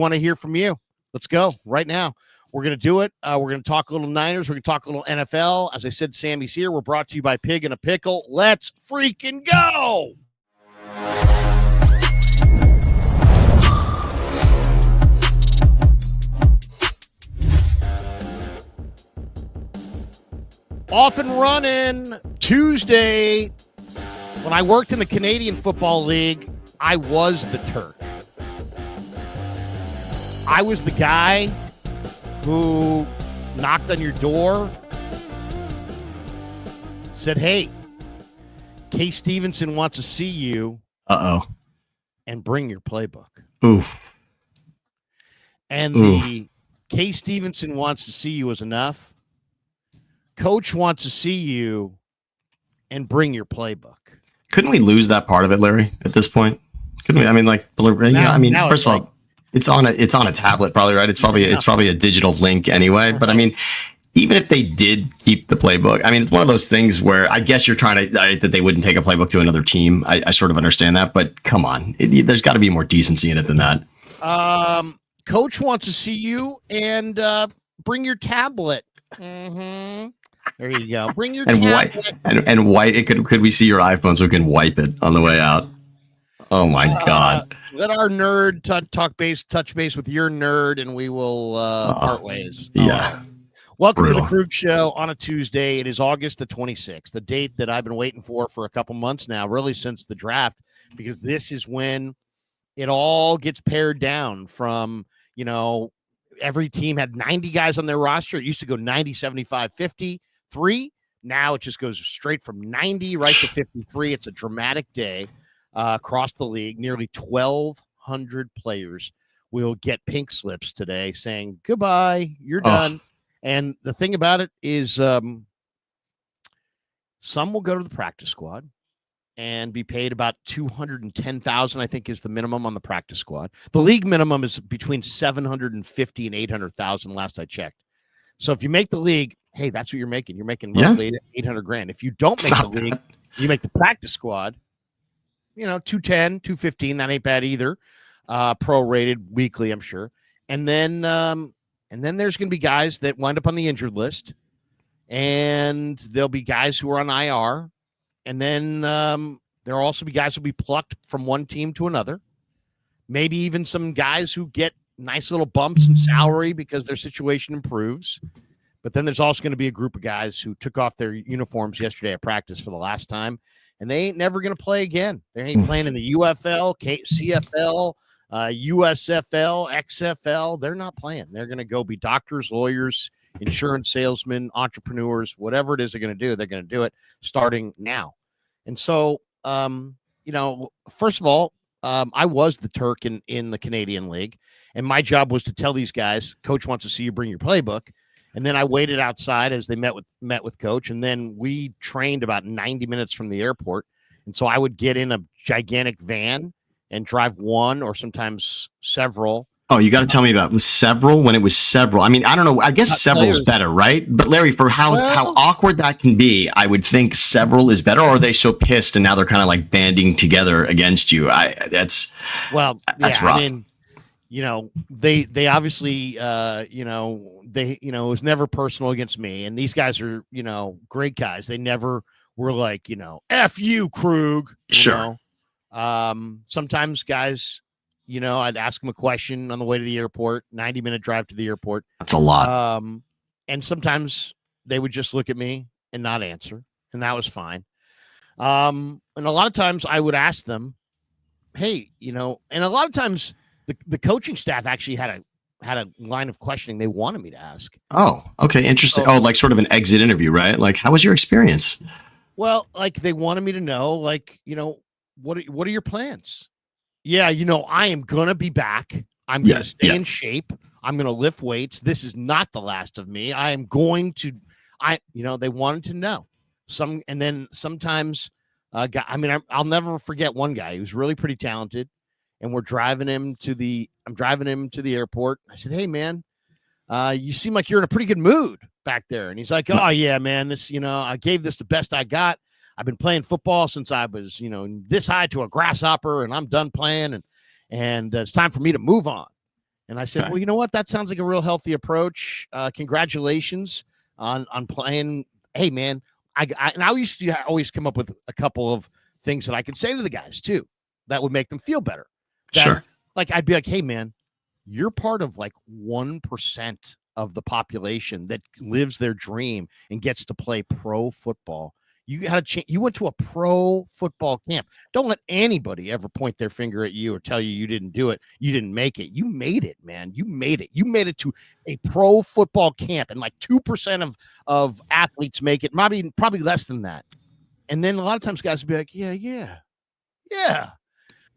Want to hear from you. Let's go right now. We're going to do it. We're going to talk a little Niners. We're going to talk a little NFL. As I said, Sammy's here. We're brought to you by Pig and a Pickle. Let's freaking go. Off and running Tuesday. When I worked in the Canadian Football League, I was the Turk. I was the guy who knocked on your door, said, hey, Kay Stevenson wants to see you. And bring your playbook. Oof. And the Kay Stevenson wants to see you is enough. Coach wants to see you and bring your playbook. Couldn't we lose that part of it, Larry, at this point? Couldn't we? I mean, first of all, it's on a tablet, probably, right? It's probably a digital link anyway. But I mean, even if they did keep the playbook, I mean, it's one of those things where I guess you're trying to that they wouldn't take a playbook to another team. I sort of understand that, but come on, there's got to be more decency in it than that. Coach wants to see you and bring your tablet. Mm-hmm. There you go. Bring your tablet. And wipe. Could we see your iPhone so we can wipe it on the way out? Oh my God. Let our nerd touch base with your nerd, and we will part ways. Yeah. Welcome to the Krueger Show on a Tuesday. It is August the 26th, the date that I've been waiting for a couple months now, really since the draft, because this is when it all gets pared down from, every team had 90 guys on their roster. It used to go 90, 75, 53. Now it just goes straight from 90 right to 53. It's a dramatic day. Across the league, nearly 1,200 players will get pink slips today saying, goodbye, you're done. And the thing about it is some will go to the practice squad and be paid about $210,000, I think is the minimum on the practice squad. The league minimum is between $750,000 and $800,000 last I checked. So if you make the league, hey, that's what you're making. You're making roughly $800,000. If you don't make the league, you make the practice squad. 210, 215, that ain't bad either. Prorated weekly, I'm sure. And then there's going to be guys that wind up on the injured list, and there'll be guys who are on IR, and then there'll also be guys who will be plucked from one team to another. Maybe even some guys who get nice little bumps in salary because their situation improves. But then there's also going to be a group of guys who took off their uniforms yesterday at practice for the last time, and they ain't never going to play again. They ain't playing in the UFL, CFL, USFL, XFL. They're not playing. They're going to go be doctors, lawyers, insurance salesmen, entrepreneurs, whatever it is they're going to do. They're going to do it starting now. And so, first of all, I was the Turk in the Canadian League, and my job was to tell these guys, Coach wants to see you bring your playbook. And then I waited outside as they met with Coach, and then we trained about 90 minutes from the airport. And so I would get in a gigantic van and drive one or sometimes several. Oh, you got to tell me about several when it was several. I mean, I don't know. I guess several is better, right? But Larry, for how awkward that can be, I would think several is better. Or are they so pissed and now they're kind of like banding together against you? That's rough. I mean, they obviously, it was never personal against me. And these guys are, great guys. They never were like, F you, Krug. Sure. Sometimes guys, I'd ask them a question on the way to the airport, 90-minute drive to the airport. That's a lot. And sometimes they would just look at me and not answer. And that was fine. And a lot of times I would ask them, hey, and a lot of times the coaching staff actually had a line of questioning they wanted me to ask. Oh, okay. Interesting. Like sort of an exit interview, right? Like, how was your experience? Well, like they wanted me to know, what are your plans? Yeah, I am going to be back. I'm going to stay in shape. I'm going to lift weights. This is not the last of me. I am going to, they wanted to know. And then sometimes, I'll never forget one guy who's really pretty talented. And I'm driving him to the airport. I said, hey, man, you seem like you're in a pretty good mood back there. And he's like, oh, yeah, man, this, I gave this the best I got. I've been playing football since I was, this high to a grasshopper, and I'm done playing. And it's time for me to move on. And I said, well, you know what? That sounds like a real healthy approach. Congratulations on playing. Hey, man, I used to always come up with a couple of things that I could say to the guys too that would make them feel better. Sure. Like I'd be like, hey, man, you're part of like 1% of the population that lives their dream and gets to play pro football. You had a chance. You went to a pro football camp. Don't let anybody ever point their finger at you or tell you didn't do it. You didn't make it. You made it, man. You made it. You made it to a pro football camp, and like 2% of athletes make it. Probably less than that. And then a lot of times guys would be like, yeah.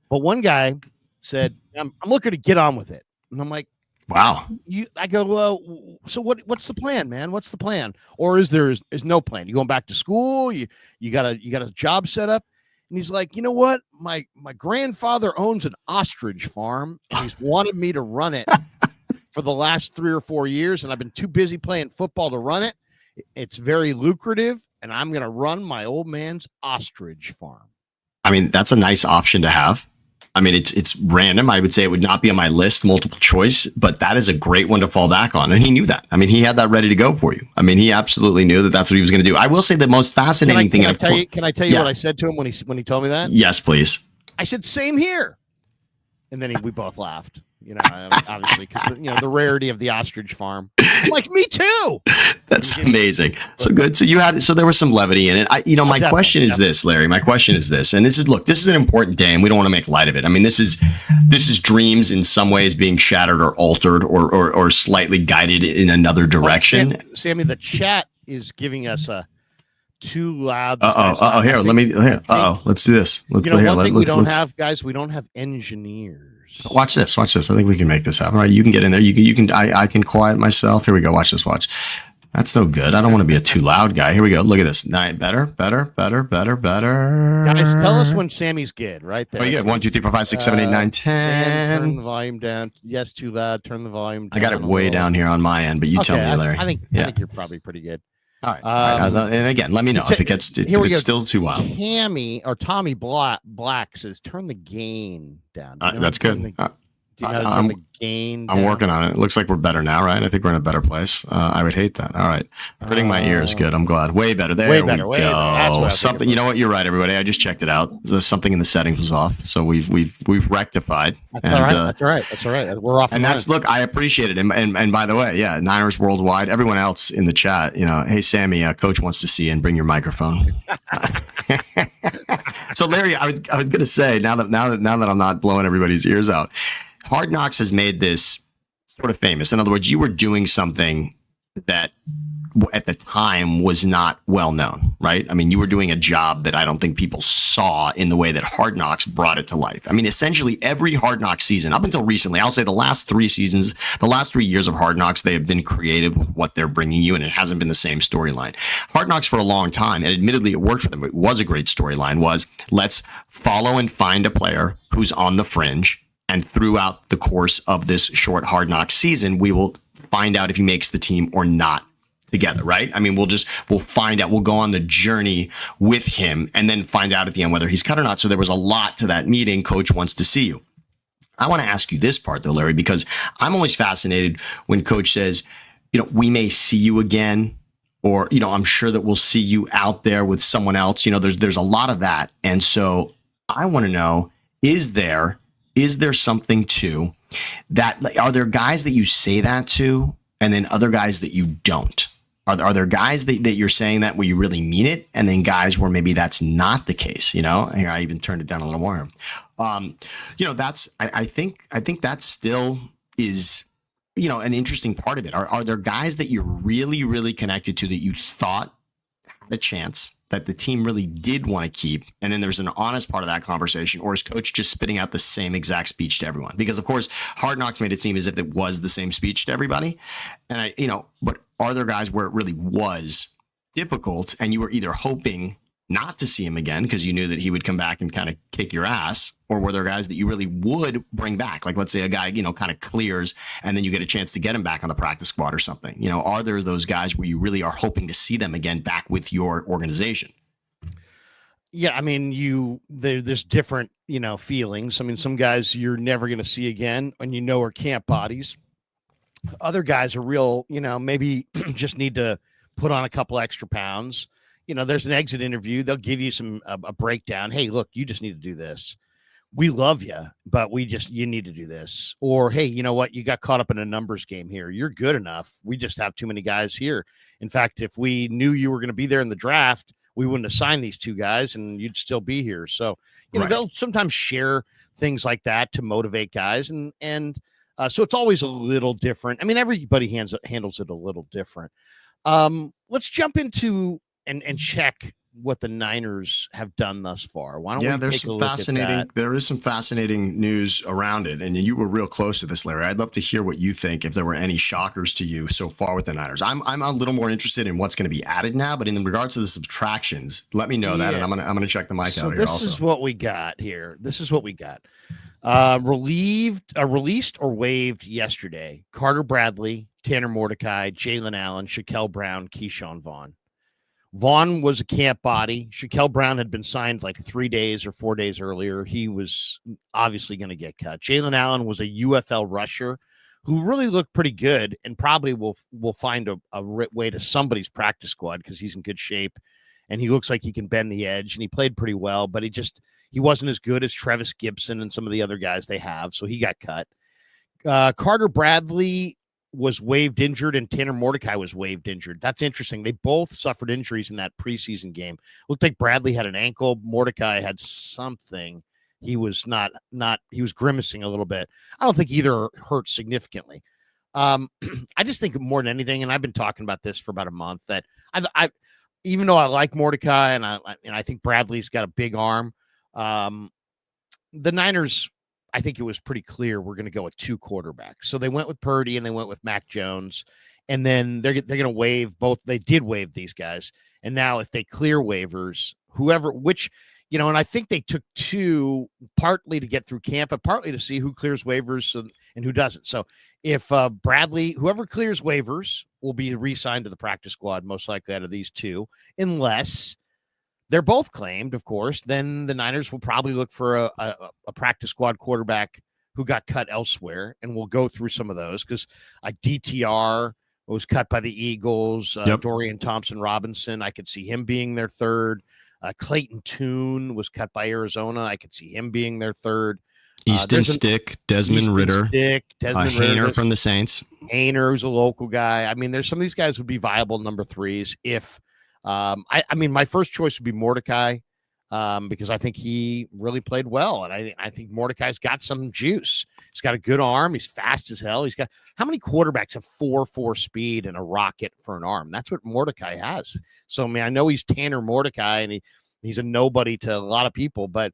But one guy said, I'm looking to get on with it. And I'm like, wow. I go, well, so what's the plan, man? What's the plan? Or is no plan? You going back to school? You got a job set up? And he's like, you know what? My grandfather owns an ostrich farm, and he's wanted me to run it for the last 3 or 4 years, and I've been too busy playing football to run it. It's very lucrative, and I'm going to run my old man's ostrich farm. I mean, that's a nice option to have. I mean, it's random. I would say it would not be on my list, multiple choice, but that is a great one to fall back on. And he knew that. I mean, he had that ready to go for you. I mean, he absolutely knew that that's what he was going to do. I will say the most fascinating thing. Can I tell you what I said to him when he told me that? Yes, please. I said, same here. And then we both laughed. Obviously, because the rarity of the ostrich farm. I'm like, me too. That's amazing. So good. So there was some levity in it. My question is this, Larry. My question is this, and this is an important day, and we don't want to make light of it. I mean, this is dreams in some ways being shattered or altered or slightly guided in another direction. Sammy, the chat is giving us a too loud. Here, let's do this. We don't have engineers. Watch this. I think we can make this happen. All right, you can get in there. I can quiet myself. Here we go. Watch this. Watch. That's no good. I don't want to be a too loud guy. Here we go. Look at this. Better. Guys, tell us when Sammy's good. Right there. Oh, yeah. 1, 2, 3, 4, 5, 6, 7, 8, 9, 10. Turn the volume down. Yes, too loud. Turn the volume down. I got it way down here on my end, but you tell me, Larry. I think you're probably pretty good. All right. And again, let me know if it's still too loud. Tommy Black says, turn the gain down. That's good. Turn the gain down? I'm working on it. It looks like we're better now, right? I think we're in a better place. I would hate that. All right. Hurting my ear is good. I'm glad. Way better. There we go. Something. You know what? You're right, everybody. I just checked it out. Something in the settings was off, so we've rectified. That's all right. We're off. And look. I appreciate it. And by the way, yeah, Niners worldwide. Everyone else in the chat, hey Sammy, Coach wants to see you and bring your microphone. So Larry, I was going to say now that I'm not blowing everybody's ears out. Hard Knocks has made this sort of famous. In other words, you were doing something that at the time was not well known, right? I mean, you were doing a job that I don't think people saw in the way that Hard Knocks brought it to life. I mean, essentially every Hard Knocks season, up until recently, I'll say the last 3 seasons, the last 3 years of Hard Knocks, they have been creative with what they're bringing you, and it hasn't been the same storyline. Hard Knocks for a long time, and admittedly it worked for them, it was a great storyline, was let's follow and find a player who's on the fringe. And throughout the course of this short Hard Knocks season, we will find out if he makes the team or not together, right? I mean, we'll find out. We'll go on the journey with him and then find out at the end whether he's cut or not. So there was a lot to that meeting. Coach wants to see you. I want to ask you this part, though, Larry, because I'm always fascinated when Coach says, we may see you again, or, I'm sure that we'll see you out there with someone else. There's a lot of that. And so I want to know, is there something to that? Are there guys that you say that to and then other guys that you don't? Are there guys that you're saying that where you really mean it, and then guys where maybe that's not the case? Here, I even turned it down a little more. That's I think that still is an interesting part of it. Are there guys that you're really, really connected to that you thought had a chance, that the team really did want to keep, and then there's an honest part of that conversation, or is Coach just spitting out the same exact speech to everyone? Because of course, Hard Knocks made it seem as if it was the same speech to everybody, and but are there guys where it really was difficult, and you were either hoping not to see him again because you knew that he would come back and kind of kick your ass, or were there guys that you really would bring back? Like, let's say a guy, kind of clears and then you get a chance to get him back on the practice squad or something. Are there those guys where you really are hoping to see them again back with your organization? Yeah, I mean, there's different, feelings. I mean, some guys you're never going to see again and are camp bodies. Other guys are real, maybe just need to put on a couple extra pounds. There's an exit interview. They'll give you a breakdown. Hey, look, you just need to do this. We love you, but you need to do this. Or, hey, you know what? You got caught up in a numbers game here. You're good enough. We just have too many guys here. In fact, if we knew you were going to be there in the draft, we wouldn't assign these two guys and you'd still be here. So, they'll sometimes share things like that to motivate guys. So it's always a little different. I mean, everybody handles it a little different. Let's jump into and check what the Niners have done thus far. Why don't we there's take a some look fascinating. at that? There is some fascinating news around it, and you were real close to this, Larry. I'd love to hear what you think. If there were any shockers to you so far with the Niners, I'm a little more interested in what's going to be added now. But in regards to the subtractions, let me know that, and I'm gonna check the mic out here. This is what we got here. This is what we got. Released or waived yesterday: Carter Bradley, Tanner Mordecai, Jalen Allen, Shaquille Brown, Keyshawn Vaughn. Vaughn was a camp body. Shaquille Brown had been signed like 3 days or 4 days earlier. He was obviously going to get cut. Jalen Allen was a UFL rusher who really looked pretty good and probably will find a way to somebody's practice squad because he's in good shape and he looks like he can bend the edge and he played pretty well, but he wasn't as good as Travis Gibson and some of the other guys they have, so he got cut. Carter Bradley was waived injured and Tanner Mordecai was waived injured. That's interesting. They both suffered injuries in that preseason game. Looked like Bradley had an ankle. Mordecai had something. He was he was grimacing a little bit. I don't think either hurt significantly. I just think more than anything, and I've been talking about this for about a month, that I even though I like Mordecai and I think Bradley's got a big arm, the Niners, I think it was pretty clear we're going to go with two quarterbacks. So they went with Purdy and they went with Mac Jones. And then they're going to waive both. They did waive these guys. And now if they clear waivers, and I think they took two partly to get through camp, but partly to see who clears waivers and who doesn't. So if Bradley, whoever clears waivers will be re-signed to the practice squad, most likely out of these two, unless they're both claimed, of course, then the Niners will probably look for a practice squad quarterback who got cut elsewhere, and we'll go through some of those because DTR was cut by the Eagles. Dorian Thompson-Robinson, I could see him being their third. Clayton Tune was cut by Arizona. I could see him being their third. Easton Stick, Desmond Ritter, Hayner from the Saints. Hayner, who's a local guy. I mean, there's some of these guys would be viable number threes if I mean, my first choice would be Mordecai because I think he really played well. And I think Mordecai's got some juice. He's got a good arm. He's fast as hell. How many quarterbacks have 4.4 speed and a rocket for an arm? That's what Mordecai has. So, I mean, I know he's Tanner Mordecai and he's a nobody to a lot of people, but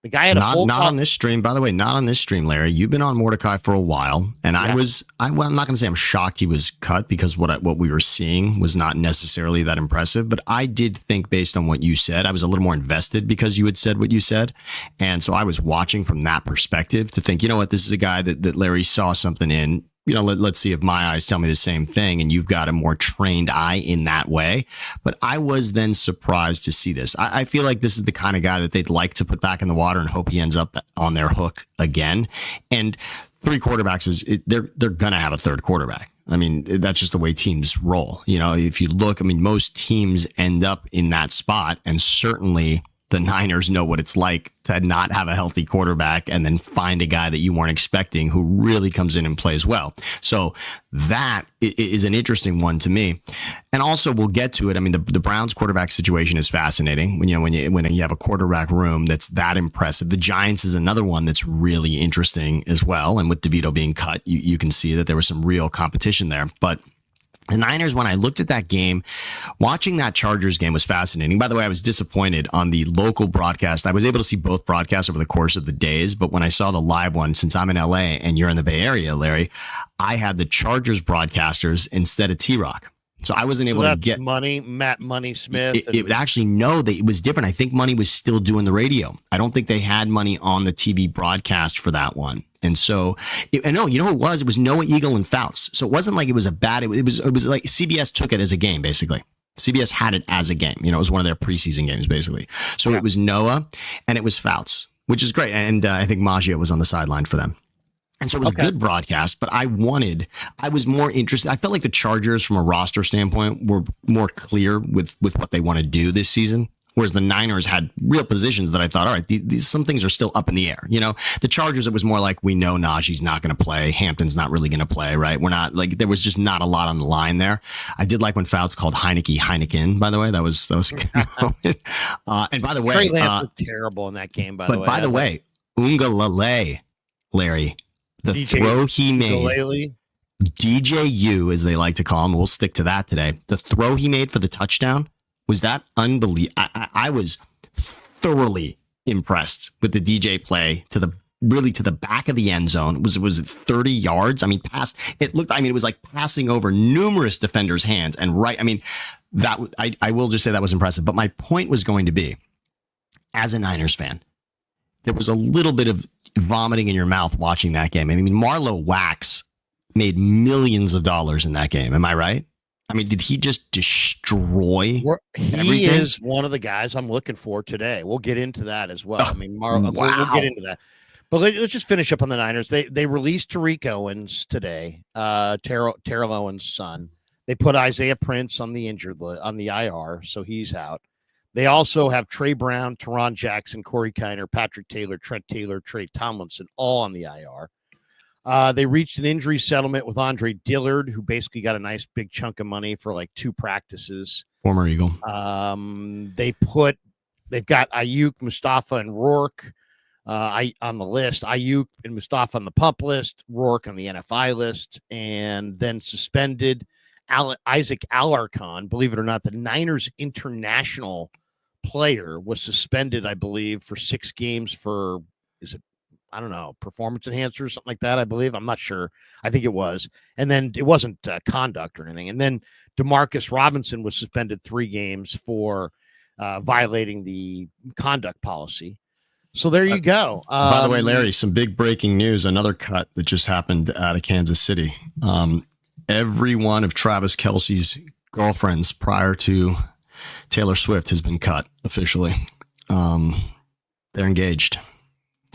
the guy had not on this stream, by the way, not on this stream, Larry. You've been on Mordecai for a while, and yeah. I'm not going to say I'm shocked he was cut because what we were seeing was not necessarily that impressive. But I did think, based on what you said, I was a little more invested because you had said what you said, and so I was watching from that perspective to think, you know what, this is a guy that Larry saw something in. Let's see if my eyes tell me the same thing, and you've got a more trained eye in that way. But I was then surprised to see this. I feel like this is the kind of guy that they'd like to put back in the water and hope he ends up on their hook again. And three quarterbacks they're going to have a third quarterback. I mean, that's just the way teams roll. If you look, I mean, most teams end up in that spot, and certainly the Niners know what it's like to not have a healthy quarterback and then find a guy that you weren't expecting who really comes in and plays well. So that is an interesting one to me. And also, we'll get to it. I mean, the Browns quarterback situation is fascinating when you have a quarterback room that's that impressive. The Giants is another one that's really interesting as well. And with DeVito being cut, you can see that there was some real competition there. But the Niners, when I looked at that game, watching that Chargers game was fascinating. By the way, I was disappointed on the local broadcast. I was able to see both broadcasts over the course of the days, but when I saw the live one, since I'm in LA and you're in the Bay Area, Larry, I had the Chargers broadcasters instead of T-Rock. So I wasn't able to get Matt Money Smith. It would actually know that it was different. I think Money was still doing the radio. I don't think they had Money on the TV broadcast for that one. And so, no, you know what it was? It was Noah Eagle and Fouts. So it wasn't like it was a bad. It was like CBS took it as a game, basically. CBS had it as a game. It was one of their preseason games, basically. So It was Noah and it was Fouts, which is great. And I think Maggio was on the sideline for them. And so it was a good broadcast, but I was more interested. I felt like the Chargers from a roster standpoint were more clear with what they want to do this season. Whereas the Niners had real positions that I thought, all right, these some things are still up in the air. The Chargers, it was more like, we know Najee's not going to play. Hampton's not really going to play, right? We're not like, there was just not a lot on the line there. I did like when Fouts called Heineken, by the way. That was a good moment. And by the way, Trey Lance was terrible in that game, by the way. But by the way, Ungalale, Larry, the DJ throw he made, DJU, as they like to call him, we'll stick to that today. The throw he made for the touchdown, was that unbelievable? I was thoroughly impressed with the DJ play to the back of the end zone. Was it 30 yards? I mean, it was like passing over numerous defenders' hands and right. I mean, I will just say that was impressive. But my point was going to be, as a Niners fan, there was a little bit of vomiting in your mouth watching that game. I mean, Marlowe Wax made millions of dollars in that game. Am I right? I mean, did he just destroy everything? He is one of the guys I'm looking for today. We'll get into that as well. I mean, we'll get into that. But let's just finish up on the Niners. They released Tariq Owens today, Terrell Owens' son. They put Isaiah Prince on the IR, so he's out. They also have Trey Brown, Teron Jackson, Corey Kiner, Patrick Taylor, Trent Taylor, Trey Tomlinson, all on the IR. They reached an injury settlement with Andre Dillard, who basically got a nice big chunk of money for like 2 practices. Former Eagle. They've got Ayuk, Mustafa, and Rourke on the list. Ayuk and Mustafa on the PUP list, Rourke on the NFI list, and then suspended Isaac Alarcon. Believe it or not, the Niners international player was suspended, I believe, for 6 games for, I don't know, performance enhancer or something like that, I believe. I'm not sure. I think it was. And then it wasn't conduct or anything. And then Demarcus Robinson was suspended 3 games for violating the conduct policy. So there you go. By the way, Larry, some big breaking news. Another cut that just happened out of Kansas City. Every one of Travis Kelce's girlfriends prior to Taylor Swift has been cut officially. They're engaged.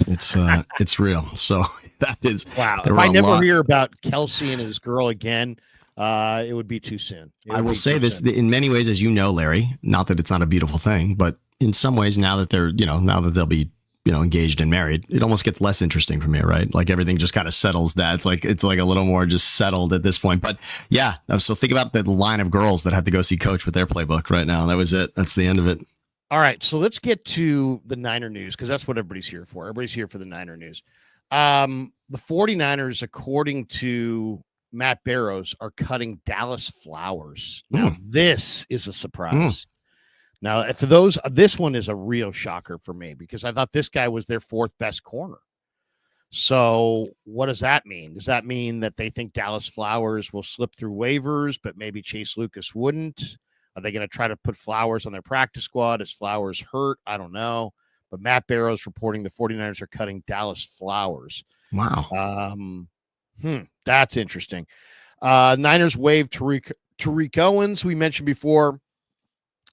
It's real. So that is wow. If I never hear about Kelce and his girl again, it would be too soon. I will say this in many ways, as you know, Larry, not that it's not a beautiful thing, but in some ways now that they'll be, engaged and married, it almost gets less interesting for me, right? Like everything just kind of settles that. It's like a little more just settled at this point. But yeah, so think about the line of girls that had to go see Coach with their playbook right now. That was it. That's the end of it. All right, so let's get to the Niner news because that's what everybody's here for. Everybody's here for the Niner news. The 49ers, according to Matt Barrows, are cutting Dallas Flowers. Now, this is a surprise. Now, for those, this one is a real shocker for me because I thought this guy was their 4th best corner. So what does that mean? Does that mean that they think Dallas Flowers will slip through waivers, but maybe Chase Lucas wouldn't? Are they going to try to put Flowers on their practice squad? Is Flowers hurt? I don't know. But Matt Barrows reporting the 49ers are cutting Dallas Flowers. Wow. That's interesting. Niners waived Tariq Owens, we mentioned before.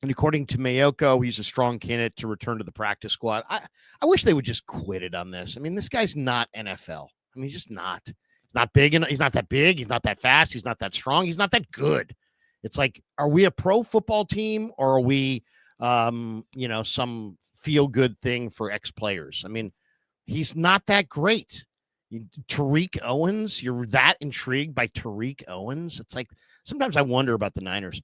And according to Mayoko, he's a strong candidate to return to the practice squad. I wish they would just quit it on this. I mean, this guy's not NFL. I mean, he's just not. He's not big. He's not that big. He's not that fast. He's not that strong. He's not that good. It's like, are we a pro football team or are we, some feel-good thing for ex-players? I mean, he's not that great. Tariq Owens, you're that intrigued by Tariq Owens? It's like, sometimes I wonder about the Niners.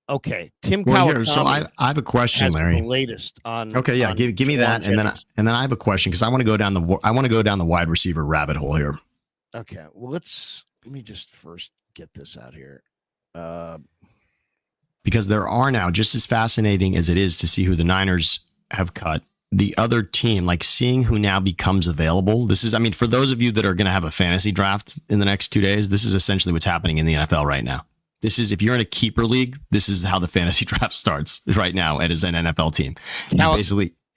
Okay, Tim Kawakami. So I have a question, Larry. The latest on. Okay, yeah, give me that, and then I have a question because I want to go down the wide receiver rabbit hole here. Okay, well let me just first get this out here, because there are now, just as fascinating as it is to see who the Niners have cut, the other team, like seeing who now becomes available. This is, I mean, for those of you that are going to have a fantasy draft in the next 2 days, this is essentially what's happening in the NFL right now. This is, if you're in a keeper league, this is how the fantasy draft starts right now as an NFL team.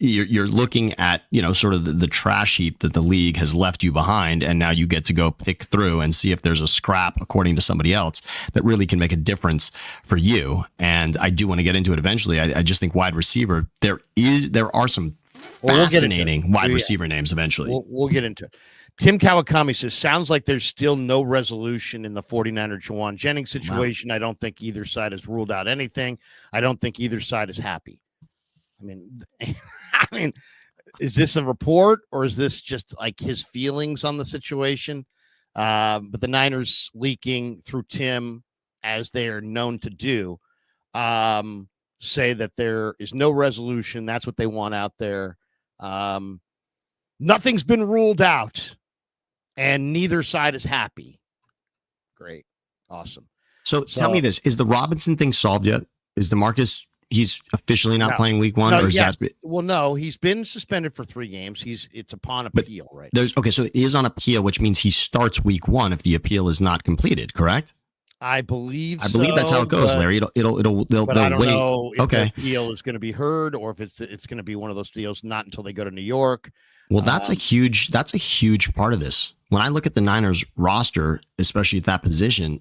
you're looking at, sort of the trash heap that the league has left you behind. And now you get to go pick through and see if there's a scrap, according to somebody else, that really can make a difference for you. And I do want to get into it eventually. I just think wide receiver, there are some fascinating wide receiver names eventually. We'll get into it. Tim Kawakami says, sounds like there's still no resolution in the 49er Juwan Jennings situation. Wow. I don't think either side has ruled out anything. I don't think either side is happy. I mean, is this a report or is this just like his feelings on the situation? But the Niners leaking through Tim, as they are known to do, say that there is no resolution. That's what they want out there. Nothing's been ruled out, and neither side is happy. Great. Awesome. So tell me this. Is the Robinson thing solved yet? Is DeMarcus... He's officially not playing week one, or is that? Well, no, he's been suspended for 3 games. It's upon appeal, right? So it is on appeal, which means he starts week one if the appeal is not completed. Correct? I believe that's how it goes, Larry. They'll I don't wait. know if the appeal is going to be heard, or if it's going to be one of those deals not until they go to New York. Well, that's a huge part of this. When I look at the Niners roster, especially at that position,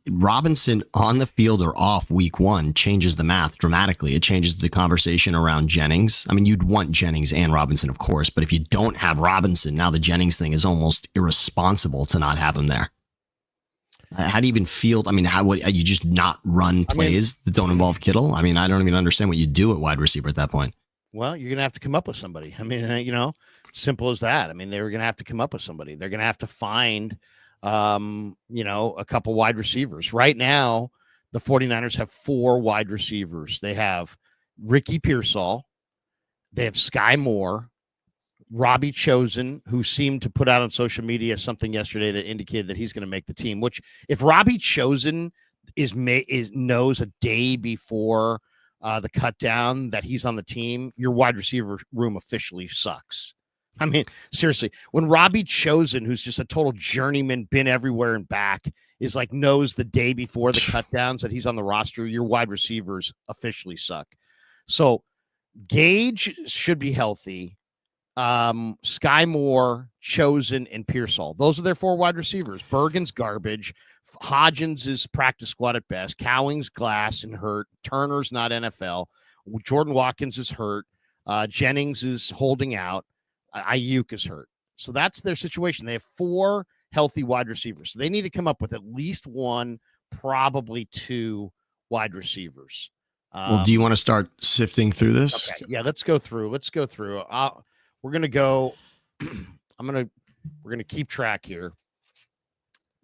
Robinson on the field or off week one changes the math dramatically. It changes the conversation around Jennings. I mean, you'd want Jennings and Robinson, of course, but if you don't have Robinson, now the Jennings thing is almost irresponsible to not have him there. How do you even feel? I mean, how would you just not run plays that don't involve Kittle? I mean, I don't even understand what you do at wide receiver at that point. Well, you're going to have to come up with somebody. I mean, simple as that. I mean, they're going to have to come up with somebody. They're going to have to find a couple wide receivers. Right now, the 49ers have 4 wide receivers. They have Ricky Pearsall. They have Sky Moore, Robbie Chosen, who seemed to put out on social media something yesterday that indicated that he's going to make the team, which if Robbie Chosen knows a day before the cut down that he's on the team, your wide receiver room officially sucks. I mean, seriously, when Robbie Chosen, who's just a total journeyman, been everywhere and back, is like knows the day before the cut downs that he's on the roster, your wide receivers officially suck. So Gage should be healthy. Sky Moore, Chosen, and Pearsall. Those are their 4 wide receivers. Bergen's garbage. Hodgins is practice squad at best. Cowing's glass and hurt. Turner's not NFL. Jordan Watkins is hurt. Jennings is holding out. Ayuk is hurt. So that's their situation. They have 4 healthy wide receivers. So they need to come up with at least 1, probably 2 wide receivers. Well, do you want to start sifting through this? Okay. Yeah, let's go through. We're going to go. We're going to keep track here. I'm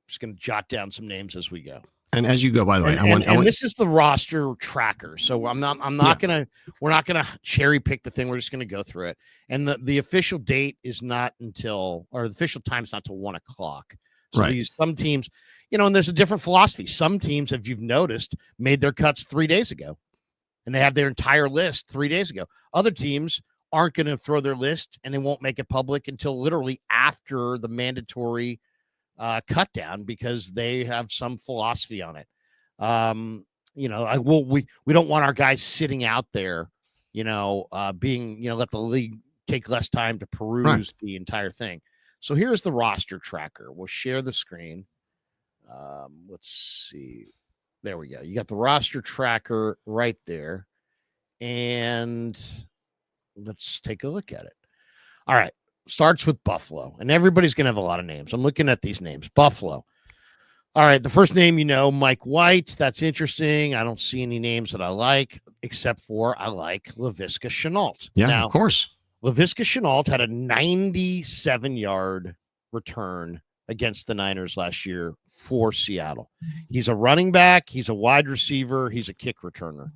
just going to jot down some names as we go. And as you go, by the way, this is the roster tracker. So we're not going to cherry pick the thing. We're just going to go through it. And the official date is not until, or the official time is not till 1 o'clock. So right. Some teams, and there's a different philosophy. Some teams, if you've noticed, made their cuts 3 days ago and they have their entire list 3 days ago. Other teams aren't going to throw their list and they won't make it public until literally after the mandatory cut down, because they have some philosophy on it. We don't want our guys sitting out there, let the league take less time to peruse the entire thing. So here's the roster tracker. We'll share the screen. Let's see. There we go. You got the roster tracker right there. And let's take a look at it. All right. Starts with Buffalo, and everybody's going to have a lot of names. I'm looking at these names. Buffalo. All right. The first name, Mike White. That's interesting. I don't see any names that I like, except for I like Laviska Shenault. Yeah, now, of course. Laviska Shenault had a 97-yard return against the Niners last year for Seattle. He's a running back. He's a wide receiver. He's a kick returner.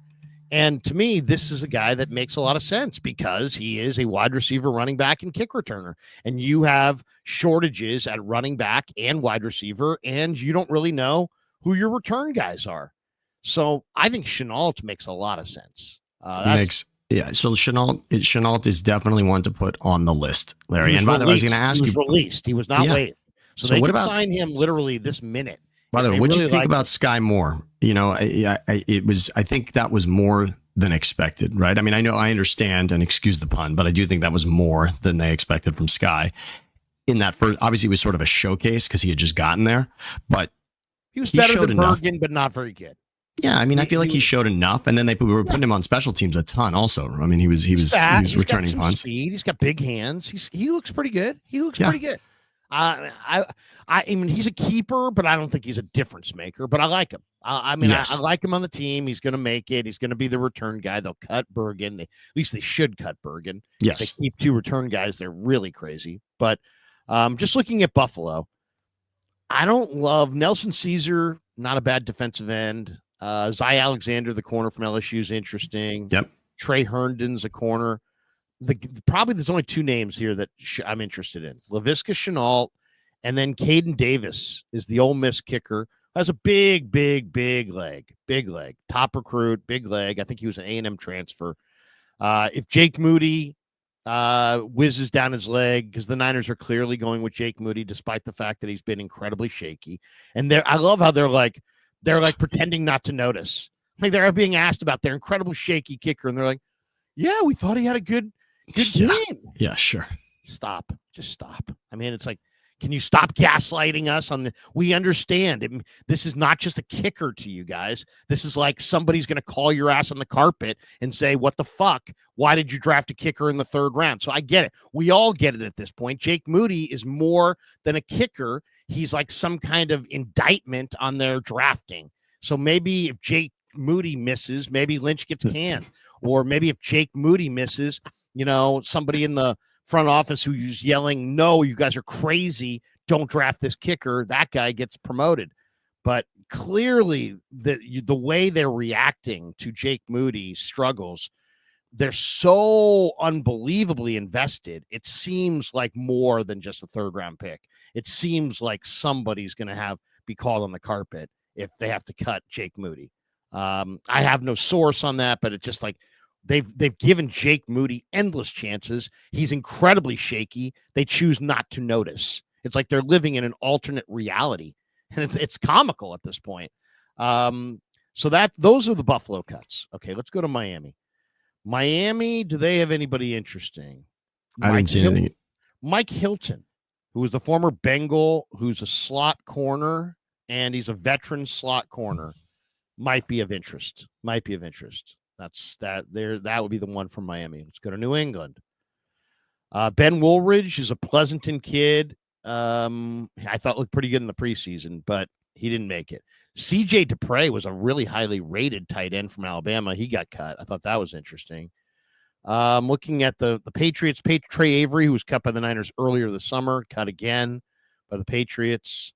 And to me, this is a guy that makes a lot of sense because he is a wide receiver, running back, and kick returner. And you have shortages at running back and wide receiver, and you don't really know who your return guys are. So I think Shenault makes a lot of sense. So Shenault is definitely one to put on the list, Larry. And by the way, I was going to ask you. He was released. He was not waived. So they can sign him literally this minute. By the way, what do you think about Sky Moore? I think that was more than expected, right? I mean, I understand, and excuse the pun, but I do think that was more than they expected from Sky. In that first, obviously, it was sort of a showcase because he had just gotten there, but he was better than Bergen, but not very good. Yeah, I mean, I feel like he showed enough, and then we were putting him on special teams a ton. Also, I mean, he was returning punts. Speed. He's got big hands. He looks pretty good. Pretty good. I mean, he's a keeper, but I don't think he's a difference maker. But I like him. I like him on the team. He's going to make it. He's going to be the return guy. They'll cut Bergen. At least they should cut Bergen. Yes. If they keep 2 return guys, they're really crazy. But just looking at Buffalo, I don't love Nelson Caesar. Not a bad defensive end. Zy Alexander, the corner from LSU, is interesting. Yep. Trey Herndon's a corner. Probably there's only 2 names here that I'm interested in. Laviska Shenault, and then Caden Davis is the Ole Miss kicker. Has a big leg. Top recruit, big leg. I think he was an A&M transfer. If Jake Moody whizzes down his leg, because the Niners are clearly going with Jake Moody, despite the fact that he's been incredibly shaky. And I love how they're like pretending not to notice. Like they're being asked about their incredibly shaky kicker, and they're like, "Yeah, we thought he had a good game." Yeah, sure. Stop. Just stop. I mean, it's like, can you stop gaslighting us we understand this is not just a kicker to you guys. This is like somebody's going to call your ass on the carpet and say, "What the fuck? Why did you draft a kicker in the 3rd round?" So I get it. We all get it at this point. Jake Moody is more than a kicker. He's like some kind of indictment on their drafting. So maybe if Jake Moody misses, maybe Lynch gets canned. Or maybe if Jake Moody misses, somebody in the front office who's yelling, "No, you guys are crazy. Don't draft this kicker." That guy gets promoted. But clearly the way they're reacting to Jake Moody's struggles, they're so unbelievably invested. It seems like more than just a 3rd round pick. It seems like somebody's going to be called on the carpet if they have to cut Jake Moody. I have no source on that, but it's just like they've given Jake Moody endless chances. He's incredibly shaky. They choose not to notice. It's like they're living in an alternate reality, and it's comical at this point. So those are the Buffalo cuts. Okay, let's go to Miami. Miami, do they have anybody interesting? I didn't see anything. Mike Hilton, who is the former Bengal, who's a slot corner, and he's a veteran slot corner, might be of interest. That would be the one from Miami. Let's go to New England. Ben Woolridge is a Pleasanton kid. I thought looked pretty good in the preseason, but he didn't make it. CJ Dupre was a really highly rated tight end from Alabama. He got cut. I thought that was interesting. Looking at the Patriots, Trey Avery, who was cut by the Niners earlier this summer, cut again by the Patriots.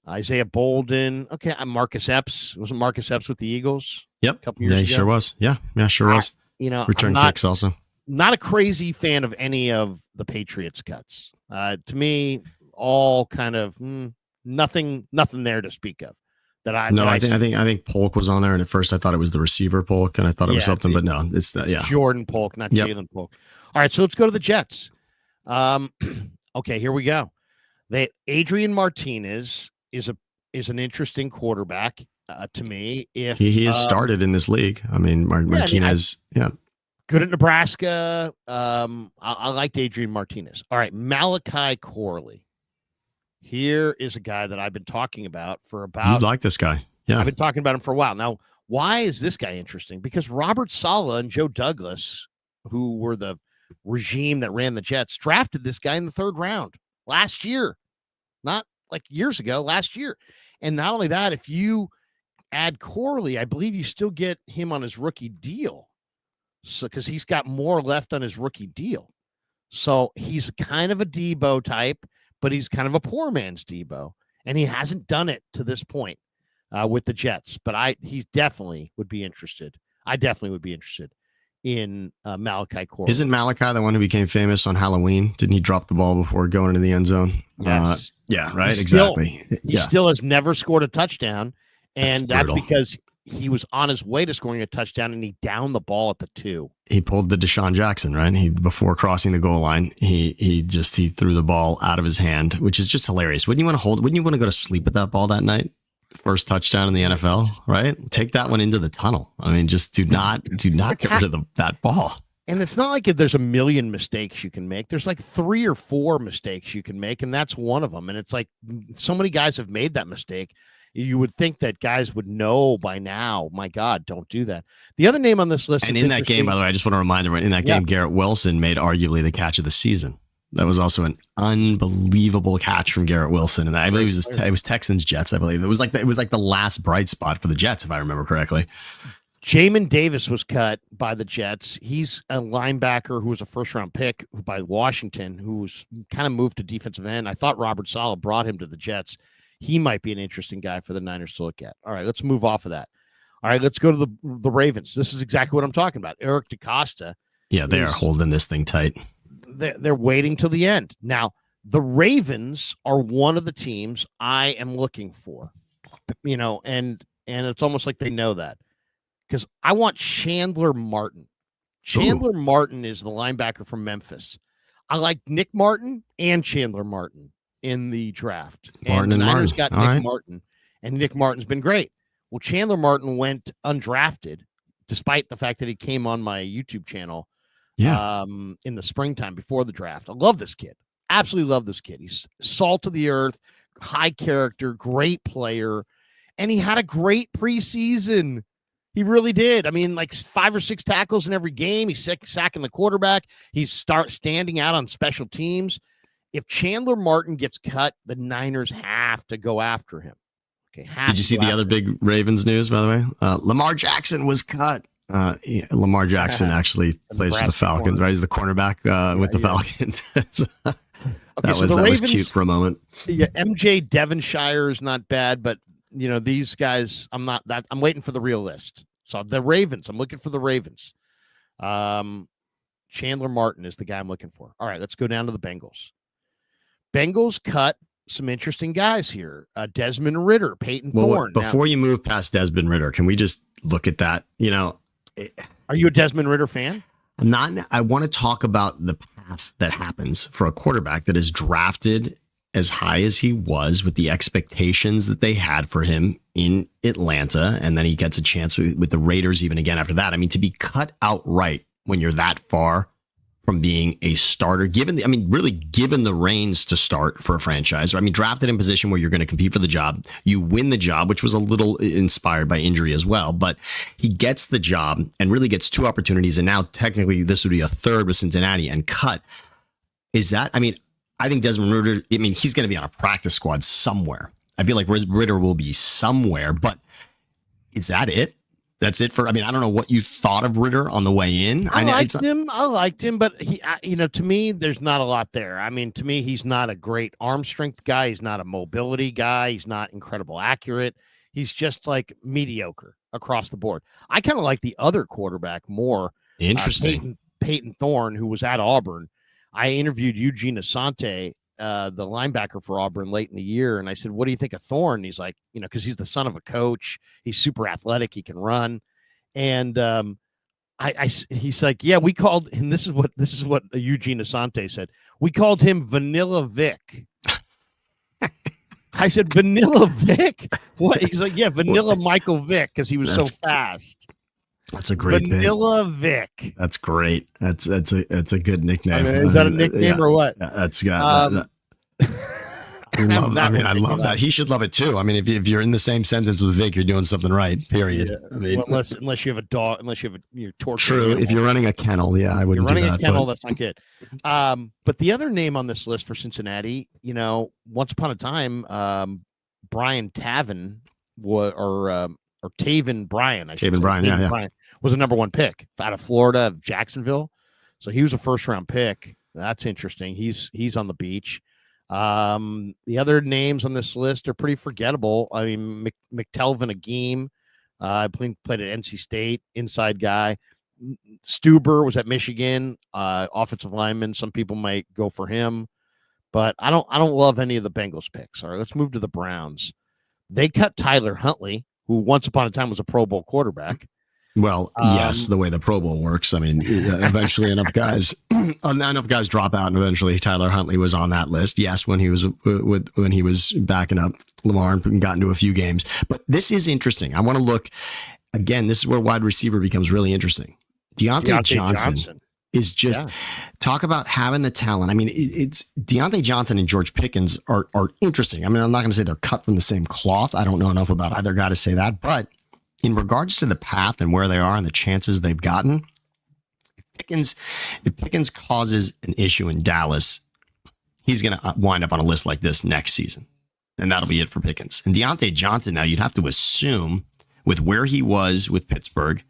Isaiah Bolden. Okay, Marcus Epps. Wasn't Marcus Epps with the Eagles? Yep. A couple years ago? He sure was. Yeah, sure was. Return kicks also. Not a crazy fan of any of the Patriots cuts. To me, all kind of nothing there to speak of. I think Polk was on there, and at first I thought it was the receiver Polk, and I thought it was something, but no, it's that. Yeah, Jordan Polk, not Jalen Polk. All right, so let's go to the Jets. Okay, here we go. Adrian Martinez is an interesting quarterback to me. If he has started in this league, I mean Martinez, good at Nebraska. I liked Adrian Martinez. All right, Malachi Corley. Here is a guy that I've been talking about for about. You like this guy? Yeah, I've been talking about him for a while now. Why is this guy interesting? Because Robert Saleh and Joe Douglas, who were the regime that ran the Jets, drafted this guy in the 3rd round last year, not like years ago, last year. And not only that, if you add Corley, I believe you still get him on his rookie deal. So, because he's got more left on his rookie deal. So he's kind of a Debo type, but he's kind of a poor man's Debo. And he hasn't done it to this point with the Jets. But he definitely would be interested. I definitely would be interested in Malachi Corley. Isn't Malachi the one who became famous on Halloween? Didn't he drop the ball before going into the end zone? Yes. Yeah, right. Exactly. He still has never scored a touchdown. And that's because he was on his way to scoring a touchdown and he downed the ball at the 2. He pulled the Deshaun Jackson, right? Before crossing the goal line, he threw the ball out of his hand, which is just hilarious. Wouldn't you want to go to sleep with that ball that night? first touchdown in the NFL, right? Take that one into the tunnel. I mean, just do not get rid of that ball. And it's not like there's a million mistakes you can make. There's like 3 or 4 mistakes you can make, and that's one of them. And it's like so many guys have made that mistake. You would think that guys would know by now. My God, don't do that. The other name on this list, and in that game, by the way, I just want to remind everyone, in that game, Garrett Wilson made arguably the catch of the season. That was also an unbelievable catch from Garrett Wilson, and I believe it was Texans Jets. I believe it was like the last bright spot for the Jets, if I remember correctly. Jamin Davis was cut by the Jets. He's a linebacker who was a first-round pick by Washington, who's kind of moved to defensive end. I thought Robert Saleh brought him to the Jets. He might be an interesting guy for the Niners to look at. All right, let's move off of that. All right, let's go to the Ravens. This is exactly what I'm talking about. Eric DeCosta. Yeah, they are holding this thing tight. They're waiting till the end. Now, the Ravens are one of the teams I am looking for, and it's almost like they know that. Because I want Chandler Martin. Chandler Martin is the linebacker from Memphis. I like Nick Martin and Chandler Martin in the draft. And the Niners got Nick Martin, and Nick Martin's been great. Well, Chandler Martin went undrafted, despite the fact that he came on my YouTube channel in the springtime before the draft. I love this kid. Absolutely love this kid. He's salt of the earth, high character, great player, and he had a great preseason. He really did. I mean, like 5 or 6 tackles in every game. He's sacking the quarterback. He's standing out on special teams. If Chandler Martin gets cut, the Niners have to go after him. Okay. Did you see the other big Ravens news, by the way? Lamar Jackson was cut. Lamar Jackson actually plays for the Falcons, right? He's the cornerback with the Falcons. That was cute for a moment. Yeah, MJ Devonshire is not bad, but these guys, I'm waiting for the real list. So the Ravens, I'm looking for the Ravens. Chandler Martin is the guy I'm looking for. All right, let's go down to the Bengals. Bengals cut some interesting guys here. Desmond Ridder, Peyton Thorne. Before you move past Desmond Ridder, can we just look at that? Are you a Desmond Ridder fan? I'm not. I want to talk about the path that happens for a quarterback that is drafted as high as he was, with the expectations that they had for him in Atlanta, and then he gets a chance with the Raiders even again after that. I mean, to be cut outright when you're that far from being a starter, given the reins to start for a franchise. I mean, drafted in position where you're going to compete for the job, you win the job, which was a little inspired by injury as well, but he gets the job and really gets 2 opportunities, and now technically this would be a third with Cincinnati, and cut. I think Desmond Ridder, he's going to be on a practice squad somewhere. I feel like Ridder will be somewhere, but is that it? That's it for, I don't know what you thought of Ridder on the way in. I liked him, but he, to me, there's not a lot there. To me, he's not a great arm strength guy. He's not a mobility guy. He's not incredible accurate. He's just like mediocre across the board. I kind of like the other quarterback more. Interesting. Peyton Thorne, who was at Auburn. I interviewed Eugene Asante, the linebacker for Auburn, late in the year, and I said, "What do you think of Thorne?" He's like, because he's the son of a coach, he's super athletic, he can run, and he's like, "Yeah, we called," and this is what Eugene Asante said. We called him Vanilla Vic. I said, "Vanilla Vic? What?" He's like, "Yeah, Vanilla Michael Vick, because he was so fast." That's a great Vanilla Vic. That's great. That's a good nickname. Is that a nickname or what? Yeah, that's got. I love that. He should love it too. If you're in the same sentence with Vic, you're doing something right. Period. Yeah. Unless you have a dog, unless you have your torture. True. Animal. If you're running a kennel, I wouldn't do that. Running a kennel, that's not good. But the other name on this list for Cincinnati, once upon a time, Brian Tavin or Taven Bryan. Taven Bryan, Bryan was a number 1 pick out of Florida, of Jacksonville. So he was a first-round pick. That's interesting. He's on the beach. The other names on this list are pretty forgettable. McTelvin Agim, played at NC State, inside guy. Stuber was at Michigan, offensive lineman. Some people might go for him, but I don't love any of the Bengals picks. All right, let's move to the Browns. They cut Tyler Huntley, who once upon a time was a Pro Bowl quarterback. Well, yes, the way the Pro Bowl works. Eventually enough guys drop out, and eventually Tyler Huntley was on that list. Yes, when he was backing up Lamar and got into a few games. But this is interesting. I want to look again. This is where wide receiver becomes really interesting. Deontay Johnson is just talk about having the talent. I mean, it's Deontay Johnson and George Pickens are interesting. I mean, I'm not going to say they're cut from the same cloth. I don't know enough about either guy to say that. But in regards to the path and where they are and the chances they've gotten, if Pickens causes an issue in Dallas, he's going to wind up on a list like this next season. And that'll be it for Pickens. And Deontay Johnson, now you'd have to assume with where he was with Pittsburgh,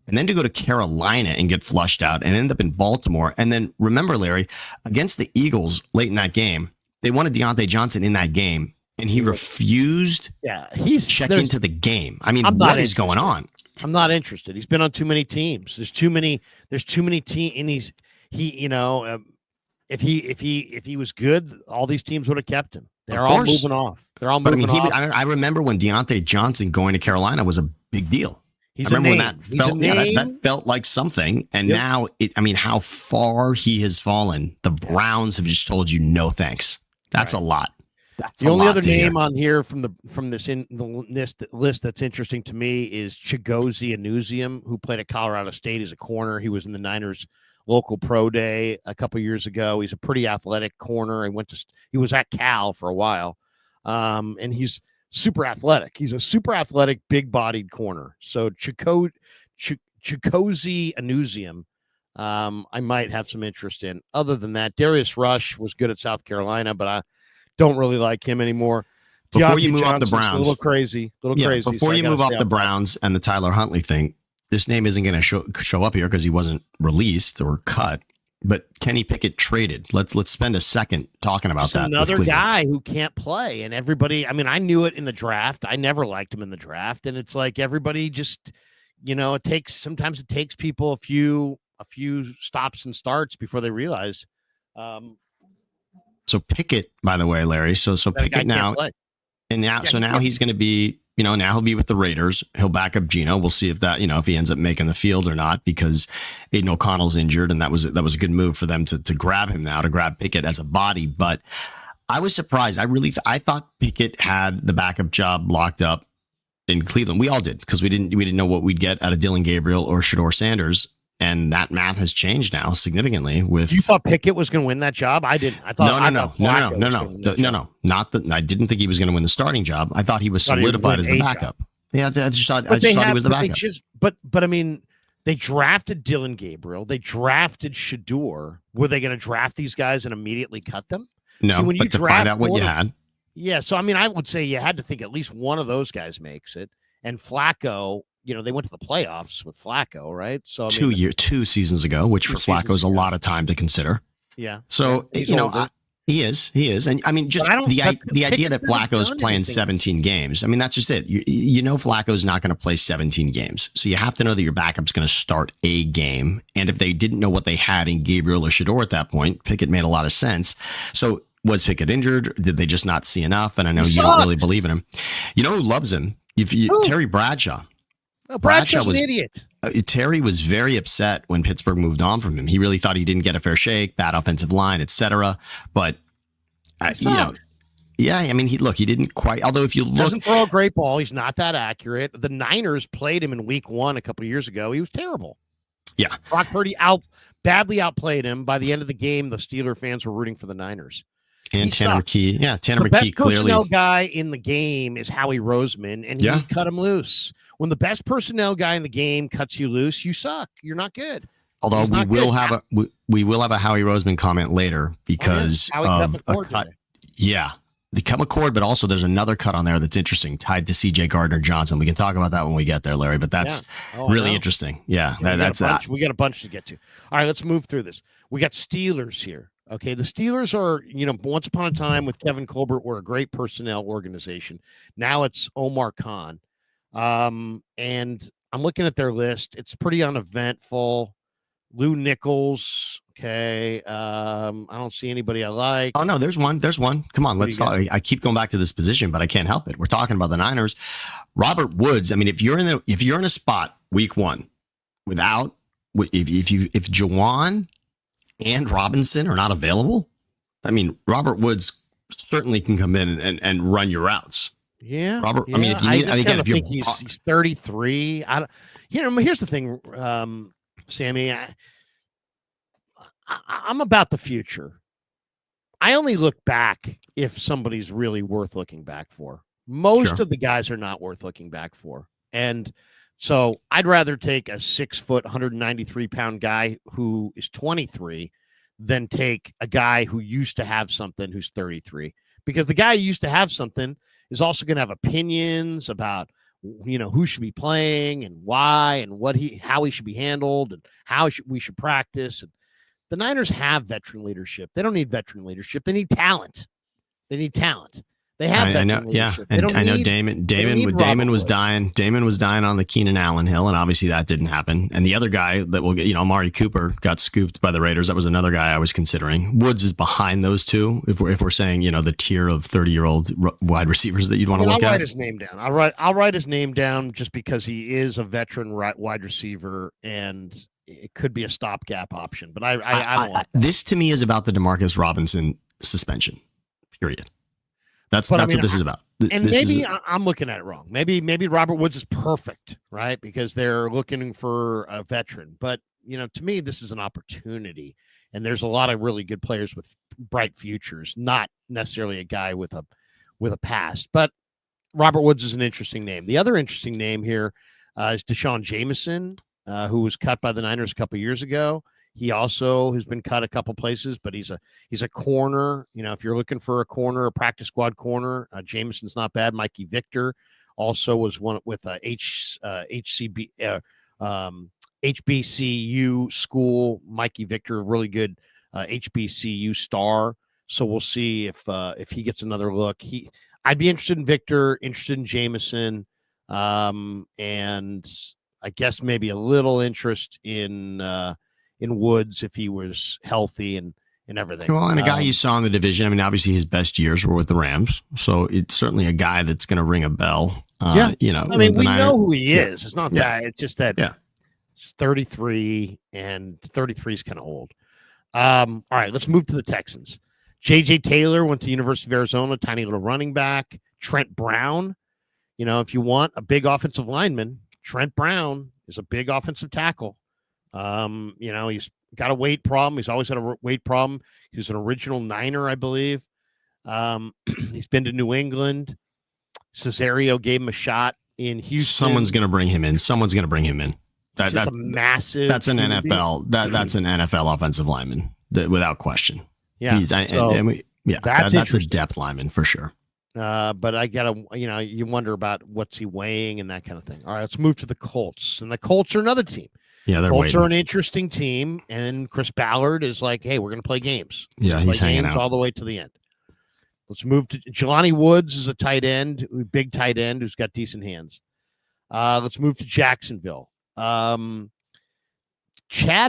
and then to go to Carolina and get flushed out and end up in Baltimore. And then remember, Larry, against the Eagles late in that game, they wanted Deontay Johnson in that game, and he refused to check into the game. I mean, what is going on? I'm not interested. He's been on too many teams. There's too many teams, and if he was good, all these teams would have kept him. They're all moving off. Off. I remember when Deontay Johnson going to Carolina was a big deal. I remember when that felt like something, and now how far he has fallen. The Browns have just told you no thanks. That's a lot. That's the only other name on here from this in the list that's interesting to me is Chigozie Anuzium, who played at Colorado State as a corner. He was in the Niners local pro day a couple years ago. He's a pretty athletic corner. He was at Cal for a while, and he's super athletic. He's a super athletic, big-bodied corner. So Chigozie Anuzium, I might have some interest in. Other than that, Darius Rush was good at South Carolina, but I don't really like him anymore. Before you move off the Browns, a little crazy. Before you move off the Browns and the Tyler Huntley thing, this name isn't going to show up here because he wasn't released or cut. But Kenny Pickett traded. Let's spend a second talking about that. Another guy who can't play, and everybody. I mean, I knew it in the draft. I never liked him in the draft, and it's like everybody just, sometimes it takes people a few stops and starts before they realize. So Pickett, by the way, Larry. So Pickett now, now he's going to be. Now he'll be with the Raiders. He'll back up Geno. We'll see if that, if he ends up making the field or not, because Aiden O'Connell's injured, and that was a good move for them to grab him now, to grab Pickett as a body. But I was surprised. I thought Pickett had the backup job locked up in Cleveland. We all did, because we didn't know what we'd get out of Dylan Gabriel or Shedeur Sanders. And that math has changed now significantly. You thought Pickett was going to win that job? I didn't. I thought no. Not that. I didn't think he was going to win the starting job. I thought he was solidified as the backup. Job. Yeah, I just thought he was the backup. But I mean, they drafted Dylan Gabriel. They drafted Shedeur. Were they going to draft these guys and immediately cut them? No, but to find out what you had. Yeah, so I mean, I would say you had to think at least one of those guys makes it. And Flacco, they went to the playoffs with Flacco, right? So 2 seasons ago, which for Flacco is a lot of time to consider. Yeah. So he is, and I mean, just the idea that Flacco's playing 17 games. I mean, that's just it. Flacco's not going to play 17 games, so you have to know that your backup's going to start a game. And if they didn't know what they had in Gabriel or Shedeur at that point, Pickett made a lot of sense. So was Pickett injured? Did they just not see enough? And I know you don't really believe in him. You know who loves him? Terry Bradshaw. Bradshaw's an idiot. Terry was very upset when Pittsburgh moved on from him. He really thought he didn't get a fair shake, bad offensive line, etc. But I mean, he didn't quite. Although if you look, doesn't throw a great ball. He's not that accurate. The Niners played him in Week 1 a couple of years ago. He was terrible. Yeah, Brock Purdy badly outplayed him. By the end of the game, the Steeler fans were rooting for the Niners. And Tanner McKee. Yeah, Tanner McKee. The best clearly personnel guy in the game is Howie Roseman, and he cut him loose. When the best personnel guy in the game cuts you loose, you suck. You're not good. Although we will have a Howie Roseman comment later because of a cut. Yeah, they cut McCord, but also there's another cut on there that's interesting, tied to C.J. Gardner-Johnson. We can talk about that when we get there, Larry. But that's really interesting. Yeah, that's that. We got a bunch to get to. All right, let's move through this. We got Steelers here. Okay, the Steelers are, once upon a time with Kevin Colbert, were a great personnel organization. Now it's Omar Khan. And I'm looking at their list. It's pretty uneventful. Lou Nichols. Okay. I don't see anybody I like. Oh, no, there's one. Come on, let's talk. I keep going back to this position, but I can't help it. We're talking about the Niners. Robert Woods. I mean, if you're in a spot Week 1 if Juwan and Robinson are not available, I mean, Robert Woods certainly can come in and run your routes. Yeah, Robert. yeah. I mean, if you need, I again, if you think he's 33. Here's the thing, Sammy. I'm about the future. I only look back if somebody's really worth looking back for. Most of the guys are not worth looking back for. And so I'd rather take a 6 foot, 193-pound guy who is 23 than take a guy who used to have something who's 33. Because the guy who used to have something is also going to have opinions about, who should be playing and why and how he should be handled and how we should practice. And the Niners have veteran leadership. They don't need veteran leadership. They need talent. They have veteran leadership. Yeah, and I know Damon was dying. Damon was dying on the Keenan Allen hill, and obviously that didn't happen. And the other guy that will get, Amari Cooper got scooped by the Raiders. That was another guy I was considering. Woods is behind those two. If we're saying, the tier of 30-year-old wide receivers that you'd want to look at. I'll write his name down. I'll write his name down just because he is a veteran wide receiver, and it could be a stopgap option. But I don't like that. This to me is about the Demarcus Robinson suspension. Period. That's what this is about. I'm looking at it wrong. Maybe Robert Woods is perfect, right? Because they're looking for a veteran. But, to me, this is an opportunity. And there's a lot of really good players with bright futures, not necessarily a guy with a past. But Robert Woods is an interesting name. The other interesting name here is Deshaun Jameson, who was cut by the Niners a couple years ago. He also has been cut a couple places, but he's a corner. If you're looking for a corner, a practice squad corner, Jameson's not bad. Mikey Victor also was one with HBCU school. Mikey Victor, really good HBCU star. So we'll see if he gets another look. I'd be interested in Victor, interested in Jameson, and I guess maybe a little interest in Woods if he was healthy and everything. Well, and a guy you saw in the division. I mean, obviously his best years were with the Rams, so it's certainly a guy that's going to ring a bell. I mean, we know who he is. It's not that. It's just that he's 33, and 33 is kind of old. All right, let's move to the Texans. J.J. Taylor went to University of Arizona, tiny little running back. Trent Brown, if you want a big offensive lineman, Trent Brown is a big offensive tackle. He's got a weight problem. He's always had a weight problem. He's an original Niner, I believe. He's been to New England. Cesario gave him a shot in Houston. Someone's going to bring him in. That's a massive. That's an NFL. That's an NFL offensive lineman without question. Yeah. That's a depth lineman for sure. But I gotta, you wonder about what's he weighing and that kind of thing. All right, let's move to the Colts. And the Colts are another team. Yeah, they're Colts are an interesting team, and Chris Ballard is like, hey, we're going to play games. Yeah, he's hanging out all the way to the end. Let's move to Jelani Woods is a tight end, big tight end who's got decent hands. Let's move to Jacksonville. Chad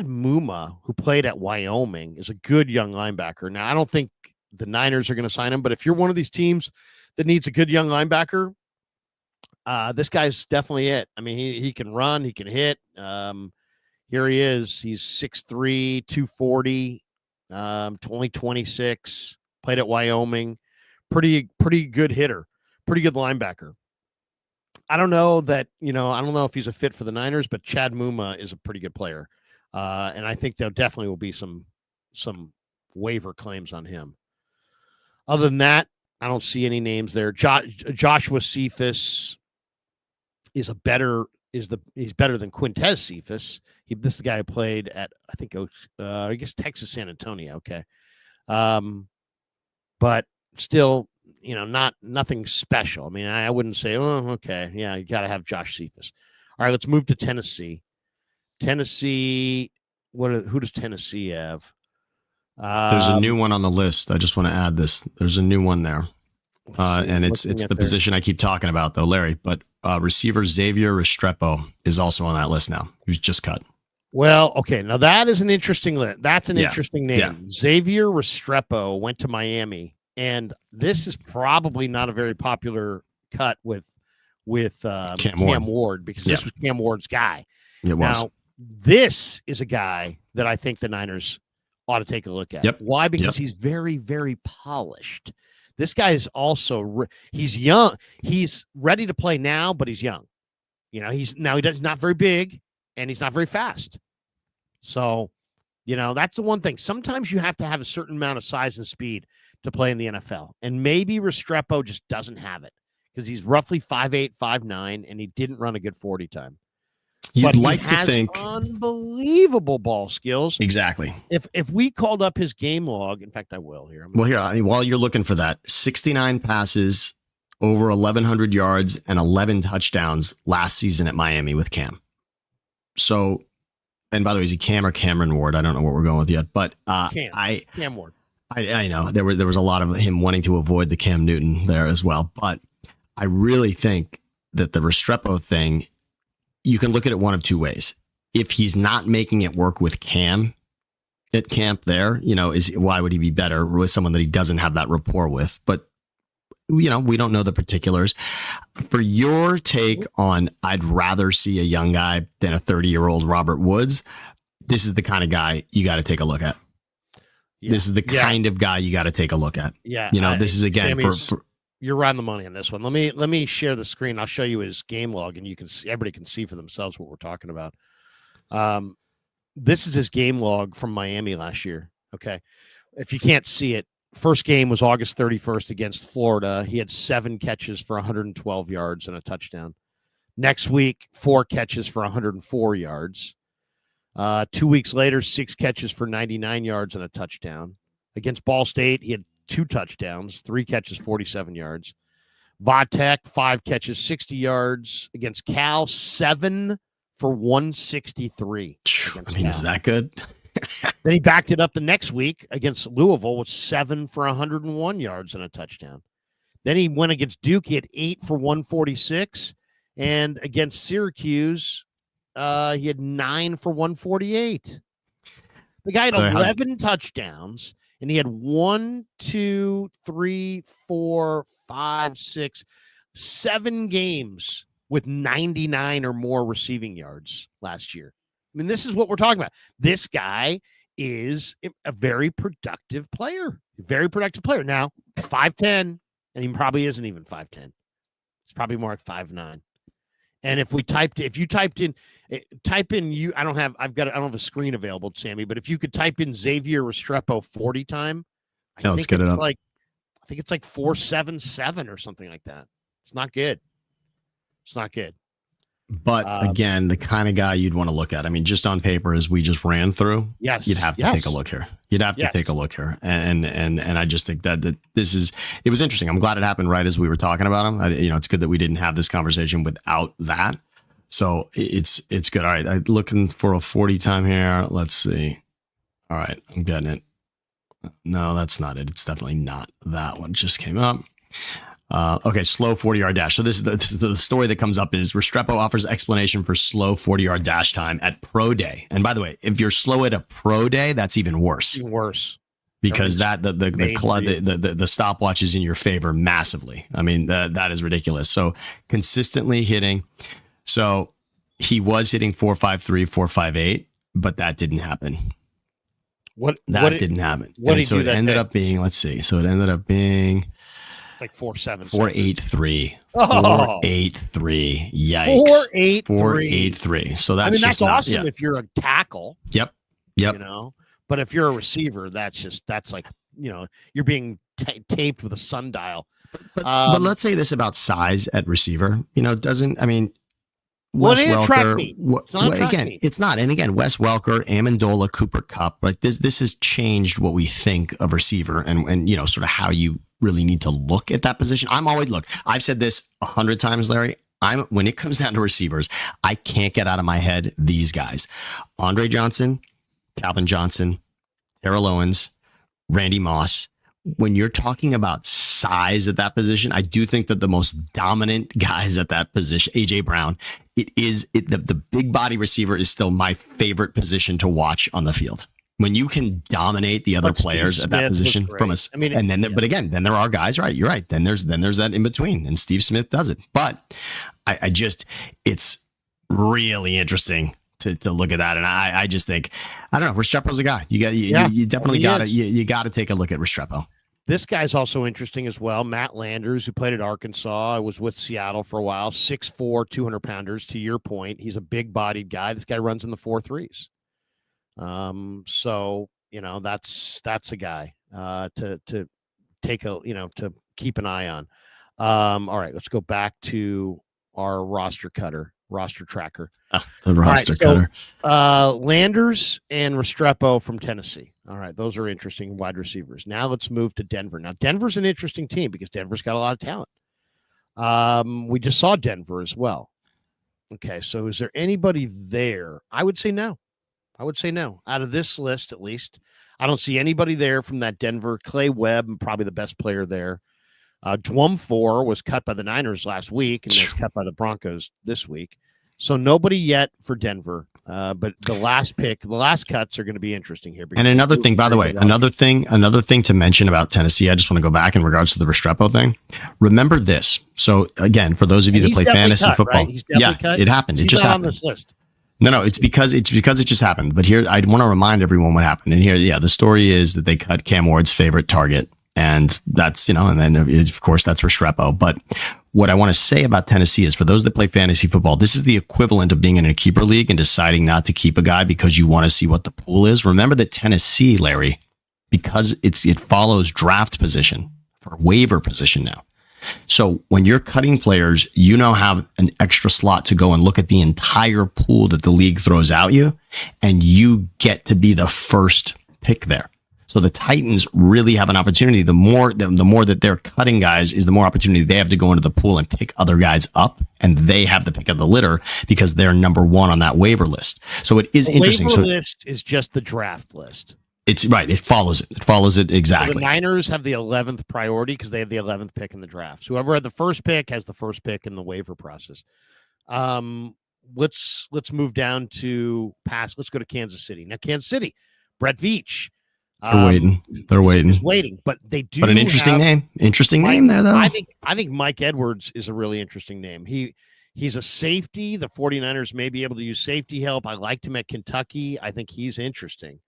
Muma, who played at Wyoming, is a good young linebacker. Now, I don't think the Niners are going to sign him, but if you're one of these teams that needs a good young linebacker, this guy's definitely it. I mean, he can run, he can hit. Here he is. He's 6'3", 240, only 26, played at Wyoming. Pretty good hitter, pretty good linebacker. I don't know if he's a fit for the Niners, but Chad Muma is a pretty good player. And I think there definitely will be some waiver claims on him. Other than that, I don't see any names there. Joshua Cephas is better than Quintez Cephas. This is the guy who played at, I guess Texas San Antonio. Okay. But still, nothing special. I mean, I wouldn't say, oh, okay. Yeah. You got to have Josh Cephas. All right, let's move to Tennessee. Tennessee. Who does Tennessee have? There's a new one on the list. I just want to add this. There's a new one there. And it's the position I keep talking about, though, Larry. But receiver Xavier Restrepo is also on that list now. He was just cut. Well, okay. Now that is an interesting list. That's an interesting name. Yeah. Xavier Restrepo went to Miami, and this is probably not a very popular cut with Cam Ward because this was Cam Ward's guy. It was. Now, this is a guy that I think the Niners ought to take a look at. Yep. Why? Because he's very, very polished. This guy is also he's young. He's ready to play now, but he's young. He's not very big and he's not very fast. So, that's the one thing. Sometimes you have to have a certain amount of size and speed to play in the NFL. And maybe Restrepo just doesn't have it because he's roughly 5'8", 5'9", and he didn't run a good 40 time. You'd like to think unbelievable ball skills. Exactly. If we called up his game log, in fact, I will here. While you're looking for that, 69 passes, over 1,100 yards, and 11 touchdowns last season at Miami with Cam. So, and by the way, is he Cam or Cameron Ward? I don't know what we're going with yet, but Cam Ward. I know there was a lot of him wanting to avoid the Cam Newton there as well, but I really think that the Restrepo thing, you can look at it one of two ways. If he's not making it work with Cam at camp there, why would he be better with someone that he doesn't have that rapport with? But, we don't know the particulars. For your take on I'd rather see a young guy than a 30-year-old Robert Woods, this is the kind of guy you got to take a look at. Yeah. This is the kind of guy you got to take a look at. Yeah. This is, again, you're right on the money on this one. Let me share the screen. I'll show you his game log, and everybody can see for themselves what we're talking about. This is his game log from Miami last year. Okay, if you can't see it, first game was August 31st against Florida. He had 7 catches for 112 yards and a touchdown. Next week, 4 catches for 104 yards. 2 weeks later, 6 catches for 99 yards and a touchdown. Against Ball State, he had 2 touchdowns, 3 catches, 47 yards. Vatek, 5 catches, 60 yards. Against Cal, 7 for 163. Is that good? Then he backed it up the next week against Louisville with 7 for 101 yards and a touchdown. Then he went against Duke. He had 8 for 146. And against Syracuse, he had 9 for 148. The guy had 11 touchdowns. And he had 1, 2, 3, 4, 5, 6, 7 games with 99 or more receiving yards last year. I mean, this is what we're talking about. This guy is a very productive player. Now, 5'10", and he probably isn't even 5'10". It's probably more like 5'9". And if you type in, I don't have a screen available, Sammy, but if you could type in Xavier Restrepo 40 time, I think it's like 477 or something like that. It's not good. But again, the kind of guy you'd want to look at. I mean, just on paper, as we just ran through, you'd have to take a look here. And I just think that this is, it was interesting. I'm glad it happened right as we were talking about him. It's good that we didn't have this conversation without that. So it's good. All right. I'm looking for a 40 time here. Let's see. All right. I'm getting it. No, that's not it. It's definitely not that one. Just came up. Okay, slow 40-yard dash. So this is the story that comes up is Restrepo offers explanation for slow 40-yard dash time at pro day. And by the way, if you're slow at a pro day, that's even worse. Because the stopwatch is in your favor massively. I mean, that is ridiculous. So consistently hitting. So he was hitting 4.53, 4.58, but that didn't happen. Didn't happen. So it ended up being, let's see. So it ended up being like 4.7. 4.83. 4.83. Yikes. 4.83. So that's awesome if you're a tackle. Yep. But if you're a receiver, that's like, you're being taped with a sundial. But let's say this about size at receiver. Wes Welker. It's not. And again, Wes Welker, Amendola, Cooper Kupp. Right. This has changed what we think of receiver and sort of how you really need to look at that position. I've said this 100 times, Larry. When it comes down to receivers, I can't get out of my head these guys: Andre Johnson, Calvin Johnson, Terrell Owens, Randy Moss. When you're talking about size at that position, I do think that the most dominant guys at that position, AJ Brown, the big body receiver is still my favorite position to watch on the field. When you can dominate the other players at that position from us, but again, then there are guys, right? You're right. Then there's that in between, and Steve Smith does it. But it's really interesting to look at that, and I just think, I don't know, Restrepo's a guy. You definitely got to take a look at Restrepo. This guy's also interesting as well. Matt Landers, who played at Arkansas, was with Seattle for a while. 6'4", 200-pounders. To your point, he's a big-bodied guy. This guy runs in the 4.3s. So that's a guy to take to keep an eye on. All right, let's go back to our roster tracker. The roster cutter. Landers and Restrepo from Tennessee. All right, those are interesting wide receivers. Now let's move to Denver. Now, Denver's an interesting team because Denver's got a lot of talent. We just saw Denver as well. Okay, so is there anybody there? I would say no. Out of this list, at least, I don't see anybody there from that Denver. Clay Webb, probably the best player there. Dwumfor was cut by the Niners last week and was cut by the Broncos this week. So nobody yet for Denver. But the last cuts are going to be interesting here. And another thing, by the way, another thing to mention about Tennessee, I just want to go back in regards to the Restrepo thing. Remember this. So again, for those of you that play fantasy football, right? It happened. It just happened. On this list. No, it's because it just happened. But here, I want to remind everyone what happened. And here, the story is that they cut Cam Ward's favorite target. And that's, and then of course that's Restrepo. But what I want to say about Tennessee is for those that play fantasy football, this is the equivalent of being in a keeper league and deciding not to keep a guy because you want to see what the pool is. Remember that Tennessee, Larry, because it follows draft position for waiver position now. So when you're cutting players, you now have an extra slot to go and look at the entire pool that the league throws out you, and you get to be the first pick there. So the Titans really have an opportunity. The more that they're cutting guys is the more opportunity they have to go into the pool and pick other guys up, and they have the pick of the litter because they're number one on that waiver list. So it is interesting. The waiver list is just the draft list. It's right. It follows it. It follows it exactly. So the Niners have the 11th priority because they have the 11th pick in the draft. So whoever had the first pick has the first pick in the waiver process. Let's move down to pass. Let's go to Kansas City. Now, Kansas City, Brett Veach. They're waiting. He's waiting, but they do. But an interesting name. Interesting name there, though. I think Mike Edwards is a really interesting name. He's a safety. The 49ers may be able to use safety help. I liked him at Kentucky. I think he's interesting.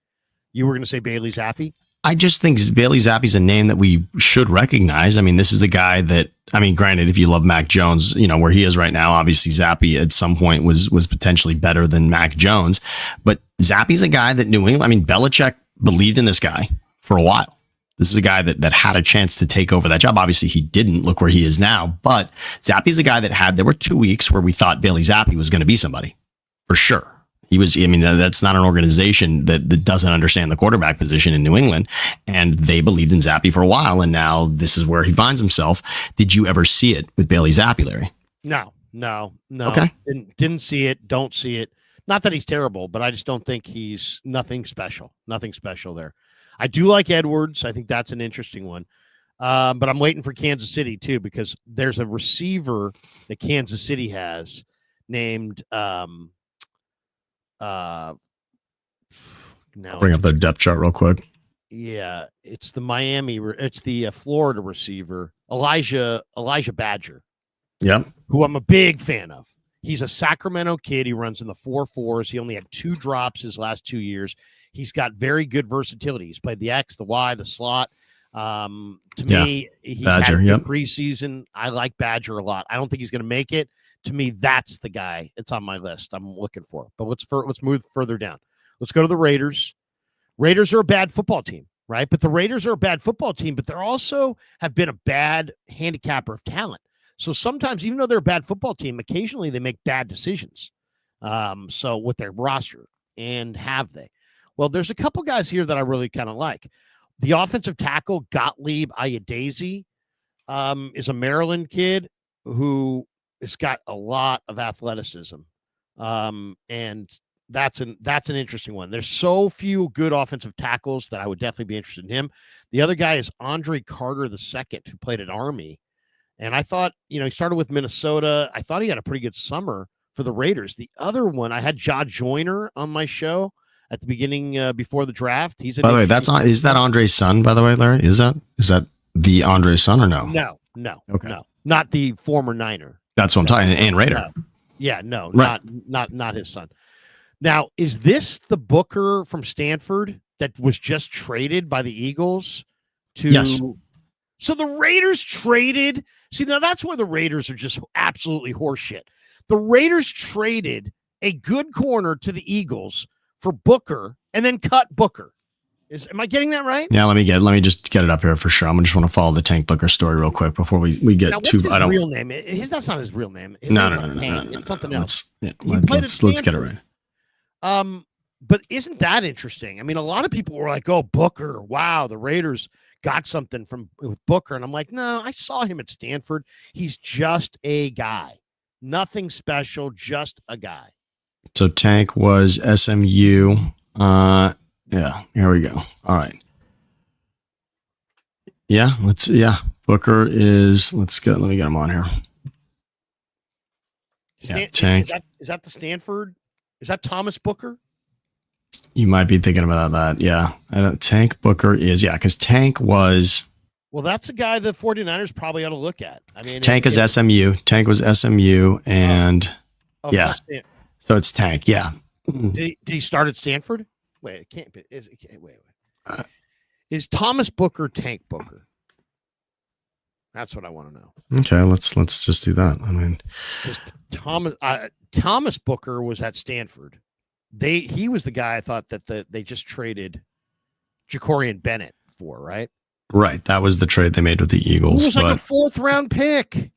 You were going to say Bailey Zappi? I just think Bailey Zappi's a name that we should recognize. I mean, this is a guy that, granted, if you love Mac Jones, where he is right now, obviously Zappi at some point was potentially better than Mac Jones. But Zappi's a guy that New England, Belichick believed in this guy for a while. This is a guy that had a chance to take over that job. Obviously, he didn't. Look where he is now. But Zappi's a guy that there were 2 weeks where we thought Bailey Zappi was going to be somebody for sure. He was, that's not an organization that doesn't understand the quarterback position in New England. And they believed in Zappi for a while. And now this is where he finds himself. Did you ever see it with Bailey Zappi, Larry? No. Okay. Didn't see it. Don't see it. Not that he's terrible, but I just don't think he's nothing special there. I do like Edwards. I think that's an interesting one. But I'm waiting for Kansas City too, because there's a receiver that Kansas City has named, now bring up the depth chart real quick. Yeah, it's the Florida receiver, Elijah Badger. Yeah, who I'm a big fan of. He's a Sacramento kid. He runs in the 4.4s. He only had 2 drops his last 2 years. He's got very good versatility. He's played the X, the Y, the slot. Me, he's Badger, had a good preseason. I like Badger a lot. I don't think he's going to make it. To me, that's the guy. It's on my list. I'm looking for. But let's move further down. Let's go to the Raiders. Raiders are a bad football team, right? But the Raiders are a bad football team, but they're also have been a bad handicapper of talent. So sometimes, even though they're a bad football team, occasionally they make bad decisions. So with their roster, and have they? Well, there's a couple guys here that I really kind of like. The offensive tackle, Gottlieb Ayadesi, is a Maryland kid who has got a lot of athleticism. And that's an interesting one. There's so few good offensive tackles that I would definitely be interested in him. The other guy is Andre Carter II, who played at Army. And I thought, he started with Minnesota. I thought he had a pretty good summer for the Raiders. The other one, I had Ja Joyner on my show at the beginning before the draft. He's by the way, is that Andre's son? By the way, Larry, is that the Andre's son or no? No. Okay, no, not the former Niner. That's what I'm talking. And Raider. No. Yeah, no, right. not his son. Now, is this the Booker from Stanford that was just traded by the Eagles to So the Raiders traded. See, now that's where the Raiders are just absolutely horseshit. The Raiders traded a good corner to the Eagles for Booker and then cut Booker. Am I getting that right? Yeah, let me just get it up here for sure. I'm just want to follow the Tank Booker story real quick before we get now, too. I don't. Real name? That's not his real name. No. It's something else. Let's get it right. But isn't that interesting? I mean, a lot of people were like, "Oh, Booker! Wow, the Raiders got something with Booker," and I'm like, "No, I saw him at Stanford. He's just a guy, nothing special, just a guy." So Tank was SMU. Yeah, here we go. All right. Yeah, Booker is. Let me get him on here. Tank. Is that the Stanford? Is that Thomas Booker? You might be thinking about that. Yeah. Tank Booker is, because Tank was. Well, that's a guy the 49ers probably ought to look at. I mean, Tank is SMU. Tank was SMU. And so it's Tank. Yeah. Did he start at Stanford? Wait, it can't be. Wait. Is Thomas Booker Tank Booker? That's what I want to know. Okay, let's just do that. I mean, Thomas Booker was at Stanford. He was the guy I thought that they just traded Jacorian Bennett for, right? Right. That was the trade they made with the Eagles. It was like a 4th round pick.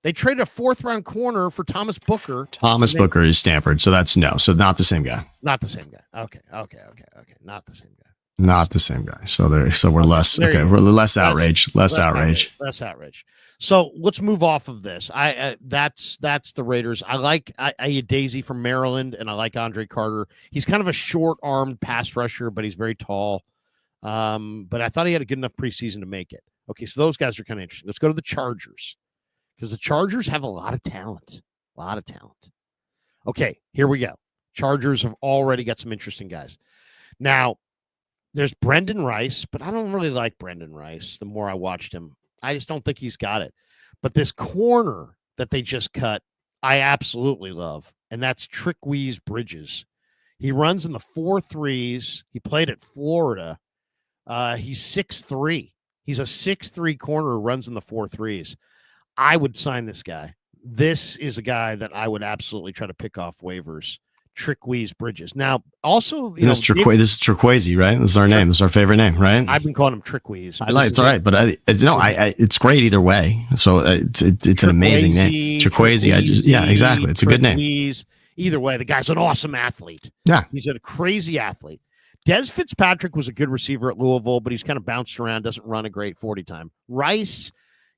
They traded a 4th round corner for Thomas Booker. Booker is Stanford, so that's no. So not the same guy. Not the same guy. Okay. Not the same guy. Not the same guy. So we're less. Okay, we're less outrage. Less outrage. Less outrage. So let's move off of this. That's the Raiders. I had Daisy from Maryland, and I like Andre Carter. He's kind of a short-armed pass rusher, but he's very tall. But I thought he had a good enough preseason to make it. Okay, so those guys are kind of interesting. Let's go to the Chargers, because the Chargers have a lot of talent. Okay, here we go. Chargers have already got some interesting guys. Now, there's Brendan Rice, but I don't really like Brendan Rice the more I watched him. I just don't think he's got it. But this corner that they just cut, I absolutely love, and that's Trickweeze Bridges. He runs in the 4.3s. He played at Florida. He's 6'3". He's a 6'3" corner who runs in the 4.3s. I would sign this guy. This is a guy that I would absolutely try to pick off waivers. Trickweeze Bridges. Now, also, this is Trickweeze, right? This is our name. This is our favorite name, right? I've been calling him Trickweeze. It's all right, but it's great either way. So it's an amazing name, Trickweeze. Exactly. It's a good name. Either way, the guy's an awesome athlete. Yeah, he's a crazy athlete. Des Fitzpatrick was a good receiver at Louisville, but he's kind of bounced around, doesn't run a great 40 time. Rice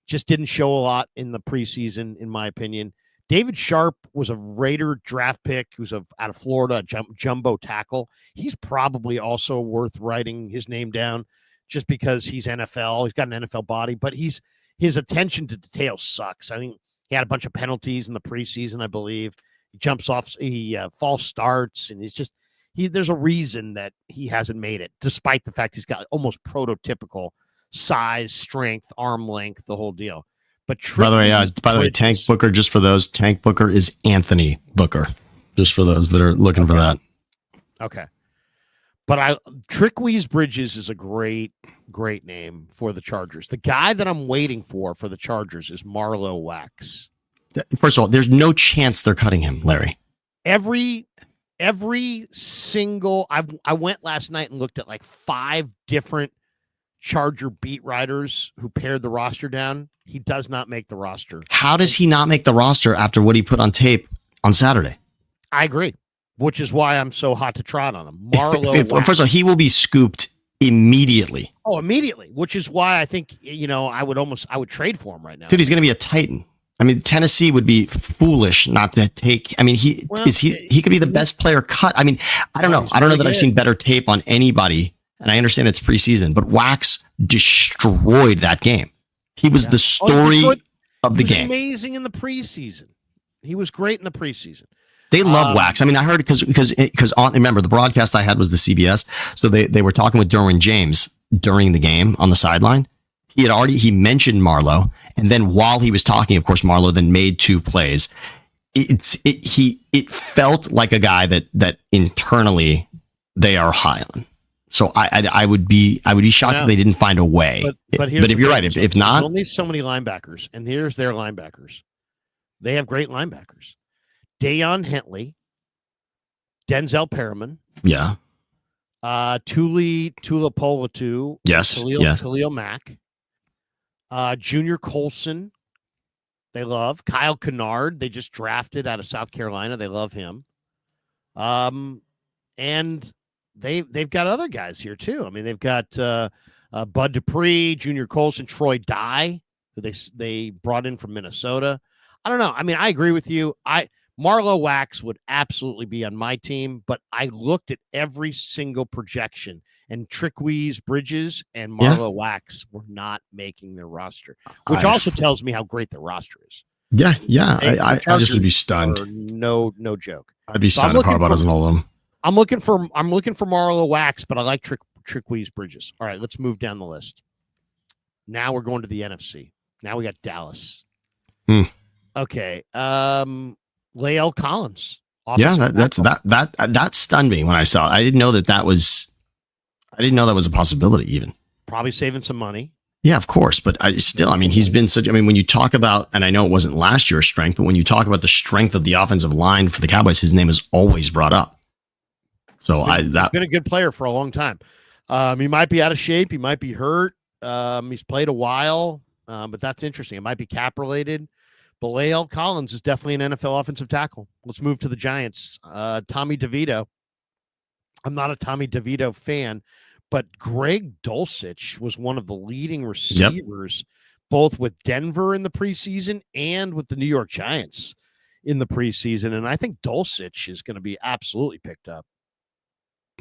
just didn't show a lot in the preseason, in my opinion. David Sharp was a Raider draft pick who's out of Florida, jumbo tackle. He's probably also worth writing his name down just because he's NFL. He's got an NFL body, but his attention to detail sucks. I think he had a bunch of penalties in the preseason, I believe. He jumps off, false starts, and there's a reason that he hasn't made it, despite the fact he's got almost prototypical size, strength, arm length, the whole deal. But by the way, Tank Booker, just for those, Tank Booker is Anthony Booker, just for those that are looking for that. Okay. But Trickweeze Bridges is a great name for the Chargers. The guy that I'm waiting for the Chargers is Marlowe Wax. First of all, there's no chance they're cutting him, Larry. Every single, I went last night and looked at like 5 different Charger beat writers who pared the roster down. He does not make the roster. How does he not make the roster after what he put on tape on Saturday? I agree, which is why I'm so hot to trot on him. Marlowe. First of all, he will be scooped immediately. Oh, immediately, which is why I think, I would trade for him right now. Dude, he's going to be a Titan. I mean, Tennessee would be foolish not to take. I mean, he could be the best player cut. I mean, I don't know. I don't know that I've seen better tape on anybody. And I understand it's preseason, but Wax destroyed that game. He was the story of the game. Amazing in the preseason. He was great in the preseason. They love Wax. I mean, I heard because remember the broadcast I had was the CBS, so they were talking with Derwin James during the game on the sideline. He mentioned Marlowe, and then while he was talking, of course, Marlowe then made 2 plays. It felt like a guy that internally they are high on. So I would be shocked if they didn't find a way. But if you're right, if not, there's only so many linebackers, and here's their linebackers. They have great linebackers: Dayon Hentley, Denzel Perriman, Tuli Tuipulotu, Khalil Mack, Junior Colson. They love Kyle Kennard. They just drafted out of South Carolina. They love him. And they've got other guys here too. I mean, they've got Bud Dupree, Junior Colson, Troy Dye, who they brought in from Minnesota. I don't know. I mean, I agree with you. Marlowe Wax would absolutely be on my team, but I looked at every single projection, and Trickweeze Bridges and Marlowe Wax were not making their roster, which also tells me how great the roster is. Yeah. I just would be stunned. No joke. I'd be stunned if Harbaugh doesn't hold them. I'm looking for Marlowe Wax, but I like Trickweeze Bridges. All right, let's move down the list. Now we're going to the NFC. Now we got Dallas. Okay. Lael Collins. That stunned me when I saw it. I didn't know that was a possibility even. Probably saving some money. Yeah, of course. But he's been when you talk about, and I know it wasn't last year's strength, but when you talk about the strength of the offensive line for the Cowboys, his name is always brought up. So he's been a good player for a long time. He might be out of shape. He might be hurt. He's played a while, but that's interesting. It might be cap related. But Lael Collins is definitely an NFL offensive tackle. Let's move to the Giants. Tommy DeVito. I'm not a Tommy DeVito fan, but Greg Dulcich was one of the leading receivers, both with Denver in the preseason and with the New York Giants in the preseason. And I think Dulcich is going to be absolutely picked up.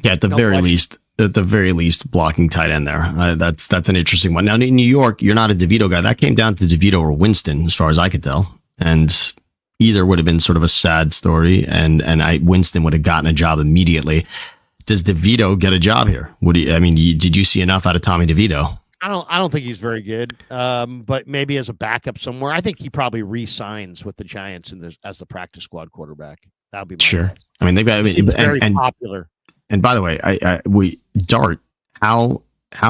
Yeah, at the very least, blocking tight end there. That's an interesting one. Now, in New York, you're not a DeVito guy. That came down to DeVito or Winston, as far as I could tell. And either would have been sort of a sad story, and Winston would have gotten a job immediately. Does DeVito get a job here? Did you see enough out of Tommy DeVito? I don't think he's very good, but maybe as a backup somewhere. I think he probably re-signs with the Giants as the practice squad quarterback. That would be my guess. I mean, they've got very popular. And by the way, Dart, how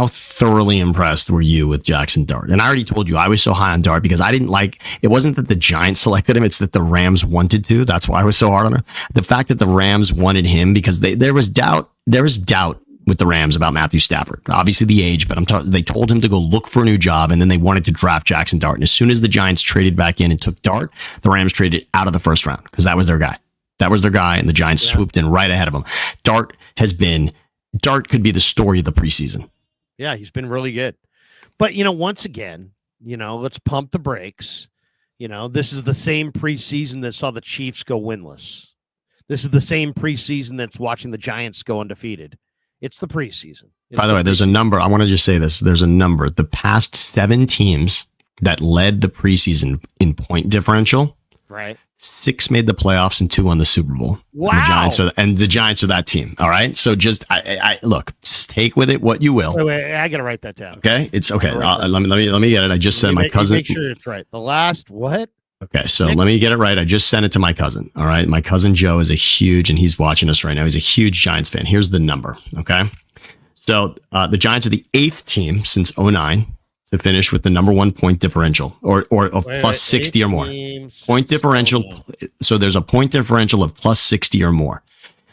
thoroughly impressed were you with Jackson Dart? And I already told you I was so high on Dart because I didn't it wasn't that the Giants selected him, it's that the Rams wanted to. That's why I was so hard on him. The fact that the Rams wanted him because there was doubt with the Rams about Matthew Stafford. Obviously the age, but they told him to go look for a new job, and then they wanted to draft Jackson Dart. And as soon as the Giants traded back in and took Dart, the Rams traded out of the first round because that was their guy. And the Giants swooped in right ahead of him. Dart could be the story of the preseason. Yeah, he's been really good. But, once again, let's pump the brakes. This is the same preseason that saw the Chiefs go winless. This is the same preseason that's watching the Giants go undefeated. It's the preseason. By the way, there's a number. I want to just say this. There's a number. The past 7 teams that led the preseason in point differential. Right. 6 made the playoffs and 2 won the Super Bowl. Wow. And the Giants are that team. All right. So just look, just take with it what you will. Wait, I got to write that down. Okay. It's okay. Let me get it. I just sent my cousin. Make sure it's right. The last what? Okay. So let me get it right. I just sent it to my cousin. All right. My cousin Joe is and he's watching us right now. He's a huge Giants fan. Here's the number. Okay. So the Giants are the 8th team since 2009 to finish with the number 1 point differential or plus 60 or more. Point differential. So there's a point differential of plus 60 or more.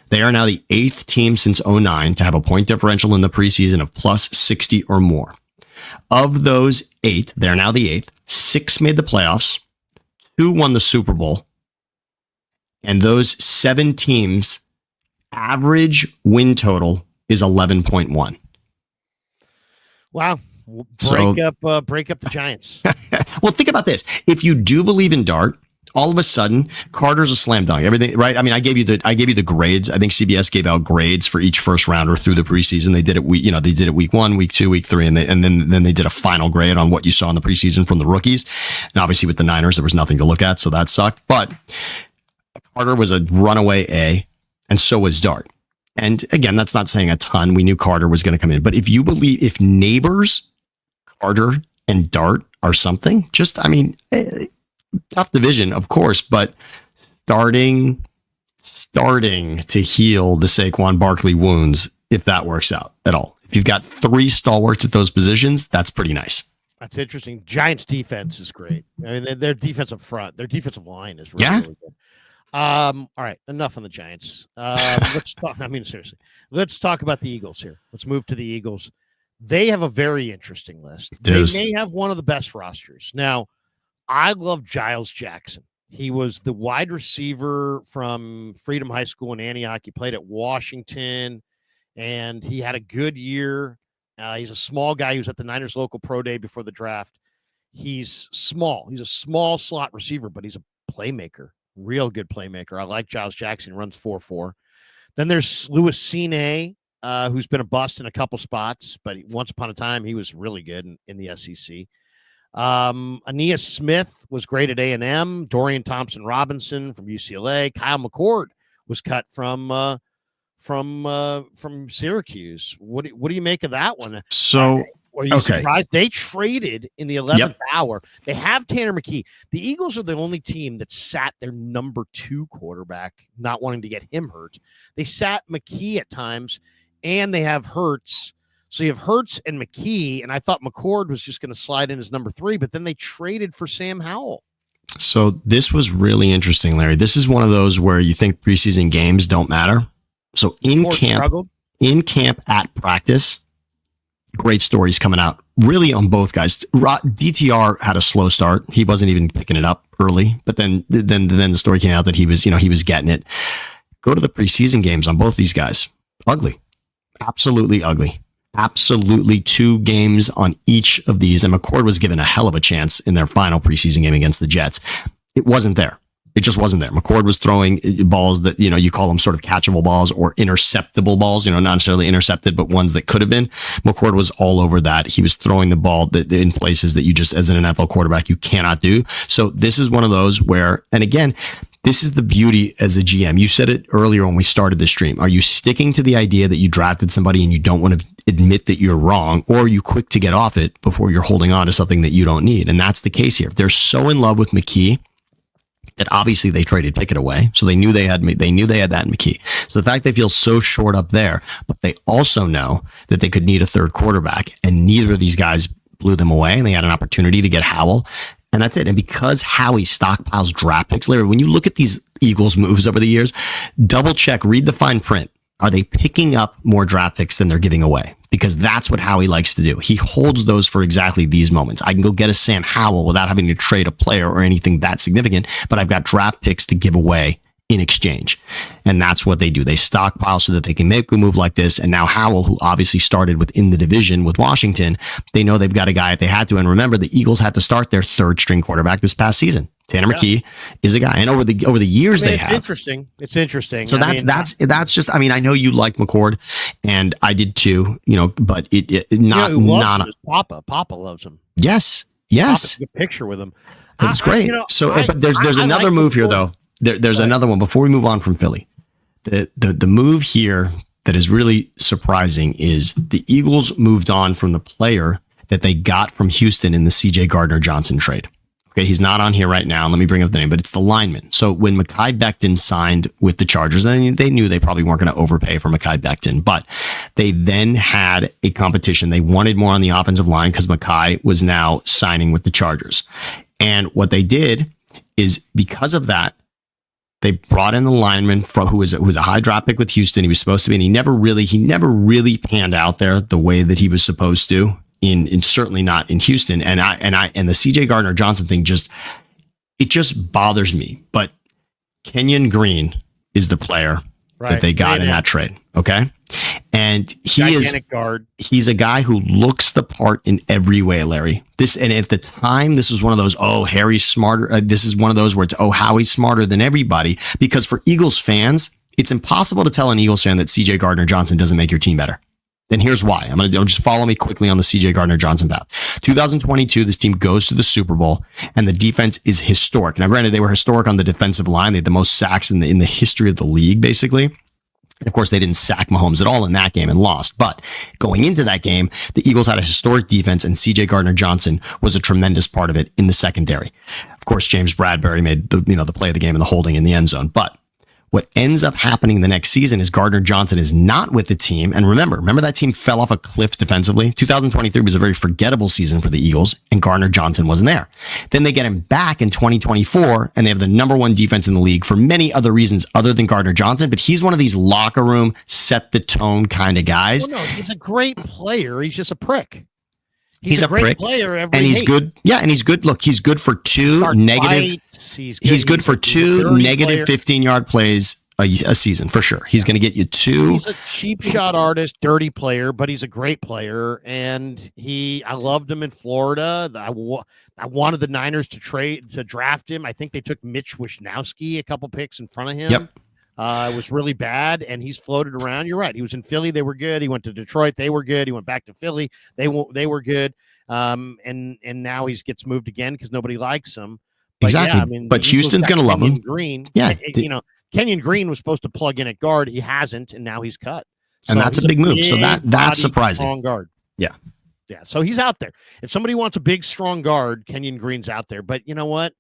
They are now the 8th team since 2009 to have a point differential in the preseason of plus 60 or more. Of those 8, they're now the 8th. 6 made the playoffs. 2 won the Super Bowl. And those 7 teams' average win total is 11.1. Wow. Break up the Giants. Well, think about this. If you do believe in Dart, all of a sudden, Carter's a slam dunk. Everything, right? I mean, I gave you the grades. I think CBS gave out grades for each first rounder through the preseason. They did it week 1, week 2, week 3, and then they did a final grade on what you saw in the preseason from the rookies. And obviously with the Niners, there was nothing to look at, so that sucked. But Carter was a runaway A, and so was Dart. And again, that's not saying a ton. We knew Carter was going to come in. But if Neighbors, Carter, and Dart are something, tough division, of course, but starting to heal the Saquon Barkley wounds if that works out at all. If you've got 3 stalwarts at those positions, that's pretty nice. That's interesting. Giants defense is great. I mean, their defense up front, their defensive line is really, really good. All right, enough on the Giants. Let's talk. I mean, seriously, let's talk about the Eagles here. Let's move to the Eagles. They have a very interesting list. They may have one of the best rosters. Now, I love Giles Jackson. He was the wide receiver from Freedom High School in Antioch. He played at Washington, and he had a good year. He's a small guy. He was at the Niners local pro day before the draft. He's small. He's a small slot receiver, but he's a playmaker, real good playmaker. I like Giles Jackson. He runs 4.4. Then there's Louis Cine, who's been a bust in a couple spots, but once upon a time, he was really good in the SEC. Aeneas Smith was great at A&M. Dorian Thompson-Robinson from UCLA. Kyle McCord was cut from Syracuse. What do you make of that one? So, are you surprised? They traded in the 11th hour. They have Tanner McKee. The Eagles are the only team that sat their number 2 quarterback, not wanting to get him hurt. They sat McKee at times, and they have Hurts. So you have Hurts and McKee, and I thought McCord was just going to slide in as number 3, but then they traded for Sam Howell. So this was really interesting, Larry. This is one of those where you think preseason games don't matter. So in camp at practice, great stories coming out really on both guys. DTR had a slow start. He wasn't even picking it up early, but then the story came out that he was getting it. Go to the preseason games on both these guys. Ugly. Absolutely ugly. Absolutely 2 games on each of these. And McCord was given a hell of a chance in their final preseason game against the Jets. It wasn't there. It just wasn't there. McCord was throwing balls that, you call them sort of catchable balls or interceptable balls, not necessarily intercepted, but ones that could have been. McCord was all over that. He was throwing the ball in places that you just, as an NFL quarterback, you cannot do. So this is one of those where, and again, this is the beauty as a GM. You said it earlier when we started the stream. Are you sticking to the idea that you drafted somebody and you don't want to admit that you're wrong, or are you quick to get off it before you're holding on to something that you don't need? And that's the case here. They're so in love with McKee that obviously they traded Pickett away. So they knew they had that in McKee. So the fact they feel so short up there, but they also know that they could need a third quarterback, and neither of these guys blew them away, and they had an opportunity to get Howell. And that's it. And because Howie stockpiles draft picks, Larry, when you look at these Eagles moves over the years, double check, read the fine print. Are they picking up more draft picks than they're giving away? Because that's what Howie likes to do. He holds those for exactly these moments. I can go get a Sam Howell without having to trade a player or anything that significant, but I've got draft picks to give away in exchange. And that's what they do. They stockpile so that they can make a move like this. And now Howell, who obviously started within the division with Washington, they know they've got a guy if they had to. And remember, the Eagles had to start their 3rd string quarterback this past season. Tanner McKee is a guy, and over the years they have. It's interesting. So that's just. I mean, I know you like McCord, and I did too. But Papa loves him. Yes. Papa's a good picture with him. It's great. But there's another move here though. There's another one before we move on from Philly. The move here that is really surprising is the Eagles moved on from the player that they got from Houston in the CJ Gardner-Johnson trade. Okay, he's not on here right now. Let me bring up the name, but it's the lineman. So when Mekhi Becton signed with the Chargers, then they knew they probably weren't going to overpay for Mekhi Becton, but they then had a competition. They wanted more on the offensive line because Mekhi was now signing with the Chargers. And what they did is, because of that, they brought in the lineman who was a high draft pick with Houston. He was supposed to be, and he never really panned out there the way that he was supposed to. In certainly not in Houston, and the CJ Gardner-Johnson thing just bothers me. But Kenyon Green is the player that they got in that trade. Okay, and he's a guy who looks the part in every way, Larry. And at the time, this was one of those, Harry's smarter. This is one of those where it's, Howie's smarter than everybody. Because for Eagles fans, it's impossible to tell an Eagles fan that CJ Gardner-Johnson doesn't make your team better. And here's why. Just follow me quickly on the CJ Gardner-Johnson path. 2022, this team goes to the Super Bowl, and the defense is historic. Now, granted, they were historic on the defensive line. They had the most sacks in the history of the league, basically. And of course, they didn't sack Mahomes at all in that game and lost. But going into that game, the Eagles had a historic defense, and CJ Gardner-Johnson was a tremendous part of it in the secondary. Of course, James Bradbury made the play of the game and the holding in the end zone. But What ends up happening the next season is Gardner Johnson is not with the team. And remember that team fell off a cliff defensively. 2023 was a very forgettable season for the Eagles, and Gardner Johnson wasn't there. Then they get him back in 2024, and they have the number one defense in the league for many other reasons other than Gardner Johnson. But he's one of these locker room, set the tone kind of guys. Well, no, he's a great player. He's just a prick. He's a great prick, player, and he's good. Yeah, and he's good. Look, he's good for two negative. He's good for two negative 15-yard plays a season for sure. He's going to get you two. He's a cheap shot artist, dirty player, but he's a great player, and I loved him in Florida. I wanted the Niners to draft him. I think they took Mitch Wishnowsky a couple picks in front of him. Yep. It was really bad, and he's floated around. You're right. He was in Philly. They were good. He went to Detroit. They were good. He went back to Philly. They were good. And now he gets moved again because nobody likes him. But exactly. Yeah, I mean, but Houston's going to love him. Green. Yeah. Kenyon Green was supposed to plug in at guard. He hasn't, and now he's cut. And that's a big move. So that's surprising. Strong guard. Yeah. Yeah. So he's out there. If somebody wants a big, strong guard, Kenyon Green's out there. But you know what?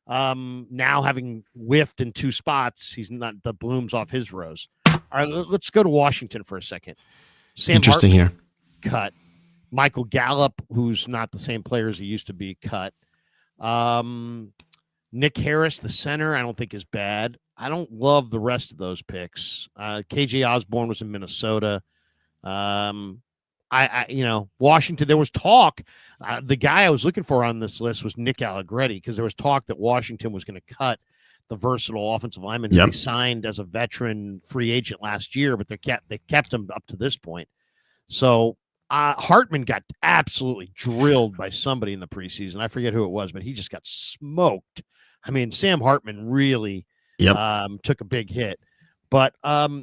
Now having whiffed in two spots, he's not the blooms off his rose. All right, let's go to Washington for a second. Sam Interesting Hartman, here. Cut. Michael Gallup, who's not the same player as he used to be, cut. Nick Harris, the center, I don't think is bad. I don't love the rest of those picks. KJ Osborne was in Minnesota. Washington, there was talk. The guy I was looking for on this list was Nick Allegretti, because there was talk that Washington was going to cut the versatile offensive lineman who they signed as a veteran free agent last year, but they've kept him up to this point. So Hartman got absolutely drilled by somebody in the preseason. I forget who it was, but he just got smoked. I mean, Sam Hartman really took a big hit. But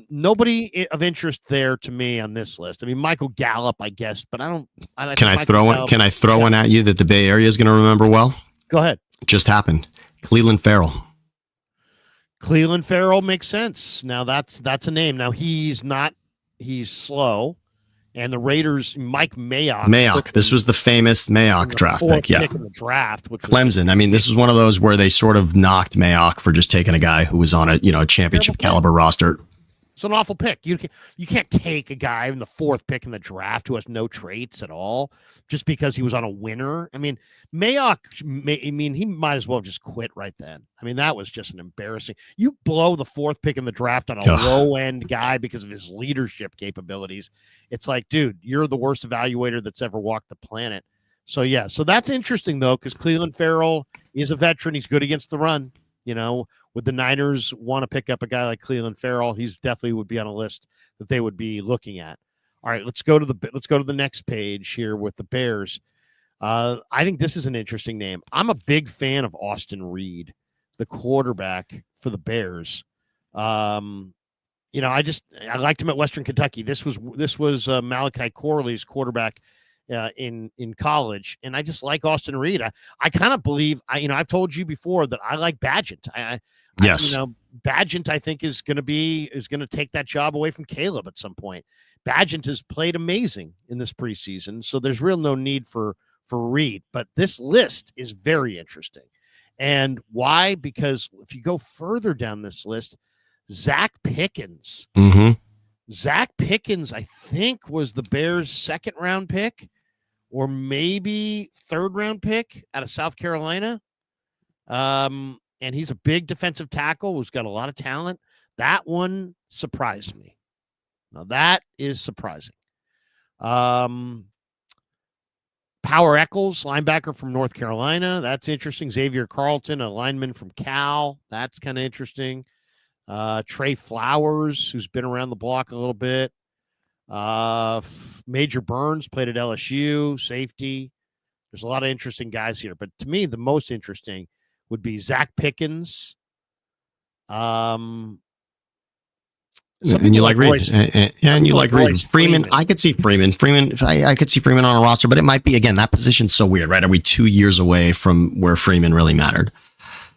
nobody of interest there to me on this list. I mean, Michael Gallup, I guess, but I don't. Can I throw one at you that the Bay Area is going to remember well? Go ahead. It just happened. Clelin Ferrell. Clelin Ferrell makes sense. Now that's a name. Now he's slow. And the Raiders, Mike Mayock. This was the famous Mayock draft pick. Yeah. Pick in the draft, which Clemson. I mean, this was one of those where they sort of knocked Mayock for just taking a guy who was on a championship caliber roster. It's an awful pick. You can't take a guy in the fourth pick in the draft who has no traits at all just because he was on a winner. I mean, Mayock, he might as well have just quit right then. I mean, that was just an embarrassing. You blow the fourth pick in the draft on a low-end guy because of his leadership capabilities. It's like, dude, you're the worst evaluator that's ever walked the planet. So, yeah. So that's interesting, though, because Clelin Ferrell is a veteran. He's good against the run. Would the Niners want to pick up a guy like Clelin Ferrell? He's definitely would be on a list that they would be looking at. All right, let's go to the next page here with the Bears. I think this is an interesting name. I'm a big fan of Austin Reed, the quarterback for the Bears. I liked him at Western Kentucky. This was Malachi Corley's quarterback in college, and I just like Austin Reed. I kind of believe I've told you before that I like Badgett. Badgett I think is going to take that job away from Caleb at some point. Badgett has played amazing in this preseason, so there's real no need for Reed. But this list is very interesting, and why? Because if you go further down this list, Zach Pickens. Mm-hmm. Zach Pickens, I think, was the Bears' second-round pick or maybe third-round pick out of South Carolina. And he's a big defensive tackle who's got a lot of talent. That one surprised me. Now, that is surprising. Power Eccles, linebacker from North Carolina. That's interesting. Xavier Carlton, a lineman from Cal. That's kind of interesting. Trey Flowers, who's been around the block a little bit. Major Burns played at LSU, safety. There's a lot of interesting guys here, but to me, the most interesting would be Zach Pickens. And you like Reed, and you like Reed. Freeman, I could see Freeman. I could see Freeman on a roster, but it might be, again, that position's so weird, right? Are we 2 years away from where Freeman really mattered?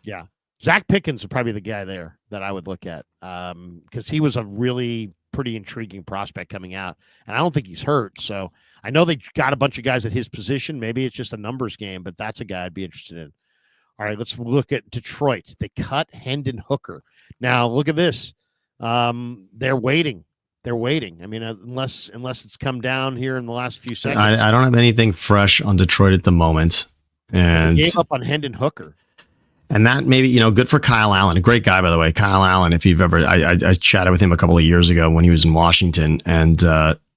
Yeah. Zach Pickens is probably the guy there that I would look at because he was a really pretty intriguing prospect coming out, and I don't think he's hurt. So I know they got a bunch of guys at his position. Maybe it's just a numbers game, but that's a guy I'd be interested in. All right, let's look at Detroit. They cut Hendon Hooker. Now look at this. They're waiting. They're waiting. I mean, unless it's come down here in the last few seconds. I don't have anything fresh on Detroit at the moment. And they gave up on Hendon Hooker. And that maybe, good for Kyle Allen, a great guy, by the way. Kyle Allen, if you've ever, I chatted with him a couple of years ago when he was in Washington, and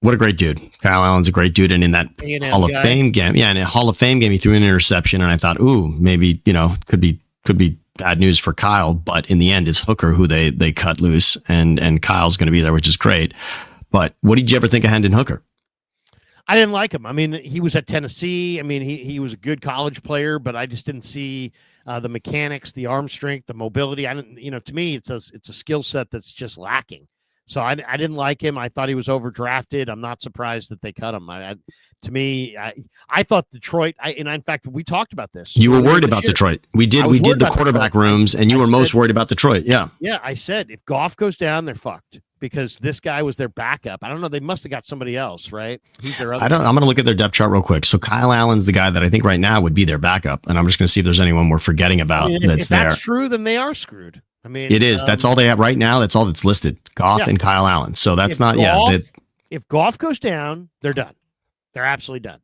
what a great dude. Kyle Allen's a great dude. And in that Hall of Fame game, in a Hall of Fame game, he threw an interception, and I thought, maybe, could be bad news for Kyle. But in the end, it's Hooker who they cut loose, and Kyle's going to be there, which is great. But what did you ever think of Hendon Hooker? I didn't like him. I mean, he was at Tennessee. I mean, he was a good college player, but I just didn't see the mechanics, the arm strength, the mobility. I didn't, to me, it's a skill set that's just lacking. So I didn't like him. I thought he was overdrafted. I'm not surprised that they cut him. I thought Detroit. In fact, we talked about this. You were worried about Detroit. We did the quarterback rooms, and you were most worried about Detroit. Yeah. Yeah, I said if Goff goes down, they're fucked. Because this guy was their backup. I don't know. They must have got somebody else, right? Who's their other? I'm going to look at their depth chart real quick. So Kyle Allen's the guy that I think right now would be their backup, and I'm just going to see if there's anyone we're forgetting about if that's true, then they are screwed. I mean, it is. That's all they have right now. That's all that's listed. Goff and Kyle Allen. So that's not. If Goff goes down, they're done. They're absolutely done.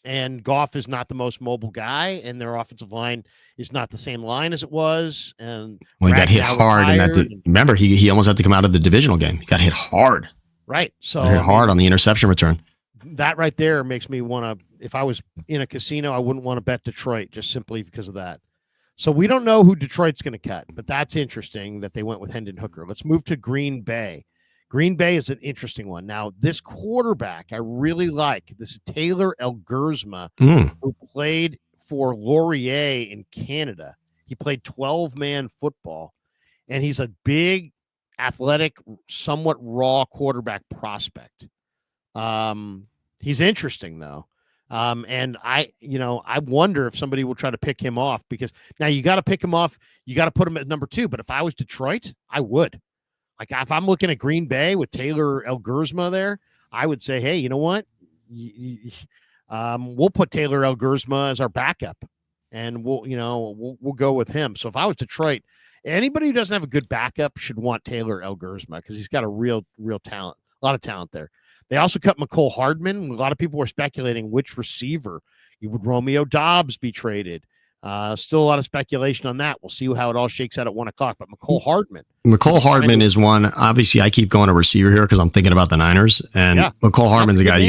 And Goff is not the most mobile guy, and their offensive line is not the same line as it was. And he got hit hard in that. Remember, he almost had to come out of the divisional game. He got hit hard. Right. So hit hard on the interception return. That right there makes me want to. If I was in a casino, I wouldn't want to bet Detroit just simply because of that. So we don't know who Detroit's going to cut, but that's interesting that they went with Hendon Hooker. Let's move to Green Bay. Green Bay is an interesting one. Now, this quarterback I really like. This is Taylor Elgersma, who played for Laurier in Canada. He played 12-man football, and he's a big, athletic, somewhat raw quarterback prospect. He's interesting, though. And I wonder if somebody will try to pick him off, because now you got to pick him off. You got to put him at number 2. But if I was Detroit, I would. Like, if I'm looking at Green Bay with Taylor Elgersma there, I would say, hey, you know what? We'll put Taylor Elgersma as our backup, and we'll go with him. So if I was Detroit, anybody who doesn't have a good backup should want Taylor Elgersma, because he's got a real talent, a lot of talent there. They also cut McCole Hardman. A lot of people were speculating which receiver. Would Romeo Doubs be traded? Still a lot of speculation on that. We'll see how it all shakes out at 1:00. But McCole Hardman is one. Obviously, I keep going to receiver here because I'm thinking about the Niners. And McCole Hardman's a guy you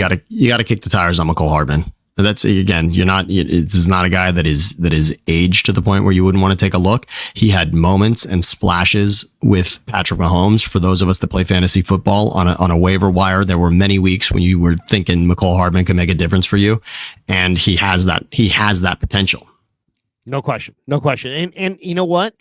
got to kick the tires on. McCole Hardman. That's, again, this is not a guy that is aged to the point where you wouldn't want to take a look. He had moments and splashes with Patrick Mahomes. For those of us that play fantasy football on a waiver wire, there were many weeks when you were thinking McCole Hardman could make a difference for you, and he has that potential. No question. And you know what?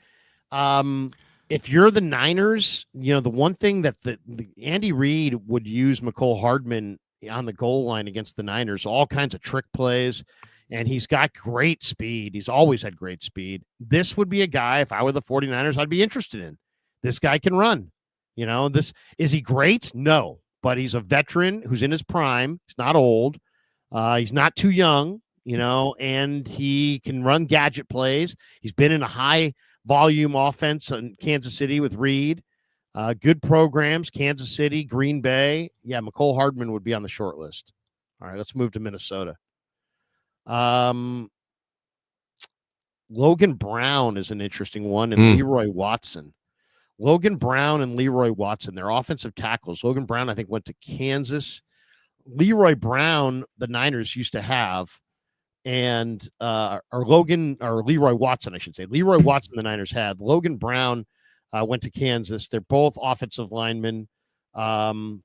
If you're the Niners, the one thing that the Andy Reid would use McCole Hardman on the goal line against the Niners, all kinds of trick plays, and he's got great speed. He's always had great speed. This would be a guy, if I were the 49ers, I'd be interested in. This guy can run. Is he great? No, but he's a veteran who's in his prime. He's not old. He's not too young. And he can run gadget plays. He's been in a high volume offense in Kansas City with Reed. Good programs, Kansas City, Green Bay. Yeah, McCole Hardman would be on the short list. All right, let's move to Minnesota. Logan Brown is an interesting one, and Leroy Watson. Logan Brown and Leroy Watson, they're offensive tackles. Logan Brown, I think, went to Kansas. Leroy Brown, the Niners used to have, and Leroy Watson, I should say. Leroy Watson, the Niners had. Logan Brown went to Kansas. They're both offensive linemen, and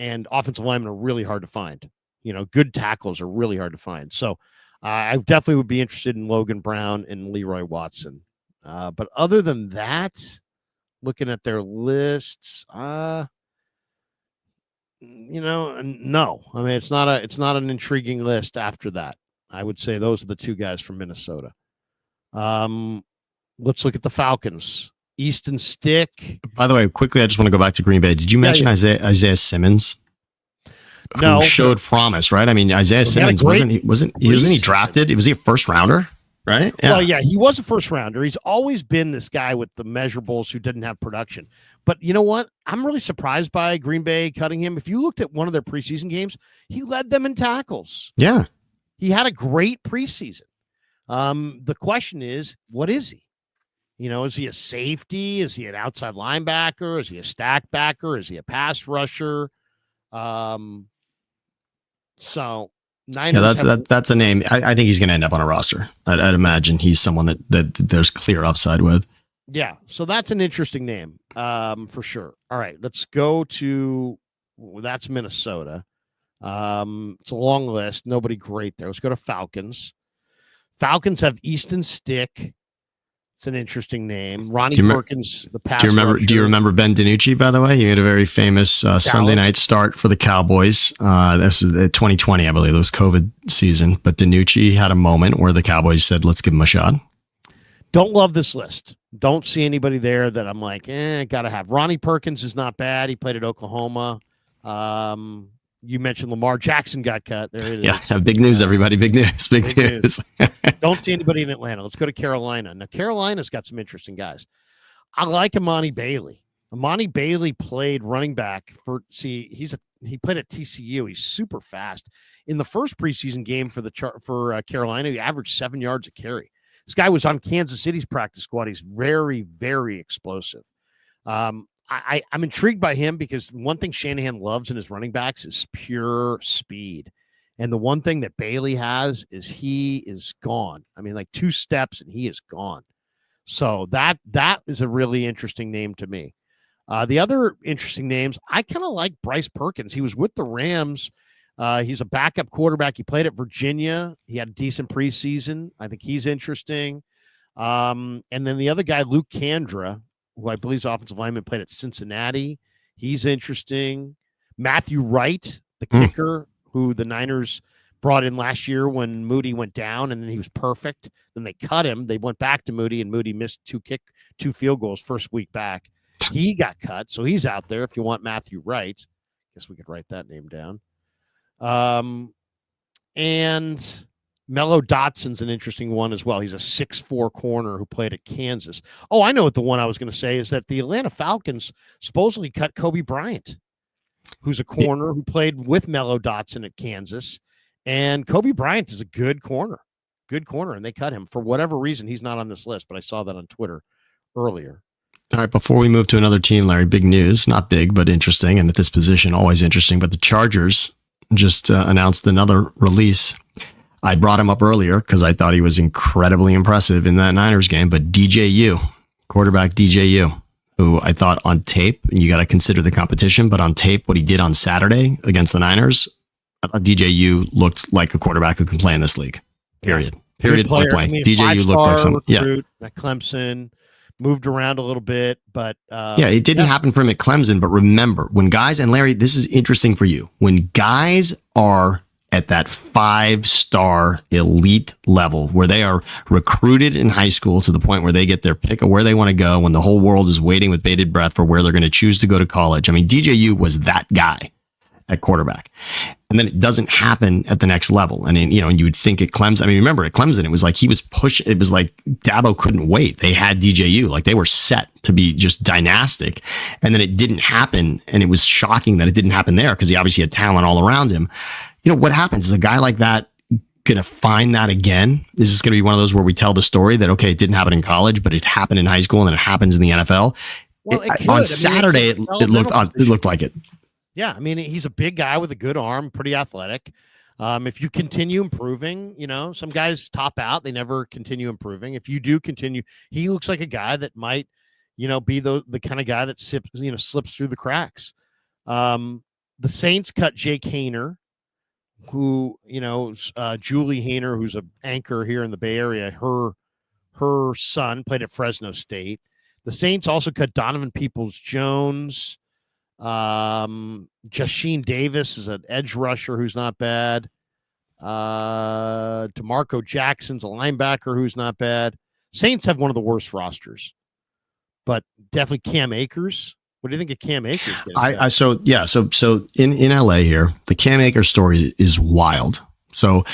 offensive linemen are really hard to find. Good tackles are really hard to find. So I definitely would be interested in Logan Brown and Leroy Watson. But other than that, looking at their lists, no. I mean, it's not an intriguing list after that. I would say those are the two guys from Minnesota. Let's look at the Falcons. Easton Stick. By the way, quickly, I just want to go back to Green Bay. Did you mention Isaiah Simmons? No, who showed promise, right? I mean, Isaiah Simmons wasn't he drafted? Was he a first rounder? right? Yeah. Well, yeah, he was a first rounder. He's always been this guy with the measurables who didn't have production. But you know what? I'm really surprised by Green Bay cutting him. If you looked at one of their preseason games, he led them in tackles. Yeah. He had a great preseason. The question is, what is he? Is he a safety? Is he an outside linebacker? Is he a stack backer? Is he a pass rusher? So Niners that's a name. I think he's going to end up on a roster. I'd imagine he's someone that there's clear upside with. Yeah, so that's an interesting name, for sure. All right, let's go to that's Minnesota. It's a long list. Nobody great there. Let's go to Falcons. Falcons have Easton Stick. It's an interesting name. Ronnie Perkins, the pass rusher. Do you remember Ben DiNucci, by the way? He made a very famous Sunday night start for the Cowboys. This was 2020, I believe. It was COVID season. But DiNucci had a moment where the Cowboys said, let's give him a shot. Don't love this list. Don't see anybody there that I'm like, got to have. Ronnie Perkins is not bad. He played at Oklahoma. You mentioned Lamar Jackson got cut. There it is. Yeah, big news, everybody. Big news. Big news. Don't see anybody in Atlanta. Let's go to Carolina. Now, Carolina's got some interesting guys. I like Imani Bailey. Imani Bailey played running back he played at TCU. He's super fast. In the first preseason game for Carolina, he averaged 7 yards a carry. This guy was on Kansas City's practice squad. He's very, very explosive. I'm intrigued by him because one thing Shanahan loves in his running backs is pure speed. And the one thing that Bailey has is he is gone. I mean, like 2 steps and he is gone. So that is a really interesting name to me. The other interesting names, I kind of like Bryce Perkins. He was with the Rams. He's a backup quarterback. He played at Virginia. He had a decent preseason. I think he's interesting. And then the other guy, Luke Kandra, who I believe is offensive lineman, played at Cincinnati. He's interesting. Matthew Wright, the kicker, who the Niners brought in last year when Moody went down, and then he was perfect. Then they cut him. They went back to Moody, and Moody missed 2 field goals first week back. He got cut, so he's out there if you want Matthew Wright. Guess we could write that name down. And Mello Dotson's an interesting one as well. He's a 6'4" corner who played at Kansas. Oh, I know what the one I was going to say is that the Atlanta Falcons supposedly cut Kobe Bryant, who's a corner who played with Mello Dotson at Kansas. And Kobe Bryant is a good corner, and they cut him for whatever reason. He's not on this list, but I saw that on Twitter earlier. All right, before we move to another team, Larry, big news, not big, but interesting. And at this position, always interesting. But the Chargers just announced another release. I brought him up earlier because I thought he was incredibly impressive in that Niners game. But DJU, quarterback DJU, who I thought on tape, and you got to consider the competition, but on tape, what he did on Saturday against the Niners, I thought DJU looked like a quarterback who can play in this league. Period. Point blank. I mean, DJU looked like someone. Yeah. At Clemson. Moved around a little bit, but it didn't happen for him at Clemson. But remember, when guys, and Larry, this is interesting for you, when guys are at that 5-star elite level where they are recruited in high school to the point where they get their pick of where they want to go, when the whole world is waiting with bated breath for where they're going to choose to go to college. I mean, DJU was that guy at quarterback. And then it doesn't happen at the next level. And, you would think at Clemson, I mean, remember at Clemson, it was like he was pushed. It was like Dabo couldn't wait. They had DJU, like they were set to be just dynastic. And then it didn't happen. And it was shocking that it didn't happen there because he obviously had talent all around him. What happens? Is a guy like that going to find that again? Is this going to be one of those where we tell the story that, okay, it didn't happen in college, but it happened in high school and then it happens in the NFL? Well, on Saturday, it looked like it. Yeah, I mean, he's a big guy with a good arm, pretty athletic. If you continue improving, some guys top out. They never continue improving. If you do continue, he looks like a guy that might, be the kind of guy that slips through the cracks. The Saints cut Jake Hayner, who, Julie Hayner, who's an anchor here in the Bay Area. Her son played at Fresno State. The Saints also cut Donovan Peoples-Jones. Jasheen Davis is an edge rusher who's not bad. DeMarco Jackson's a linebacker who's not bad. Saints have one of the worst rosters, but definitely Cam Akers. What do you think of Cam Akers? So in LA here, the Cam Akers story is wild. So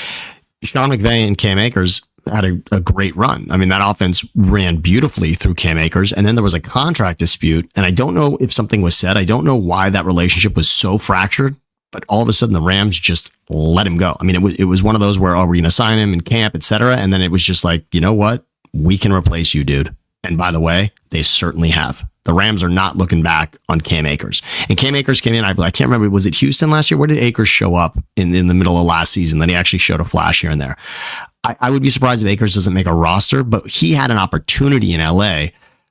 Sean McVay and Cam Akers had a great run. I mean, that offense ran beautifully through Cam Akers, and then there was a contract dispute, and I don't know if something was said. I don't know why that relationship was so fractured, but all of a sudden the Rams just let him go. I mean, it was one of those where, oh, we're going to sign him in camp, et cetera. And then it was just like, you know what? We can replace you, dude. And by the way, they certainly have. The Rams are not looking back on Cam Akers. And Cam Akers came in, I can't remember, was it Houston last year? Where did Akers show up in the middle of last season? Then he actually showed a flash here and there. I would be surprised if Akers doesn't make a roster, but he had an opportunity in LA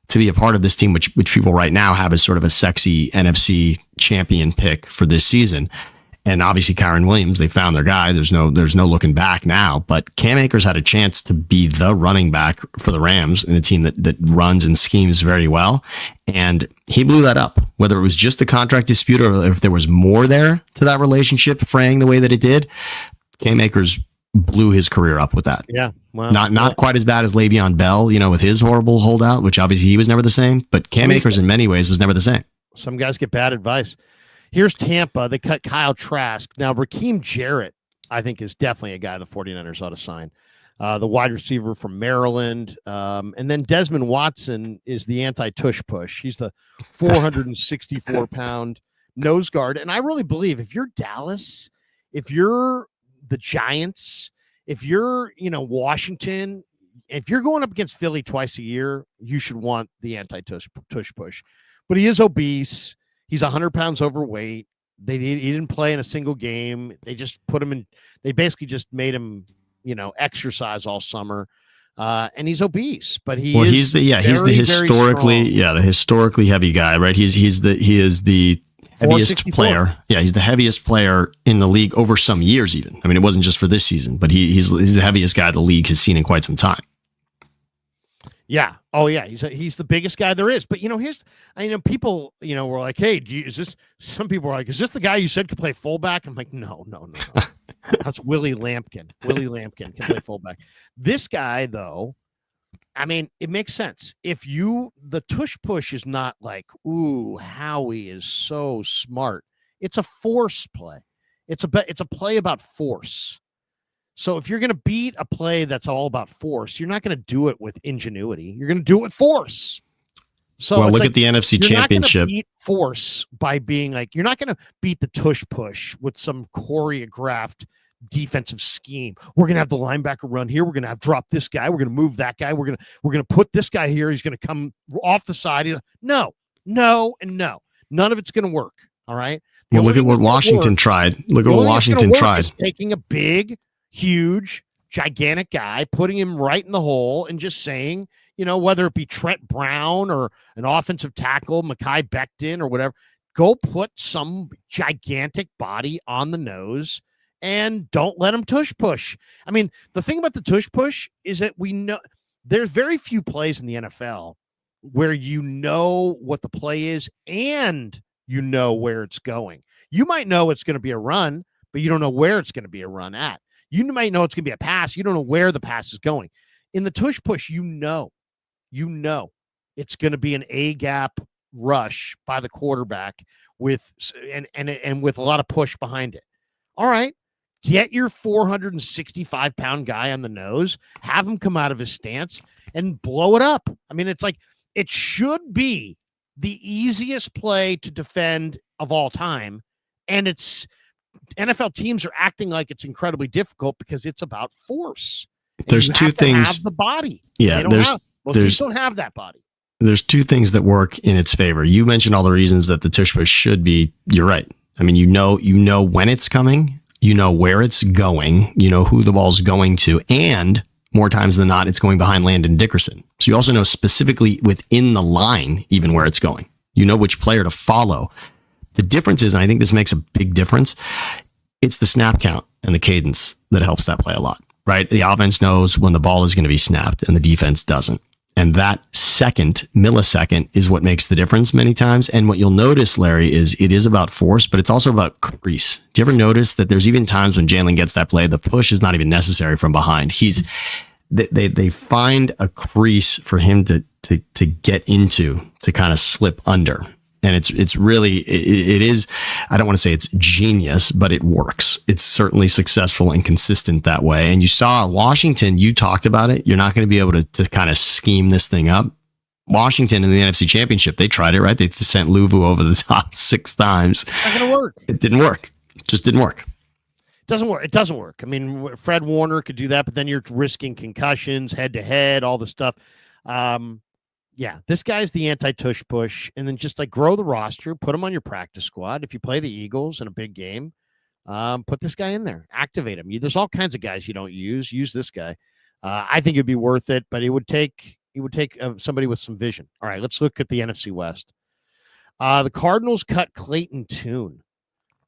to be a part of this team, which people right now have as sort of a sexy NFC champion pick for this season. And obviously Kyron Williams, they found their guy. There's no looking back now, but Cam Akers had a chance to be the running back for the Rams in a team that runs and schemes very well. And he blew that up, whether it was just the contract dispute or if there was more there to that relationship fraying the way that it did. Cam Akers blew his career up with that. Yeah. Well, not quite as bad as Le'Veon Bell, with his horrible holdout, which obviously he was never the same, but Cam Akers in many ways was never the same. Some guys get bad advice. Here's Tampa. They cut Kyle Trask. Now, Raheem Jarrett, I think, is definitely a guy the 49ers ought to sign. The wide receiver from Maryland. And then Desmond Watson is the anti-tush push. He's the 464-pound nose guard. And I really believe if you're Dallas, if you're the Giants, if you're, Washington, if you're going up against Philly twice a year, you should want the anti-tush push. But he is obese. He's 100 pounds overweight. He didn't play in a single game. They just put him in. They basically just made him, exercise all summer. And he's obese, but he's the historically heavy guy, right? He is the heaviest player. Yeah, he's the heaviest player in the league over some years, even. I mean, it wasn't just for this season, but he's the heaviest guy the league has seen in quite some time. Yeah. Oh, yeah. He's the biggest guy there is. But, people, were like, hey, some people were like, is this the guy you said could play fullback? I'm like, no. That's Willie Lampkin. Willie Lampkin can play fullback. This guy, though, I mean, it makes sense. The tush push is not like, ooh, Howie is so smart. It's a force play. It's a play about force. So if you're going to beat a play that's all about force, you're not going to do it with ingenuity. You're going to do it with force. So look at the NFC Championship. You're not going to beat force by being like, you're not going to beat the tush push with some choreographed defensive scheme. We're going to have the linebacker run here. We're going to have drop this guy. We're going to move that guy. We're going to put this guy here. He's going to come off the side. No. None of it's going to work. All right. Look at what Washington tried. Look at what Washington tried. Taking a big, huge, gigantic guy, putting him right in the hole and just saying, whether it be Trent Brown or an offensive tackle, Mekhi Becton or whatever, go put some gigantic body on the nose and don't let him tush push. I mean, the thing about the tush push is that we know there's very few plays in the NFL where what the play is and where it's going. You might know it's going to be a run, but you don't know where it's going to be a run at. You might know it's going to be a pass. You don't know where the pass is going. In the tush push, it's going to be an A-gap rush by the quarterback with with a lot of push behind it. All right, get your 465-pound guy on the nose, have him come out of his stance, and blow it up. I mean, it's like it should be the easiest play to defend of all time, and it's NFL teams are acting like it's incredibly difficult because it's about force. There's two things. Have the body. Yeah, most teams don't have that body. There's two things that work in its favor. You mentioned all the reasons that the tush push should be. You're right. I mean, you know when it's coming. You know where it's going. You know who the ball's going to, and more times than not, it's going behind Landon Dickerson. So you also know specifically within the line, even where it's going. You know which player to follow. The difference is, and I think this makes a big difference, it's the snap count and the cadence that helps that play a lot, right? The offense knows when the ball is going to be snapped and the defense doesn't. And that millisecond is what makes the difference many times. And what you'll notice, Larry, is it is about force, but it's also about crease. Do you ever notice that there's even times when Jalen gets that play, the push is not even necessary from behind? They find a crease for him to get into, to kind of slip under. And it's really, it is, I don't want to say it's genius, but it works. It's certainly successful and consistent that way. And you saw Washington, you talked about it. You're not going to be able to kind of scheme this thing up. Washington in the NFC Championship, they tried it, right? They sent Luvu over the top 6 times. Not going to work. It didn't work. It just didn't work. It doesn't work. I mean, Fred Warner could do that, but then you're risking concussions, head-to-head, all the stuff. Yeah, this guy's the anti-tush push, and then just like grow the roster, put him on your practice squad. If you play the Eagles in a big game, put this guy in there, activate him. There's all kinds of guys you don't use. Use this guy. I think it'd be worth it, but it would take somebody with some vision. All right, let's look at the NFC West. The Cardinals cut Clayton Tune,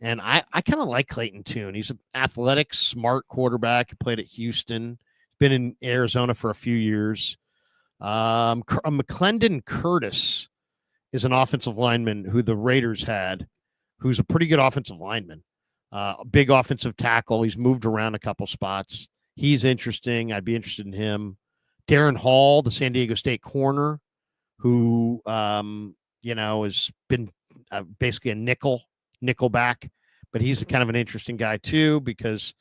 and I kind of like Clayton Tune. He's an athletic, smart quarterback. He played at Houston. Been in Arizona for a few years. McClendon Curtis is an offensive lineman who the Raiders had, who's a pretty good offensive lineman, a big offensive tackle. He's moved around a couple spots. He's interesting. I'd be interested in him. Darren Hall, the San Diego State corner, who, has been basically a nickel back, but he's kind of an interesting guy too, because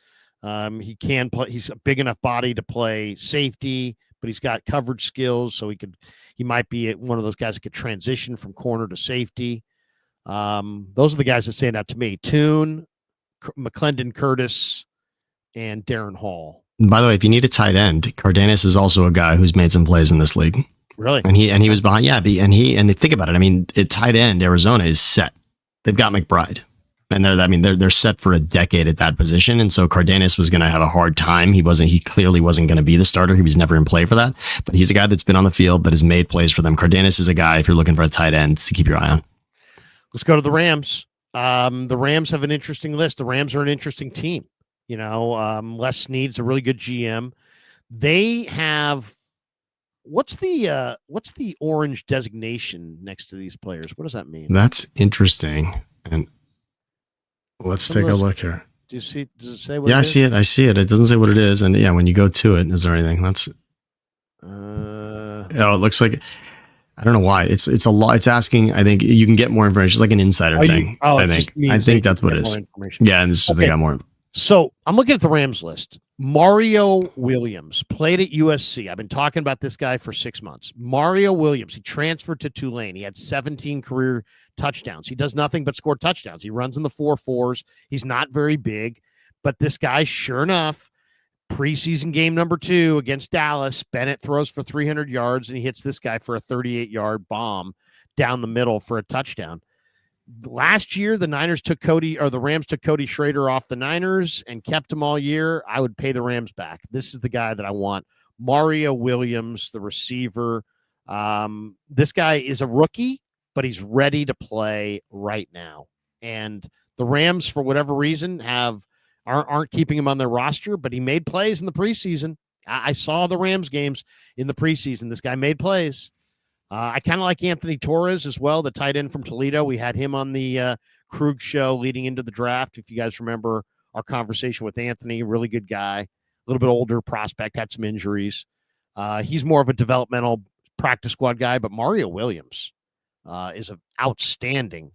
he can play. He's a big enough body to play safety, but he's got coverage skills, so he might be one of those guys that could transition from corner to safety. Those are the guys that stand out to me: Tune, McClendon Curtis, and Darren Hall. By the way, if you need a tight end, Cardenas is also a guy who's made some plays in this league. Really? And he was behind. Yeah, and think about it. I mean, at tight end, Arizona is set. They've got McBride. And they're set for a decade at that position. And so Cardenas was going to have a hard time. He clearly wasn't going to be the starter. He was never in play for that, but he's a guy that's been on the field that has made plays for them. Cardenas is a guy, if you're looking for a tight end, to keep your eye on. Let's go to the Rams. The Rams have an interesting list. The Rams are an interesting team. Les Snead's a really good GM. They have, what's the orange designation next to these players? What does that mean? That's interesting. And let's take a look here. Do you see? Does it say what it is? I see it. It doesn't say what it is. And yeah, when you go to it, is there anything? That's it looks like, I don't know why. It's a lot. It's asking, I think you can get more information. It's like an insider thing. I think that's what it is. Yeah, and this is they got more. So I'm looking at the Rams list. Mario Williams played at USC. I've been talking about this guy for 6 months. Mario Williams, he transferred to Tulane. He had 17 career touchdowns. He does nothing but score touchdowns. He runs in the 4.4s. He's not very big, but this guy, sure enough, preseason game number 2 against Dallas, Bennett throws for 300 yards, and he hits this guy for a 38-yard bomb down the middle for a touchdown. Last year, the Rams took Cody Schrader off the Niners and kept him all year. I would pay the Rams back. This is the guy that I want. Mario Williams, the receiver. This guy is a rookie, but he's ready to play right now. And the Rams, for whatever reason, aren't keeping him on their roster, but he made plays in the preseason. I saw the Rams games in the preseason. This guy made plays. I kind of like Anthony Torres as well, the tight end from Toledo. We had him on the Krueger show leading into the draft. If you guys remember our conversation with Anthony, really good guy, a little bit older prospect, had some injuries. He's more of a developmental practice squad guy, but Mario Williams is an outstanding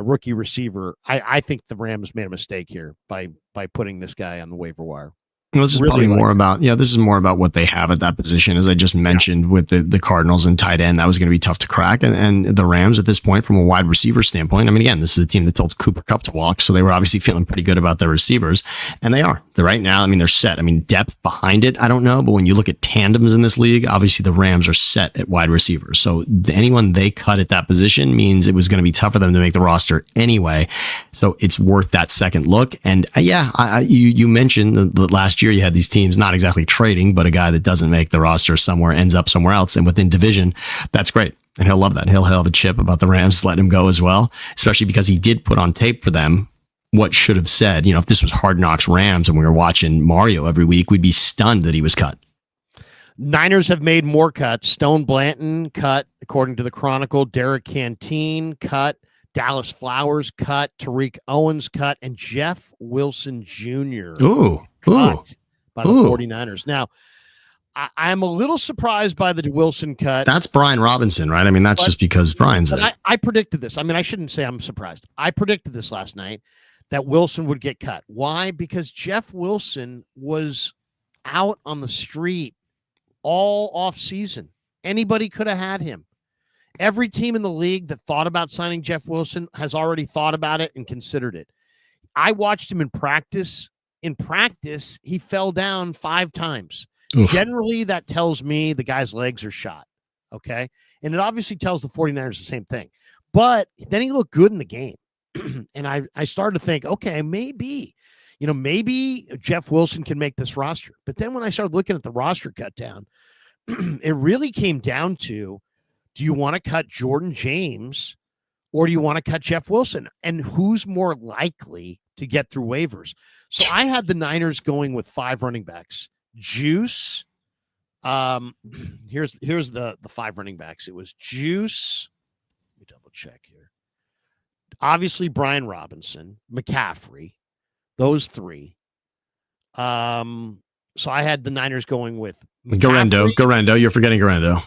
rookie receiver. I think the Rams made a mistake here by putting this guy on the waiver wire. Well, this is really probably more about, this is more about what they have at that position. As I just mentioned with the Cardinals and tight end, that was going to be tough to crack. And the Rams at this point, from a wide receiver standpoint, I mean, again, this is a team that told Cooper Kupp to walk. So they were obviously feeling pretty good about their receivers, and they are. Right now, I mean, they're set. I mean, depth behind it, I don't know. But when you look at tandems in this league, obviously the Rams are set at wide receivers. So anyone they cut at that position means it was going to be tough for them to make the roster anyway. So it's worth that second look. And you mentioned that last year you had these teams not exactly trading, but a guy that doesn't make the roster somewhere ends up somewhere else. And within division, that's great. And he'll love that. He'll have a chip about the Rams letting him go as well, especially because he did put on tape for them what should have said. If this was Hard Knocks Rams and we were watching Mario every week, we'd be stunned that he was cut. Niners have made more cuts. Stone Blanton cut, according to the Chronicle. Derek Canteen cut. Dallas Flowers cut. Tariq Owens cut. And Jeff Wilson Jr. cut by the 49ers. Now, I'm a little surprised by the Wilson cut. That's Brian Robinson, right? I mean, that's just because Brian's there. I predicted this. I mean, I shouldn't say I'm surprised. I predicted this last night that Wilson would get cut. Why? Because Jeff Wilson was out on the street all off season. Anybody could have had him. Every team in the league that thought about signing Jeff Wilson has already thought about it and considered it. I watched him in practice. In practice, he fell down 5 times. Oof. Generally, that tells me the guy's legs are shot, okay? And it obviously tells the 49ers the same thing. But then he looked good in the game. And I started to think, okay, maybe Jeff Wilson can make this roster. But then when I started looking at the roster cut down, it really came down to, do you want to cut Jordan James or do you want to cut Jeff Wilson? And who's more likely to get through waivers? So I had the Niners going with 5 running backs. Juice. Here's the 5 running backs. It was Juice. Let me double check here. Obviously, Brian Robinson, McCaffrey, those 3. So I had the Niners going with Garendo. You're forgetting Garendo.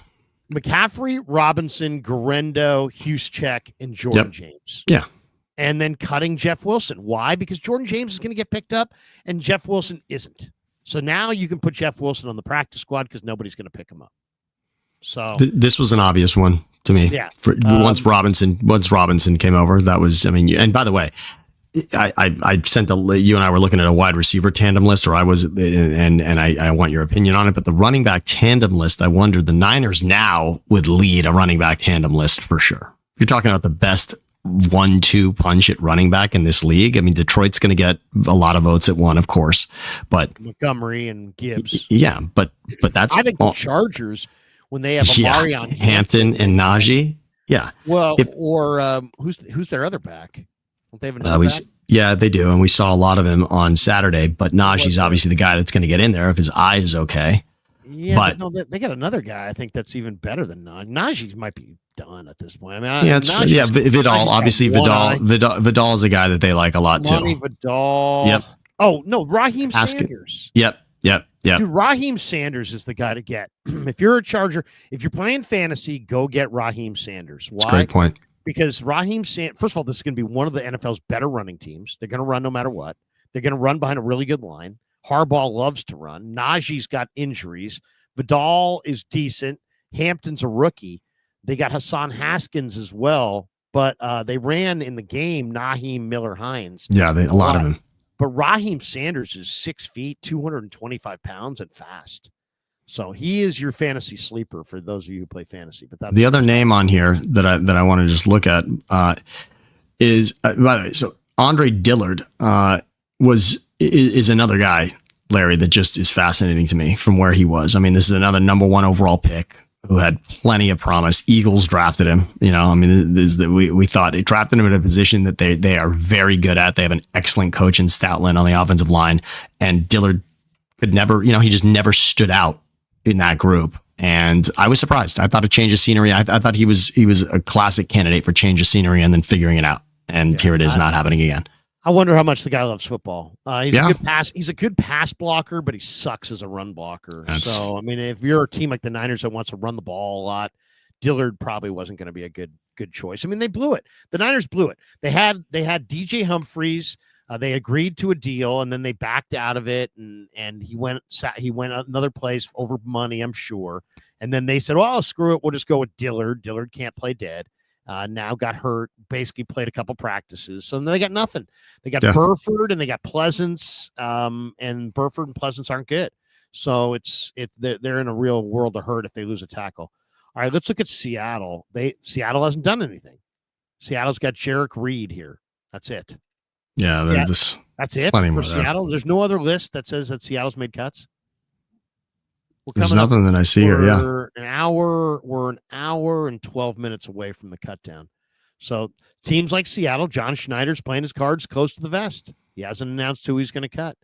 McCaffrey, Robinson, Garendo, Juszczyk, and Jordan James. Yeah. And then cutting Jeff Wilson. Why? Because Jordan James is going to get picked up and Jeff Wilson isn't. So now you can put Jeff Wilson on the practice squad because nobody's going to pick him up. So this was an obvious one to me. Yeah. Once Robinson came over, that was, I mean, and by the way, I sent you and I were looking at a wide receiver tandem list, or I was, and I want your opinion on it. But the running back tandem list, I wondered, the Niners now would lead a running back tandem list for sure. You're talking about the best 1-2 punch at running back in this league. I mean, Detroit's going to get a lot of votes at 1, of course, but Montgomery and Gibbs. Yeah, but that's, I think the Chargers, when they have Amari on Hampton and Najee. Yeah. Well, who's their other back? Don't they have another back? Yeah, they do. And we saw a lot of him on Saturday, but Najee's obviously the guy that's going to get in there if his eye is okay. Yeah, but no, they got another guy I think that's even better than Najee. Najee might be done at this point. I mean, Vidal. Obviously, Vidal is a guy that they like a lot too. Vidal. Yep. Oh no, Raheem Sanders. Yep. Dude, Raheem Sanders is the guy to get. If you're a Charger, if you're playing fantasy, go get Raheem Sanders. Why? That's a great point. Because first of all, this is going to be one of the NFL's better running teams. They're going to run no matter what. They're going to run behind a really good line. Harbaugh loves to run. Najee's got injuries. Vidal is decent. Hampton's a rookie. They got Hassan Haskins as well, but they ran in the game Naheem Miller-Hines. Yeah, a lot of them. But Raheem Sanders is 6 feet, 225 pounds, and fast. So he is your fantasy sleeper for those of you who play fantasy. But that's the other name on here that I want to just look at is by the way. So Andre Dillard is another guy, Larry, that just is fascinating to me from where he was. I mean, this is another number 1 overall pick who had plenty of promise. Eagles drafted him. You know, I mean, we thought it drafted him in a position that they are very good at. They have an excellent coach in Stoutland on the offensive line, and Dillard could never, he just never stood out in that group. And I was surprised. I thought a change of scenery. I thought he was a classic candidate for change of scenery and then figuring it out. And here it is, not happening again. I wonder how much the guy loves football. He's a good pass blocker, but he sucks as a run blocker. So, I mean, if you're a team like the Niners that wants to run the ball a lot, Dillard probably wasn't going to be a good choice. I mean, they blew it. The Niners blew it. They had DJ Humphries. They agreed to a deal, and then they backed out of it, and he went another place over money, I'm sure. And then they said, "Well, screw it. We'll just go with Dillard. Dillard can't play dead." Now got hurt, basically played a couple practices. So they got nothing. They got Burford and they got Pleasance, and Burford and Pleasance aren't good. So they're in a real world of hurt if they lose a tackle. All right, let's look at Seattle. Seattle hasn't done anything. Seattle's got Jarek Reed here. That's it. Yeah, that's it for Seattle. There's no other list that says that Seattle's made cuts. There's nothing that I see here. Yeah, we're an hour and 12 minutes away from the cut down. So teams like Seattle, John Schneider's playing his cards close to the vest. He hasn't announced who he's going to cut.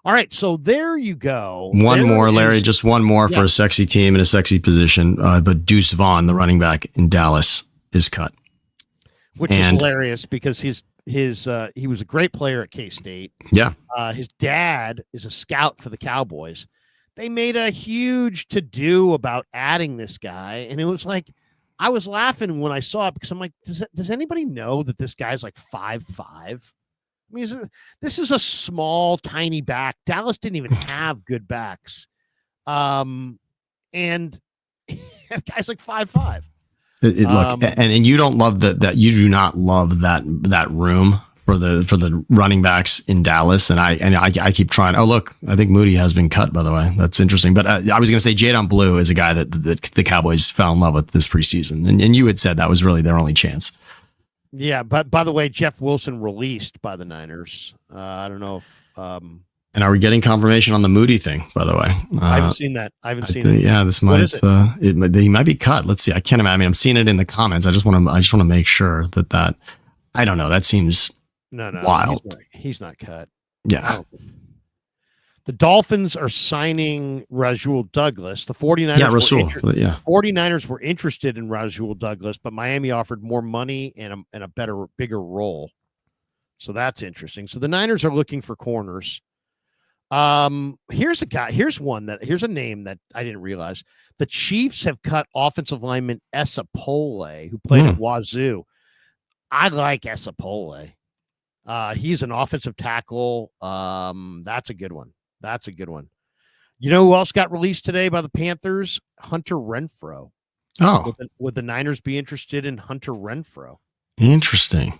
All right, so there you go. One more, Larry, just one more for a sexy team in a sexy position. But Deuce Vaughn, the running back in Dallas, is cut. Which is hilarious because he was a great player at K-State. Yeah. His dad is a scout for the Cowboys. they made a huge to-do about adding this guy. And it was like, I was laughing when I saw it because I'm like, does anybody know that this guy's like 5'5"? I mean, this is a small, tiny back. Dallas didn't even have good backs. And that guy's like 5'5". Look, and you don't love that you do not love that room for the running backs in Dallas, and I keep trying. Oh, look, I think Moody has been cut, by the way. That's interesting. But I was going to say Jadon Blue is a guy that the Cowboys fell in love with this preseason, and you had said that was really their only chance. Yeah, but by the way, Jeff Wilson released by the Niners. I don't know if. And are we getting confirmation on the Moody thing, by the way? I haven't seen that. I haven't seen it. Yeah, this might he might be cut. Let's see. I can't imagine. I mean, I'm seeing it in the comments. I just want to make sure that I don't know. That seems wild. He's not cut. Yeah. The Dolphins are signing Rasul Douglas. The 49ers, 49ers were interested in Rasul Douglas, but Miami offered more money and a bigger role. So that's interesting. So the Niners are looking for corners. Here's a name that I didn't realize. The Chiefs have cut offensive lineman Esapole, who played at Wazoo. I like Esapole. He's an offensive tackle. That's a good one. You know who else got released today by the Panthers? Hunter Renfrow. Oh, would the Niners be interested in Hunter Renfrow? Interesting.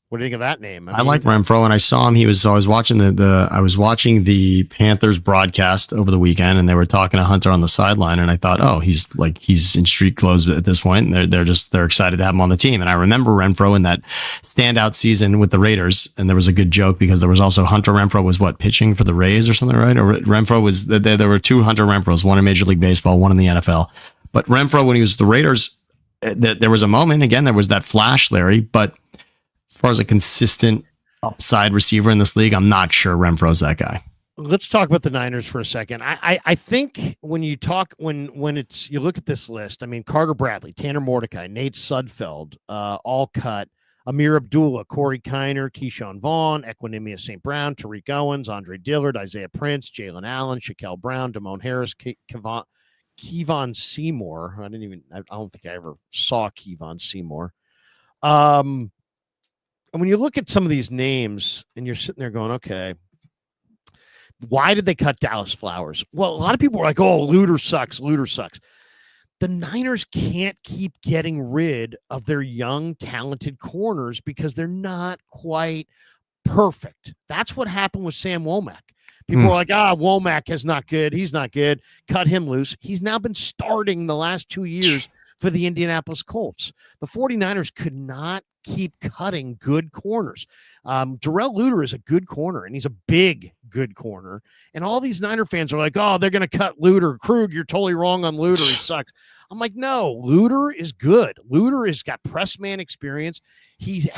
What do you think of that name? I like Renfrow, and I saw him. I was watching the Panthers broadcast over the weekend, and they were talking to Hunter on the sideline, and I thought, oh, he's in street clothes at this point, and they're excited to have him on the team. And I remember Renfrow in that standout season with the Raiders, and there was a good joke because there was also Hunter Renfrow was pitching for the Rays or something, right? Or Renfrow was there were two Hunter Renfrows, one in Major League Baseball, one in the NFL. But Renfrow, when he was with the Raiders, there was a moment. Again, there was that flash, Larry, but as far as a consistent upside receiver in this league, I'm not sure Renfro's that guy. Let's talk about the Niners for a second. I think when you look at this list, I mean, Carter Bradley, Tanner Mordecai, Nate Sudfeld, all cut. Amir Abdullah, Corey Kiner, Keyshawn Vaughn, Equanimous St. Brown, Tariq Owens, Andre Dillard, Isaiah Prince, Jalen Allen, Shaquille Brown, Damone Harris, Kevon Seymour. I don't think I ever saw Kevon Seymour. And when you look at some of these names and you're sitting there going, okay, why did they cut Dallas Flowers? Well, a lot of people are like, oh, Luter sucks. The Niners can't keep getting rid of their young, talented corners because they're not quite perfect. That's what happened with Sam Womack. People are like, Womack is not good. He's not good. Cut him loose. He's now been starting the last 2 years for the Indianapolis Colts. The 49ers could not keep cutting good corners. Darrell Luter is a good corner, and he's a big, good corner. And all these Niner fans are like, oh, they're going to cut Luter. Krug, you're totally wrong on Luter. He sucks. I'm like, no, Luter is good. Luter has got press man experience. He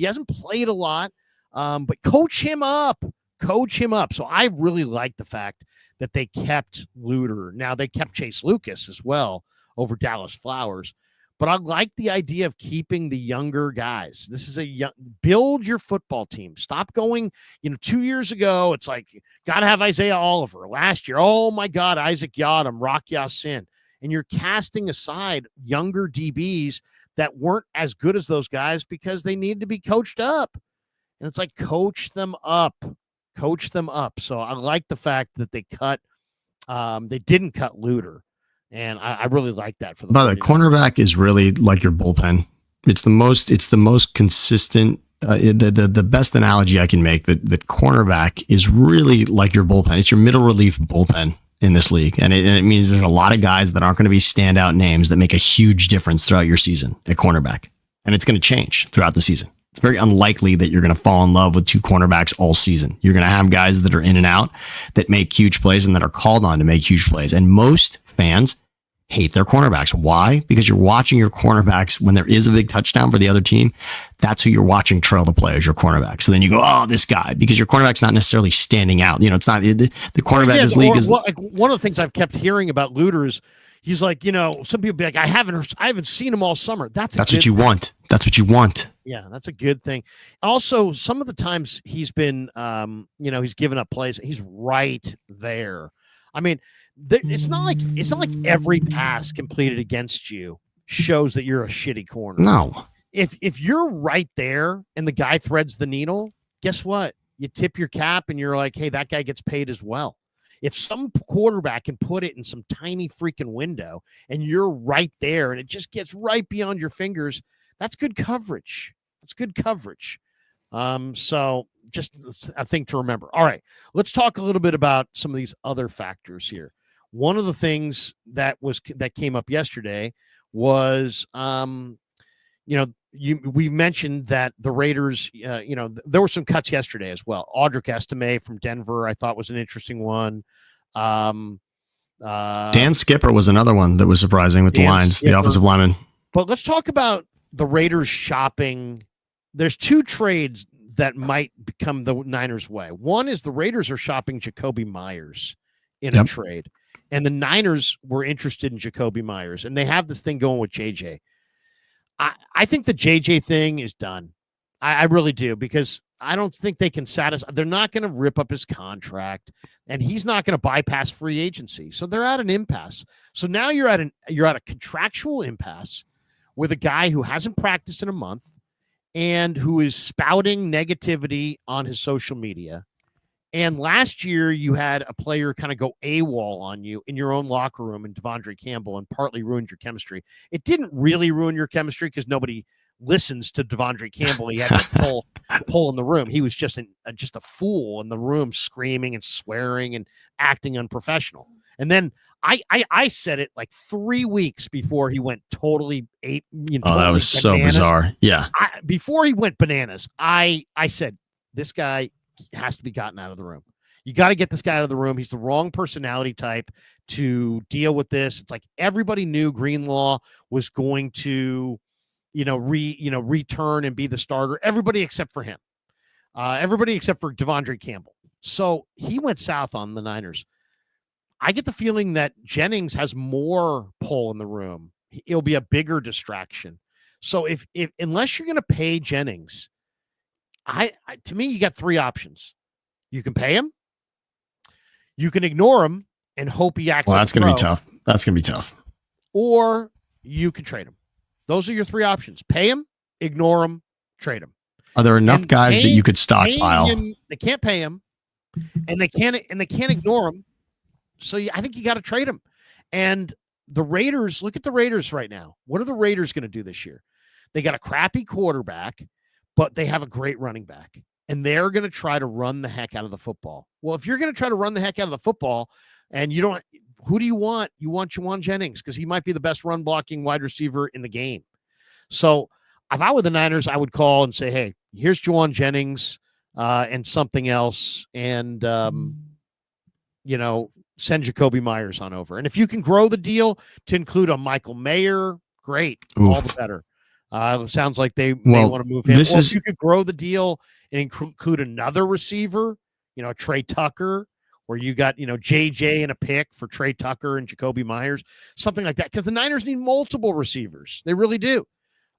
hasn't played a lot, but coach him up. So I really like the fact that they kept Luter. Now, they kept Chase Lucas as well over Dallas Flowers. But I like the idea of keeping the younger guys. This is build your football team. Stop going, 2 years ago, it's like, got to have Isaiah Oliver. Last year, oh my God, Isaac Yadam, Rock Ya-Sin. And you're casting aside younger DBs that weren't as good as those guys because they need to be coached up. And it's like, coach them up. So I like the fact that they didn't cut Luter. And I really like that for the. But the cornerback is really like your bullpen. It's the most consistent. The best analogy I can make that cornerback is really like your bullpen. It's your middle relief bullpen in this league, and it means there's a lot of guys that aren't going to be standout names that make a huge difference throughout your season at cornerback, and it's going to change throughout the season. It's very unlikely that you're going to fall in love with two cornerbacks all season. You're going to have guys that are in and out that make huge plays and that are called on to make huge plays, and most fans hate their cornerbacks. Why? Because you're watching your cornerbacks when there is a big touchdown for the other team. That's who you're watching trail the play as your cornerback. So then you go, oh, this guy, because your cornerback's not necessarily standing out. It's not the cornerback in this league is like one of the things I've kept hearing about Luter is he's like, some people be like, I haven't seen him all summer. That's what you want. That's what you want. Yeah, that's a good thing. Also, some of the times he's been, he's given up plays. He's right there. I mean, it's not like every pass completed against you shows that you're a shitty corner. No. If you're right there and the guy threads the needle, guess what? You tip your cap and you're like, hey, that guy gets paid as well. If some quarterback can put it in some tiny freaking window and you're right there and it just gets right beyond your fingers, that's good coverage. That's good coverage. So just a thing to remember. All right, let's talk a little bit about some of these other factors here. One of the things that came up yesterday was, we mentioned that the Raiders, there were some cuts yesterday as well. Audric Estime from Denver, I thought was an interesting one. Dan Skipper was another one that was surprising with the Lions, the offensive lineman. But let's talk about the Raiders shopping. There's two trades that might become the Niners' way. One is the Raiders are shopping Jacoby Myers in a trade, and the Niners were interested in Jacoby Myers, and they have this thing going with JJ. I think the JJ thing is done. I really do, because I don't think they can satisfy. They're not going to rip up his contract, and he's not going to bypass free agency. So they're at an impasse. So now you're at a contractual impasse with a guy who hasn't practiced in a month and who is spouting negativity on his social media. And last year you had a player kind of go AWOL on you in your own locker room in Devondre Campbell and partly ruined your chemistry. It didn't really ruin your chemistry because nobody listens to Devondre Campbell. He had to pull in the room. He was just a fool in the room, screaming and swearing and acting unprofessional. And then I said it like 3 weeks before he went totally that was so bizarre. Yeah. Before he went bananas, I said, this guy has to be gotten out of the room. You got to get this guy out of the room. He's the wrong personality type to deal with this. It's like everybody knew Greenlaw was going to, return and be the starter. Everybody except for him. Everybody except for Devondre Campbell. So he went south on the Niners. I get the feeling that Jennings has more pull in the room. It'll be a bigger distraction. So if unless you're going to pay Jennings, to me, you got three options. You can pay him, you can ignore him and hope he acts. Well, that's going to be tough. That's going to be tough. Or you can trade him. Those are your three options. Pay him, ignore him, trade him. Are there enough guys that you could stockpile? They can't pay him, and they can't ignore him. So I think you got to trade him. And the Raiders, look at the Raiders right now. What are the Raiders going to do this year? They got a crappy quarterback, but they have a great running back, and they're going to try to run the heck out of the football. Well, if you're going to try to run the heck out of the football and you don't, who do you want? You want Juwan Jennings because he might be the best run blocking wide receiver in the game. So if I were the Niners, I would call and say, hey, here's Juwan Jennings and something else. And, send Jacoby Myers on over. And if you can grow the deal to include a Michael Mayer, great. Oof. All the better. Sounds like they may want to move him. If you could grow the deal and include another receiver, Trey Tucker, where you got, JJ and a pick for Trey Tucker and Jacoby Myers, something like that. Because the Niners need multiple receivers. They really do.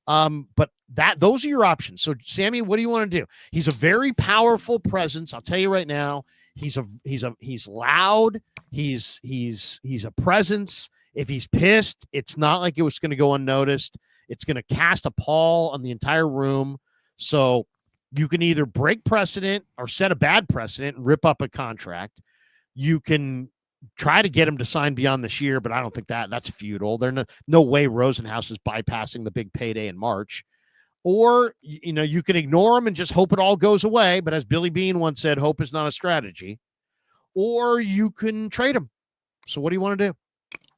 But those are your options. So, Sammy, what do you want to do? He's a very powerful presence. I'll tell you right now. He's loud. He's a presence. If he's pissed, it's not like it was going to go unnoticed. It's going to cast a pall on the entire room. So you can either break precedent or set a bad precedent and rip up a contract. You can try to get him to sign beyond this year, but I don't think that's futile. There's no way Rosenhaus is bypassing the big payday in March. Or, you can ignore him and just hope it all goes away. But as Billy Beane once said, hope is not a strategy. Or you can trade him. So what do you want to do?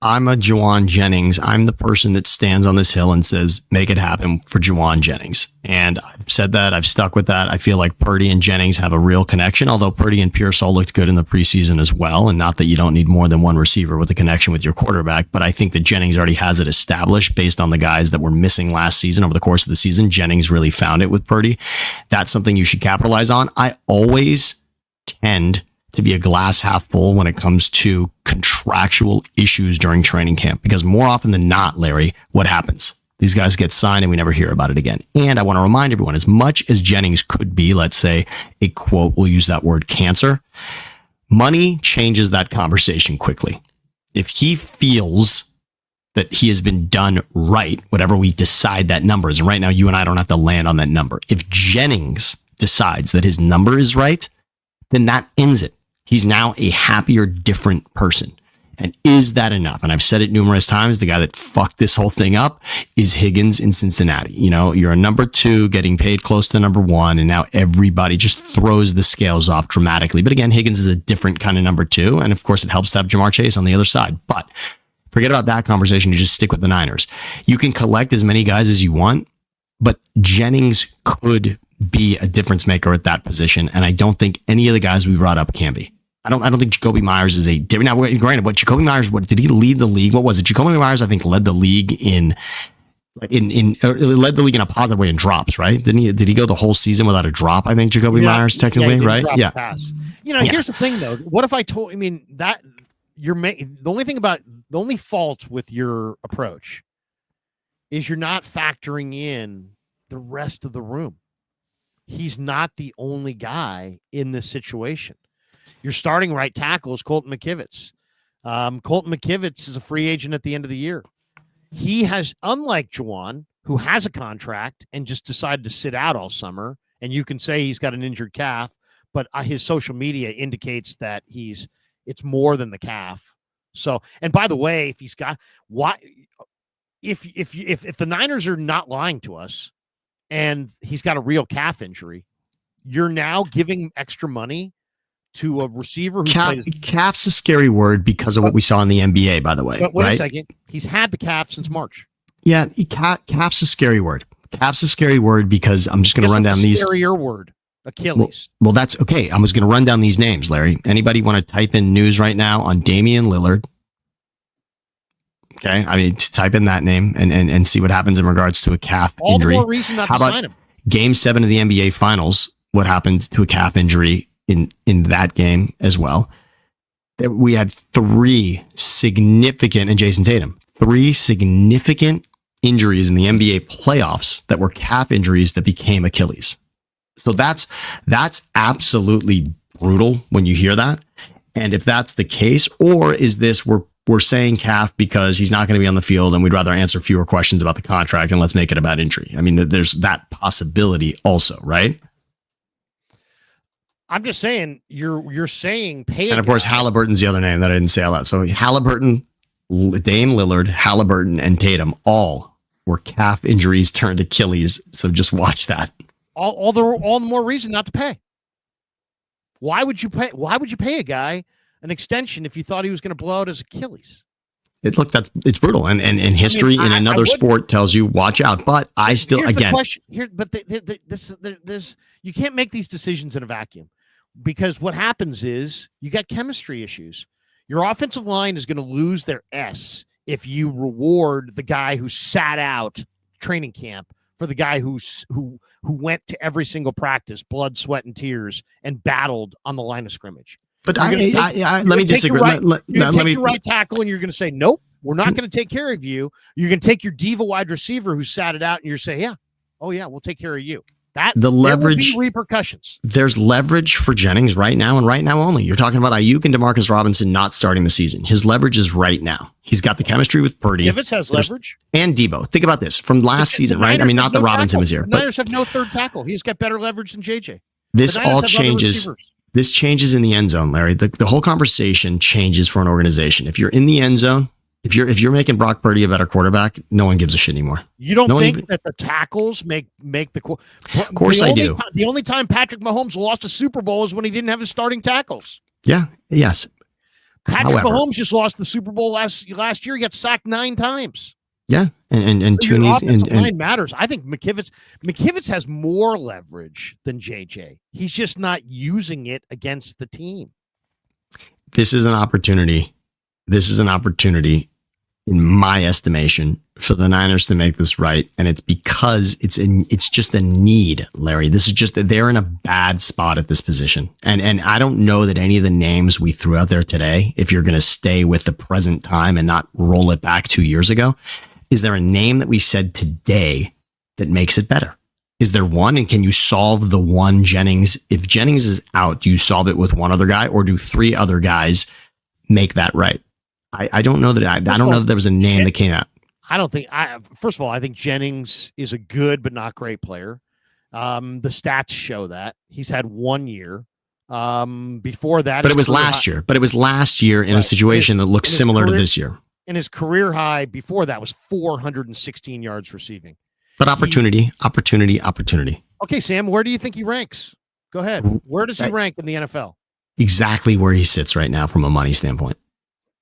I'm a Juwan Jennings. I'm the person that stands on this hill and says, make it happen for Juwan Jennings. And I've said that. I've stuck with that. I feel like Purdy and Jennings have a real connection, although Purdy and Pearsall looked good in the preseason as well. And not that you don't need more than one receiver with a connection with your quarterback, but I think that Jennings already has it established based on the guys that were missing last season. Over the course of the season, Jennings really found it with Purdy. That's something you should capitalize on. I always tend to be a glass half full when it comes to contractual issues during training camp, because more often than not, Larry, what happens? These guys get signed and we never hear about it again. And I want to remind everyone, as much as Jennings could be, let's say, a quote, we'll use that word, cancer, Money changes that conversation quickly. If he feels that he has been done right, whatever we decide that number is, and right now you and I don't have to land on that number. If Jennings decides that his number is right, then that ends it. He's now a happier, different person. And is that enough? And I've said it numerous times. The guy that fucked this whole thing up is Higgins in Cincinnati. You know, you're a number 2 getting paid close to number 1. And now everybody just throws the scales off dramatically. But again, Higgins is a different kind of number 2. And of course, it helps to have Jamar Chase on the other side. But forget about that conversation. You just stick with the Niners. You can collect as many guys as you want, but Jennings could be a difference maker at that position. And I don't think any of the guys we brought up can be. I don't think Jacoby Myers is a different. Now, granted, what Jacoby Myers, what did he lead the league? What was it? Jacoby Myers, I think, led the league in led the league in a positive way in drops, right? Did he go the whole season without a drop? I think Jacoby Myers technically, right? Yeah. Pass. You know, here's the thing though. What if I told? I mean, that the only fault with your approach is you're not factoring in the rest of the room. He's not the only guy in this situation. Your starting right tackle is Colton McKivitz. Colton McKivitz is a free agent at the end of the year. He has, unlike Juwan, who has a contract and just decided to sit out all summer, and you can say he's got an injured calf, but his social media indicates that it's more than the calf. So, and by the way, if he's got if the Niners are not lying to us, and he's got a real calf injury, you're now giving extra money to a receiver who calf's a scary word because of what we saw in the NBA, by the way. But wait a second. He's had the calf since March. Yeah, calf's a scary word. Calf's a scary word because I'm just going to run down these. Scarier word. Achilles. Well, that's okay. I was going to run down these names, Larry. Anybody want to type in news right now on Damian Lillard? Okay, I mean, to type in that name and see what happens in regards to a calf injury. All the more reason not to sign him. Game 7 of the NBA Finals? What happened to a calf injury in that game as well? We had 3 significant, and Jason Tatum, 3 significant injuries in the NBA playoffs that were calf injuries that became Achilles. So that's absolutely brutal when you hear that. And if that's the case, or is this we're saying calf because he's not going to be on the field and we'd rather answer fewer questions about the contract and let's make it about injury? I mean, there's that possibility also, right? I'm just saying you're saying pay. And of course, Halliburton's the other name that I didn't say out loud. So Halliburton, Dame Lillard, Halliburton, and Tatum all were calf injuries turned Achilles. So just watch that. All the more reason not to pay. Why would you pay a guy an extension if you thought he was going to blow out his Achilles? It's brutal, and history in another sport tells you watch out. But I still there's you can't make these decisions in a vacuum, because what happens is you got chemistry issues. Your offensive line is going to lose their S if you reward the guy who sat out training camp for the guy who went to every single practice, blood, sweat, and tears, and battled on the line of scrimmage. But let me disagree. Let me right tackle, and you're going to say, nope, we're not going to take care of you. You're going to take your diva wide receiver who sat it out, and you're saying, we'll take care of you. The leverage, there will be repercussions. There's leverage for Jennings right now, and right now only. You're talking about Ayuk and Demarcus Robinson not starting the season. His leverage is right now. He's got the chemistry with Purdy. Kivitz has leverage. And Debo. Think about this from last season, right? I mean, not that Robinson was here. The Niners have no third tackle. He's got better leverage than JJ. This all changes. This changes in the end zone, Larry. The whole conversation changes for an organization. If you're in the end zone, if you're making Brock Purdy a better quarterback, no one gives a shit anymore. You don't think that the tackles make the? Of course I do. The only time Patrick Mahomes lost a Super Bowl is when he didn't have his starting tackles. Yeah. Yes. Patrick Mahomes just lost the Super Bowl last year. He got sacked 9 times. Yeah, and Tooney's and line matters. I think McKivitz has more leverage than JJ. He's just not using it against the team. This is an opportunity. In my estimation, for the Niners to make this right, and it's because it's just a need, Larry. This is just that they're in a bad spot at this position, and I don't know that any of the names we threw out there today, if you're going to stay with the present time and not roll it back 2 years ago, is there a name that we said today that makes it better? Is there one? And can you solve the one Jennings? If Jennings is out, do you solve it with one other guy, or do 3 other guys make that right? I don't know that I don't know that there was a name that came out. I don't think first of all, I think Jennings is a good but not great player. The stats show that. He's had 1 year. Before that, but it was last year. But it was last year in a situation that looks similar to this year. And his career high before that was 416 yards receiving. But opportunity. Okay, Sam, where do you think he ranks? Go ahead. Where does he rank in the NFL? Exactly where he sits right now from a money standpoint.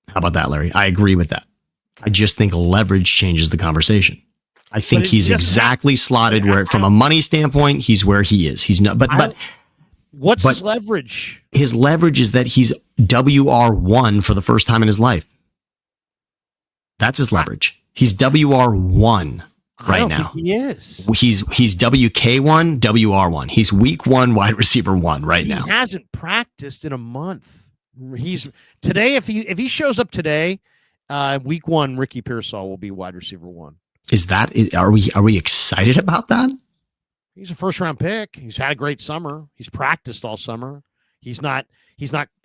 How about that, Larry? I agree with that. I just think leverage changes the conversation. I think he's exactly slotted where, from a money standpoint, he's where he is. He's not, but what's his leverage? His leverage is that he's WR1 for the first time in his life. That's his leverage. He's WR1 right now. He is. He's WK1, WR1. He's week 1 wide receiver 1 right now. He hasn't practiced in a month. He's today. If he shows up today, week 1, Ricky Pearsall will be wide receiver 1. Are we excited about that? He's a first round pick. He's had a great summer. He's practiced all summer. He's not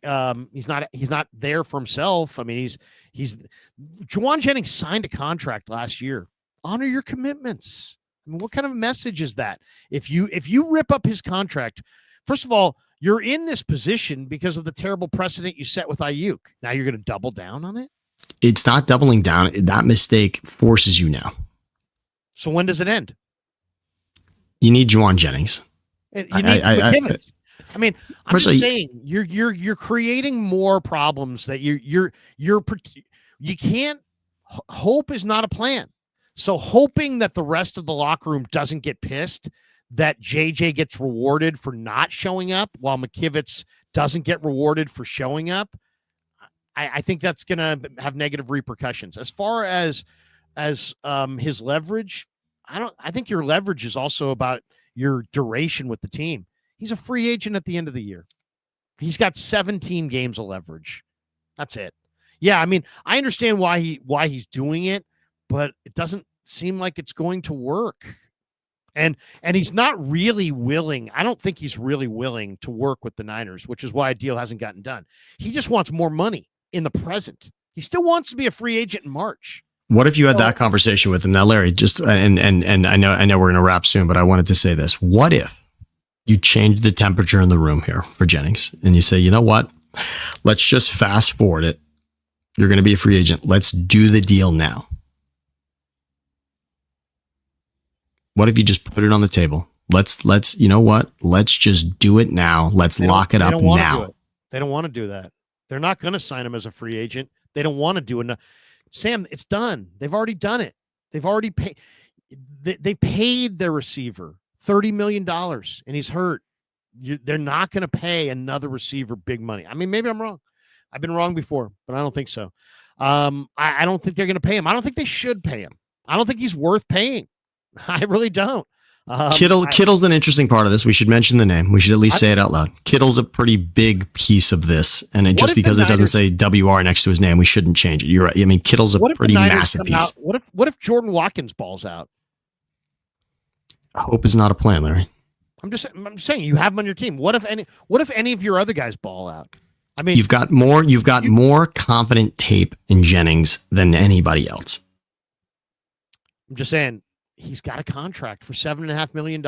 there for himself. I mean, Juwan Jennings signed a contract last year. Honor your commitments. I mean, what kind of message is that? If you rip up his contract, first of all, you're in this position because of the terrible precedent you set with Ayuk. Now you're going to double down on it? It's not doubling down. That mistake forces you now. So when does it end? You need Juwan Jennings. You need I mean, I'm just saying you're creating more problems that you can't. Hope is not a plan. So hoping that the rest of the locker room doesn't get pissed that JJ gets rewarded for not showing up while McKivitz doesn't get rewarded for showing up, I think that's going to have negative repercussions. As far as his leverage, I think your leverage is also about your duration with the team. He's a free agent at the end of the year. He's got 17 games of leverage. That's it. Yeah, I mean, I understand why he's doing it, but it doesn't seem like it's going to work. And he's not really willing. I don't think he's really willing to work with the Niners, which is why a deal hasn't gotten done. He just wants more money in the present. He still wants to be a free agent in March. What if you had that conversation with him? Now, Larry, just and I know we're going to wrap soon, but I wanted to say this. What if you change the temperature in the room here for Jennings and you say, you know what? Let's just fast forward it. You're going to be a free agent. Let's do the deal now. What if you just put it on the table? Let's you know what? Let's just do it now. Let's lock it up now. They don't want to do that. They're not going to sign him as a free agent. They don't want to do it. Sam, it's done. They've already done it. They've already paid. They paid their receiver $30 million and he's hurt. They're not going to pay another receiver big money. I mean, maybe I'm wrong. I've been wrong before, but I don't think so. I don't think they're going to pay him. I don't think they should pay him. I don't think he's worth paying. I really don't. Kittle's an interesting part of this. We should mention the name. We should at least say it out loud. Kittle's a pretty big piece of this. And just because it doesn't say WR next to his name, we shouldn't change it. You're right. I mean, Kittle's a pretty massive piece. What if Jordan Watkins balls out? Hope is not a plan, Larry. I'm saying you have him on your team. What if any of your other guys ball out? I mean, you've got more confident tape in Jennings than anybody else. I'm just saying he's got a contract for $7.5 million.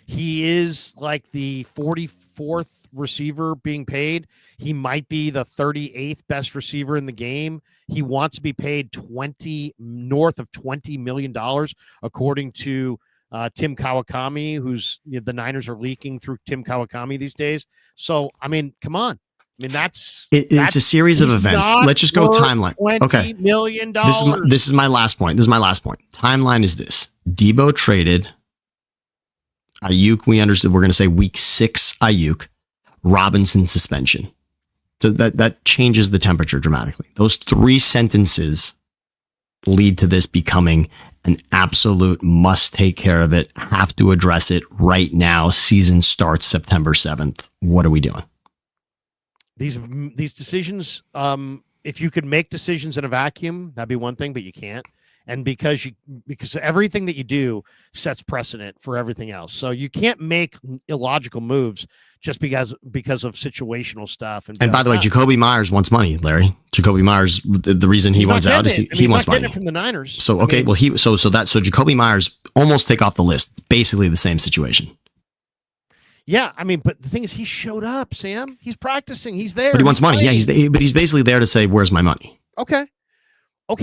He is like the 44th receiver being paid. He might be the 38th best receiver in the game. He wants to be paid north of $20 million, according to Tim Kawakami, who's the Niners are leaking through Tim Kawakami these days. So, I mean, come on. I mean, it's a series of events. Let's just go timeline. $20 million. This is my last point. Timeline is this. Debo traded. Ayuk, we understood. We're going to say week 6 Ayuk. Robinson suspension. So that changes the temperature dramatically. Those 3 sentences lead to this becoming an absolute must take care of it. Have to address it right now. Season starts September 7th. What are we doing? These decisions, if you could make decisions in a vacuum, that'd be one thing, but you can't. And because everything that you do sets precedent for everything else. So you can't make illogical moves just because of situational stuff. And by the way, Jacoby Myers wants money, Larry. Jacoby Myers, the reason he wants out is he wants money from the Niners. So okay, so Jacoby Myers almost take off the list. Basically the same situation. Yeah, I mean, but the thing is, he showed up, Sam. He's practicing. He's there. But he wants money. Playing. Yeah, he's basically there to say, "Where's my money?" Okay,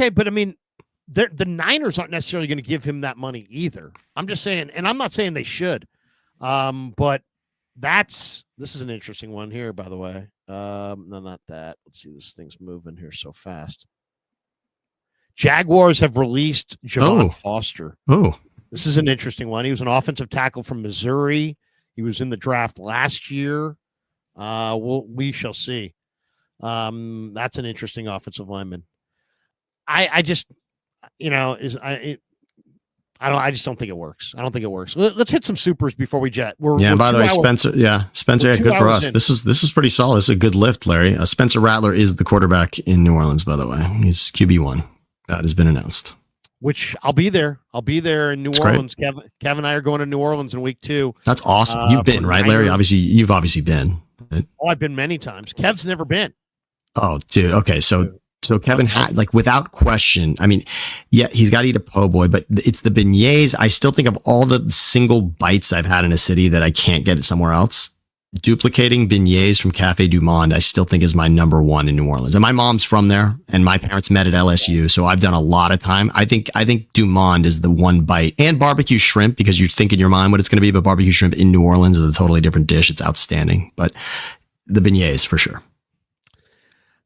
but I mean, the Niners aren't necessarily going to give him that money either. I'm just saying, and I'm not saying they should, but this is an interesting one here, by the way. No, not that. Let's see, this thing's moving here so fast. Jaguars have released Javon Foster. Oh, this is an interesting one. He was an offensive tackle from Missouri. He was in the draft last year. We shall see. That's an interesting offensive lineman. I just, I just don't think it works. I don't think it works. Let's hit some supers before we jet. By the way, Spencer. Yeah, Spencer. Yeah, good for us. This is pretty solid. This is a good lift, Larry. Spencer Rattler is the quarterback in New Orleans. By the way, he's QB1. That has been announced. Which I'll be there. I'll be there in New Orleans. Kev and I are going to New Orleans in week 2. That's awesome. You've been, right, Larry? You've obviously been. Oh, I've been many times. Kev's never been. Oh, dude. Okay, so Kevin had, without question. I mean, yeah, he's got to eat a po' boy, but it's the beignets. I still think of all the single bites I've had in a city that I can't get it somewhere else. Duplicating beignets from Cafe Du Monde, I still think is my number one in New Orleans. And my mom's from there, and my parents met at LSU, so I've done a lot of time. I think Du Monde is the one bite, and barbecue shrimp, because you think in your mind what it's going to be, but barbecue shrimp in New Orleans is a totally different dish. It's outstanding, but the beignets for sure.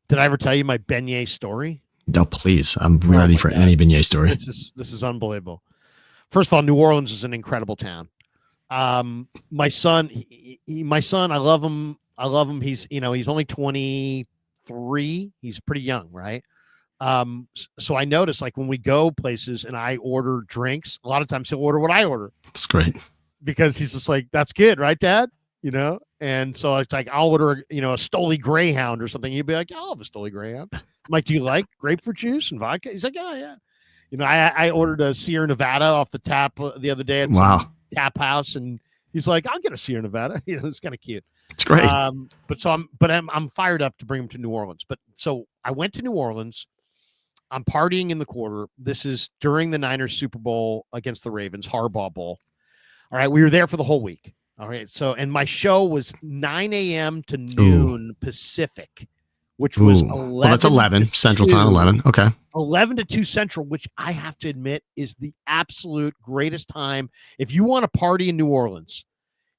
Did I ever tell you my beignet story? No, please. I'm ready for any beignet story. This is unbelievable. First of all, New Orleans is an incredible town. My son, I love him. He's only 23. He's pretty young, right? So I notice, when we go places and I order drinks, a lot of times he'll order what I order. That's great. Because he's just like, that's good, right, Dad? And so it's like, I'll order, a Stoli Greyhound or something. He'd be like, I'll have a Stoli Greyhound. I'm like, do you like grapefruit juice and vodka? He's like, oh, yeah. I ordered a Sierra Nevada off the tap the other day at some tap house, and he's like, I'll get a Sierra Nevada. It's kind of cute. It's great. But I'm fired up to bring him to New Orleans. But so I went to New Orleans. I'm partying in the quarter. This is during the Niners Super Bowl against the Ravens, Harbaugh Bowl. All right. We were there for the whole week. All right. So, and my show was 9 a.m. to noon Pacific, which was 11. Well, that's 11 Central Time, 11. Okay. 11 to 2 Central, which I have to admit is the absolute greatest time. If you want to party in New Orleans,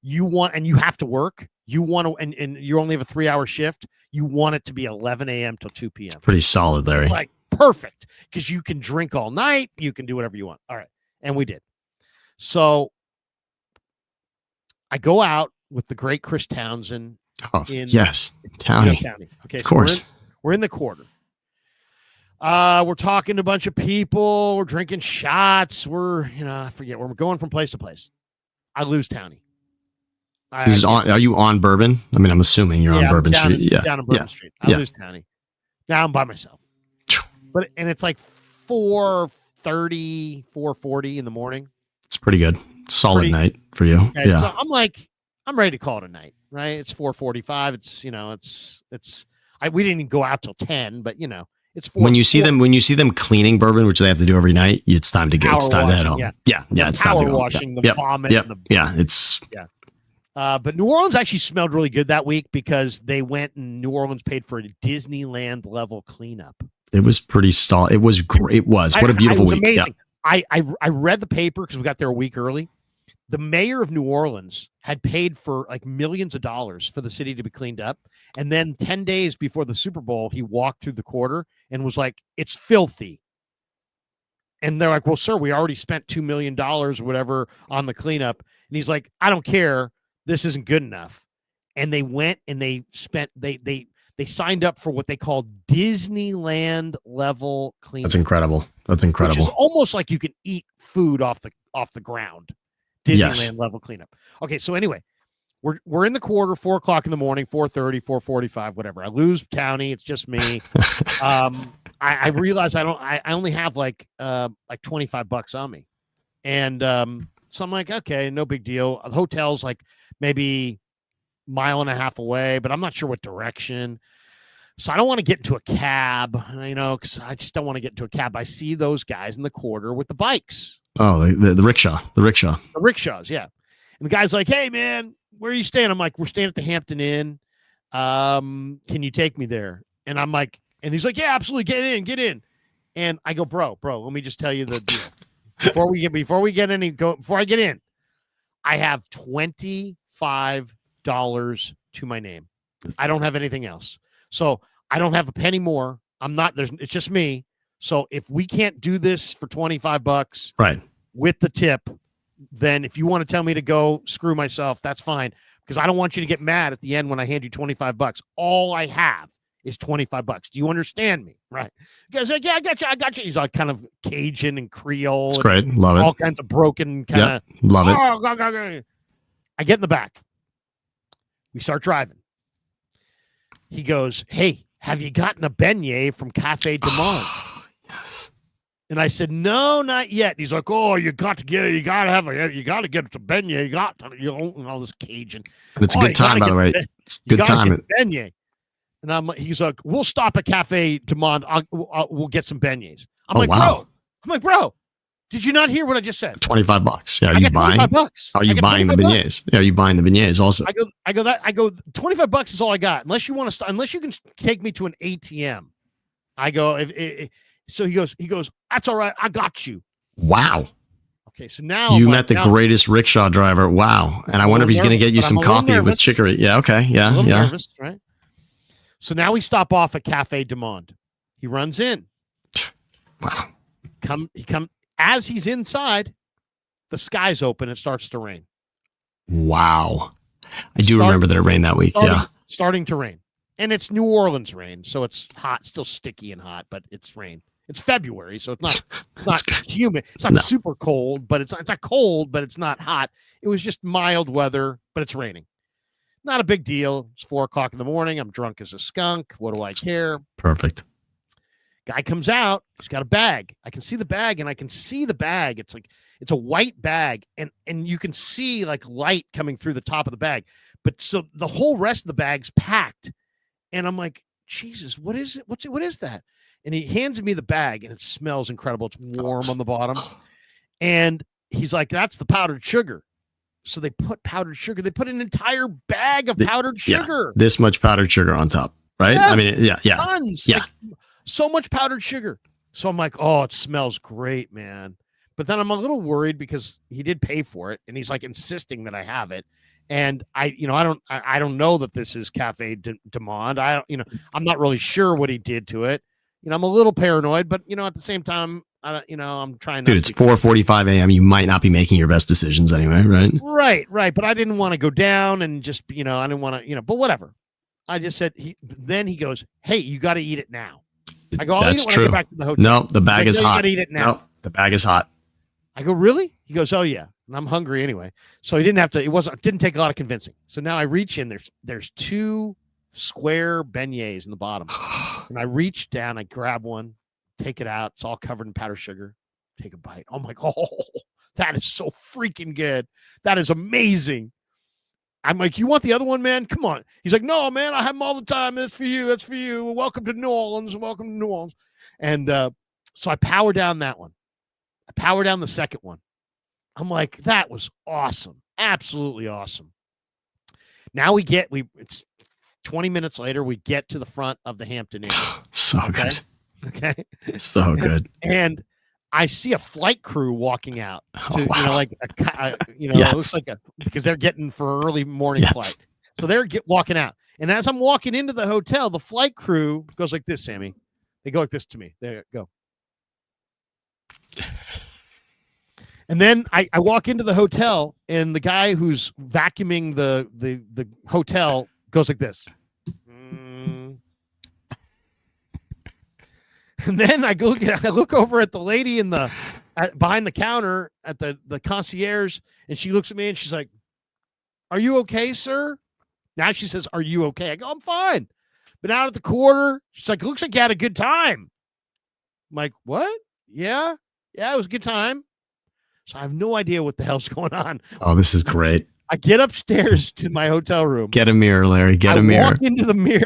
and you have to work, and you only have a 3-hour shift, you want it to be 11 a.m. till 2 p.m. Pretty solid, Larry. Like perfect, because you can drink all night. You can do whatever you want. All right. And we did. So I go out with the great Chris Townsend. Oh, yes. Townie. Okay. Of course. So we're in the quarter. We're talking to a bunch of people. We're drinking shots. I forget. We're going from place to place. I lose Townie. Are you on Bourbon? I mean, I'm assuming you're on Bourbon Street. Down on Bourbon Street. I lose Townie. Now I'm by myself. And it's like 4:30, 4:40 in the morning. It's pretty good. Solid night for you. Okay, yeah. So I'm ready to call it a night, right? It's 4:45. We didn't even go out till 10, but it's 4. When you see them cleaning Bourbon, which they have to do every night, it's time to go. It's time to head home. Yeah. It's time to go. Washing, the vomit. But New Orleans actually smelled really good that week because they went and New Orleans paid for a Disneyland level cleanup. It was pretty solid. It was great. It was. What a beautiful week. Amazing. Yeah. I read the paper because we got there a week early. The mayor of New Orleans had paid for millions of dollars for the city to be cleaned up. And then 10 days before the Super Bowl, he walked through the quarter and was like, it's filthy. And they're like, well, sir, we already spent $2 million or whatever on the cleanup. And he's like, I don't care. This isn't good enough. And they went and they signed up for what they call Disneyland level cleanup. That's incredible. Which is almost like you can eat food off the ground. Disneyland level cleanup. Okay, so anyway, we're in the quarter, 4:00 in the morning, 4:30, 4:45, whatever. I lose Townie. It's just me. I realize I only have like $25 on me. And so I'm like, okay, no big deal. The hotel's like maybe mile and a half away, but I'm not sure what direction. So I don't want to get into a cab, because I just don't want to get into a cab. I see those guys in the quarter with the bikes. Oh, the rickshaw. The rickshaws, yeah. And the guy's like, hey, man, where are you staying? I'm like, we're staying at the Hampton Inn. Can you take me there? And I'm like, and he's like, yeah, absolutely. Get in. And I go, bro, let me just tell you the deal. Before I get in, I have $25 to my name. I don't have anything else. So I don't have a penny more. It's just me. So if we can't do this for $25 right with the tip, then if you want to tell me to go screw myself, that's fine. Because I don't want you to get mad at the end when I hand you $25. All I have is $25. Do you understand me? Right. You guys like, yeah, I got you. He's like kind of Cajun and Creole. It's great. Love it. All kinds of broken kind of. Love it. I get in the back. We start driving. He goes, hey, have you gotten a beignet from Cafe Du Monde? Yes. And I said, no, not yet. He's like, oh, you got to get some beignet. You got to, all this Cajun. And it's a good time, by the way. It's a good time. Beignet. And he's like, we'll stop at Cafe Du Monde. We'll get some beignets. I'm like, bro, did you not hear what I just said? $25. Yeah, are you buying? $25. Are you buying the beignets? Yeah, are you buying the beignets also? I go $25 is all I got. Unless you can take me to an ATM. I go, so he goes, that's all right. I got you. Wow. Okay, so now you met the greatest rickshaw driver. Wow. And I wonder if he's going to get you some coffee with chicory. Yeah. Okay. Yeah. A little nervous, right? So now we stop off at Cafe Du Monde. He runs in. Wow. As he's inside, the sky's open. It starts to rain. Wow. I do remember that it rained that week. Starting to rain. And it's New Orleans rain, so it's hot, still sticky and hot, but it's rain. It's February, so it's not humid. It's not super cold, but it's not cold, but it's not hot. It was just mild weather, but it's raining. Not a big deal. It's 4:00 in the morning. I'm drunk as a skunk. What do I care? Perfect. Guy comes out. He's got a bag. I can see the bag, and I can see the bag. It's a white bag, and you can see like light coming through the top of the bag. But so the whole rest of the bag's packed. And I'm like, Jesus, what is it? What is that? And he hands me the bag, and it smells incredible. It's warm on the bottom. And he's like, that's the powdered sugar. So they put powdered sugar. They put an entire bag of powdered sugar. Yeah, this much powdered sugar on top, right? Yeah, I mean, yeah. Tons. Yeah. Like, so much powdered sugar. So I'm like, oh, it smells great, man. But then I'm a little worried because he did pay for it, and he's like insisting that I have it. And I don't know that this is Cafe Du Monde. I'm not really sure what he did to it. I'm a little paranoid, but at the same time, I'm trying. Dude, it's 4:45 a.m. You might not be making your best decisions anyway, right? Right. But I didn't want to go down and just, I didn't want to, but whatever. I just said, then he goes, hey, you got to eat it now. I go, I'll eat it when I get back to the hotel. No, the bag is hot. You got to eat it now. No, the bag is hot. I go, really? He goes, oh yeah. And I'm hungry anyway. So he didn't have to, it didn't take a lot of convincing. So now I reach in, there's 2 square beignets in the bottom. And I reach down, I grab one, take it out. It's all covered in powdered sugar. Take a bite. I'm like, oh, that is so freaking good. That is amazing. I'm like, you want the other one, man? Come on. He's like, no, man, I have them all the time. That's for you. That's for you. Welcome to New Orleans. Welcome to New Orleans. And so I power down that one. I power down the second one. I'm like, that was awesome. Absolutely awesome. Now it's 20 minutes later, we get to the front of the Hampton Inn. So good. Okay. So good. And I see a flight crew walking out. Wow. It looks like because they're getting for an early morning flight. So they're walking out. And as I'm walking into the hotel, the flight crew goes like this, Sammy. They go like this to me. There you go. And then I walk into the hotel, and the guy who's vacuuming the hotel goes like this. And then I look over at the lady behind the counter at the concierge, and she looks at me and she's like, "Are you okay, sir?" Now she says, "Are you okay?" I go, "I'm fine." But out at the quarter, she's like, "Looks like you had a good time." I'm like, what? Yeah, it was a good time. So I have no idea what the hell's going on. Oh, this is great. I get upstairs to my hotel room. Get a mirror, Larry. Get a mirror.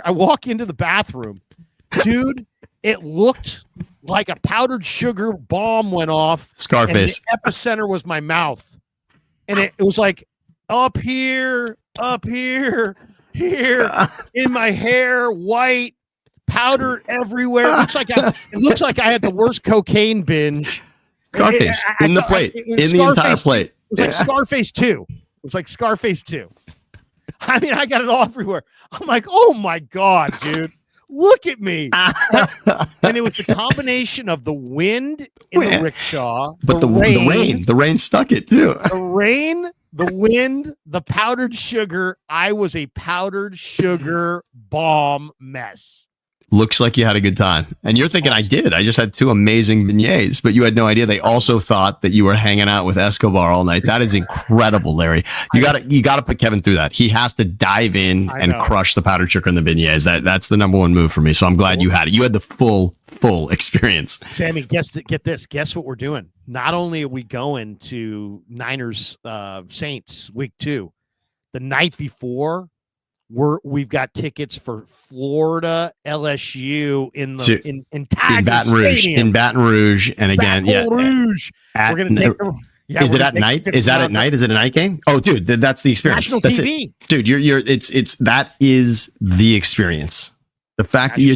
I walk into the bathroom. Dude, it looked like a powdered sugar bomb went off. Scarface. And the epicenter was my mouth. And it was like up here, here, in my hair, white, powder everywhere. It looks like I had the worst cocaine binge. Scarface in the plate, in the entire plate. It was like Scarface 2. It was like Scarface 2. I mean, I got it all everywhere. I'm like, oh my God, dude. Look at me. And it was the combination of the wind in the rickshaw, but the rain stuck it too. The rain, the wind, the powdered sugar. I was a powdered sugar bomb mess. Looks like you had a good time. And you're thinking, I did. I just had 2 amazing beignets, but you had no idea. They also thought that you were hanging out with Escobar all night. That is incredible, Larry. You gotta put Kevin through that. He has to dive in and crush the powdered sugar and the beignets. That's the number one move for me. So I'm glad you had it. You had the full experience. Sammy, get this. Guess what we're doing? Not only are we going to Niners Saints week 2, the night before, we've got tickets for Florida LSU in Baton Rouge. Stadium. In Baton Rouge, and again, Rouge. We're gonna take is it at night? Is that at night? Is it a night game? Oh, dude, that's the experience. National TV. It. Dude, that is the experience. The fact that you're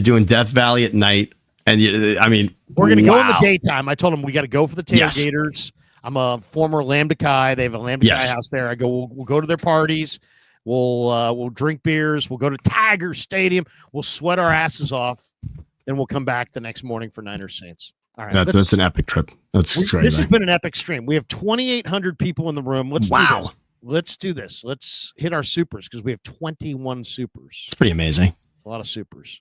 doing Death Valley at night, and we're gonna go in the daytime. I told them we got to go for the tailgaters. Yes. I'm a former Lambda Chi. They have a Lambda Chi house there. We'll go to their parties. We'll drink beers. We'll go to Tiger Stadium. We'll sweat our asses off. Then we'll come back the next morning for Niners Saints. All right, that's an epic trip. That's great. This has been an epic stream. We have 2,800 people in the room. Let's do this. Let's hit our supers because we have 21 supers. It's pretty amazing. A lot of supers.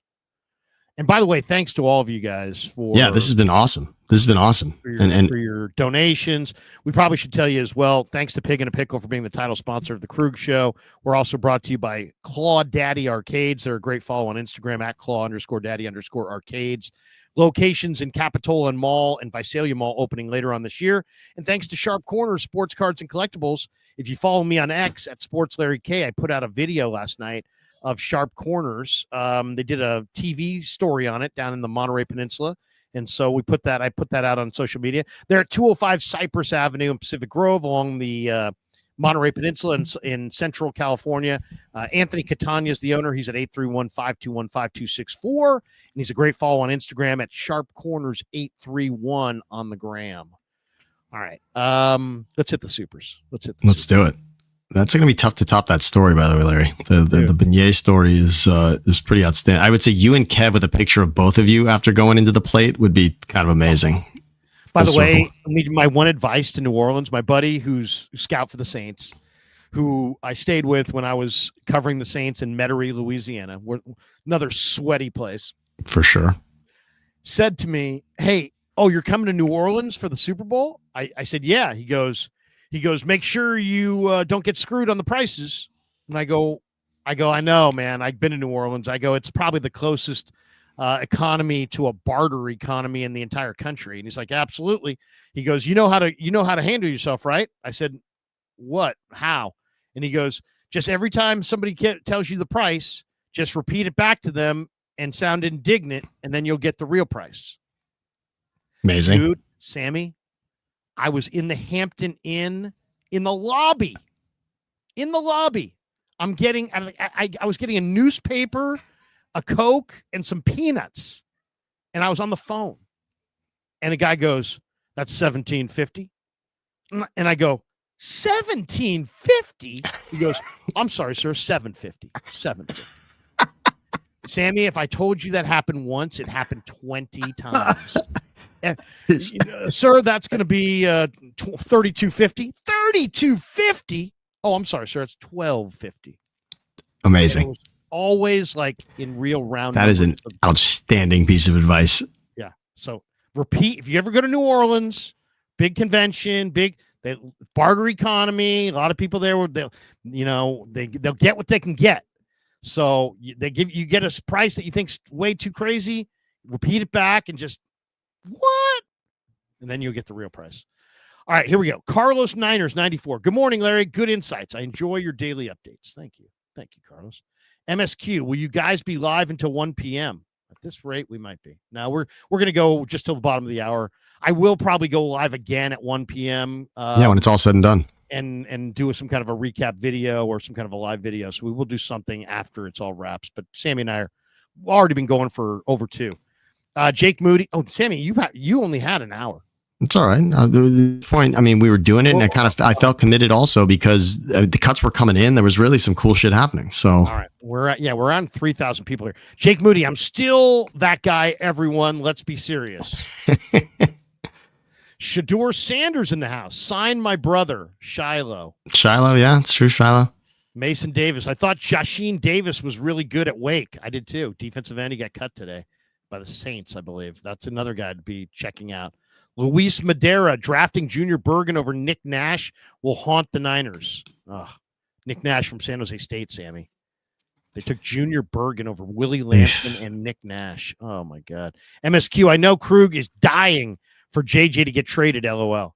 And by the way, thanks to all of you guys for this has been awesome. For your donations. We probably should tell you as well, thanks to Pig and a Pickle for being the title sponsor of the Krueger Show. We're also brought to you by Claw Daddy Arcades. They're a great follow on Instagram at Claw_Daddy_Arcades. Locations in Capitola Mall and Visalia Mall opening later on this year. And thanks to Sharp Corners, Sports Cards and Collectibles. If you follow me on X at Sports Larry K, I put out a video last night of Sharp Corners. They did a TV story on it down in the Monterey Peninsula. And so I put that out on social media. They're at 205 Cypress Avenue in Pacific Grove along the Monterey Peninsula in Central California. Anthony Catania is the owner. He's at 831-521-5264. And he's a great follow on Instagram at Sharp Corners 831 on the gram. All right. Let's hit the supers. Let's do it. That's going to be tough to top that story, by the way, Larry. The beignet story is pretty outstanding. I would say you and Kev with a picture of both of you after going into the plate would be kind of amazing. By the way, my one advice to New Orleans, my buddy who's scout for the Saints, who I stayed with when I was covering the Saints in Metairie, Louisiana, another sweaty place. For sure. Said to me, hey, you're coming to New Orleans for the Super Bowl? I said, yeah. He goes, make sure you don't get screwed on the prices. And I go, I know, man. I've been to New Orleans. I go, it's probably the closest economy to a barter economy in the entire country. And he's like, absolutely. He goes, you know how to handle yourself, right? I said, what? How? And he goes, just every time somebody tells you the price, just repeat it back to them and sound indignant, and then you'll get the real price. Amazing. Dude, Sammy, I was in the Hampton Inn in the lobby. I was getting a newspaper, a Coke, and some peanuts. And I was on the phone. And the guy goes, that's $17.50. And I go, $17.50? He goes, I'm sorry, sir, $7.50. $7.50. Sammy, if I told you that happened once, it happened 20 times. Sir, that's going to be $32.50. $32.50? Oh, I'm sorry, sir. It's $12.50. Amazing. Always like in real round. That is an outstanding piece of advice. Yeah. So repeat. If you ever go to New Orleans, big convention, barter economy. A lot of people there they'll get what they can get. So you get a price that you think's way too crazy. Repeat it back and just What? And then you'll get the real price. All right, here we go. Carlos Niners 94. Good morning, Larry. Good insights. I enjoy your daily updates. Thank you. Thank you, Carlos. MSQ, will you guys be live until 1 p.m.? At this rate, we might be. Now, we're going to go just till the bottom of the hour. I will probably go live again at 1 p.m. When it's all said and done. And do some kind of a recap video or some kind of a live video. So we will do something after it's all wraps. But Sammy and I are already been going for over 2. Jake Moody. Oh, Sammy, you only had an hour. It's all right. The point, I mean, we were doing it, and I felt committed also because the cuts were coming in. There was really some cool shit happening. So, all right, we're on 3,000 people here. Jake Moody, I'm still that guy. Everyone, let's be serious. Shador Sanders in the house. Sign my brother Shiloh. Shiloh, yeah, it's true. Shiloh. Mason Davis. I thought Jasheen Davis was really good at Wake. I did too. Defensive end. He got cut today by the Saints, I believe. That's another guy to be checking out. Luis Madera drafting Junior Bergen over Nick Nash will haunt the Niners. Nick Nash from San Jose State, Sammy. They took Junior Bergen over Willie Lampson and Nick Nash. Oh, my God. MSQ, I know Krug is dying for JJ to get traded, LOL.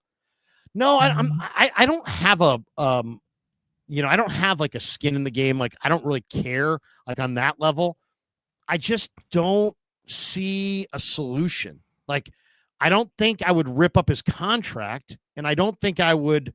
No, I don't have I don't have like a skin in the game. Like, I don't really care like on that level. I just don't see a solution. Like, I don't think I would rip up his contract, and I don't think I would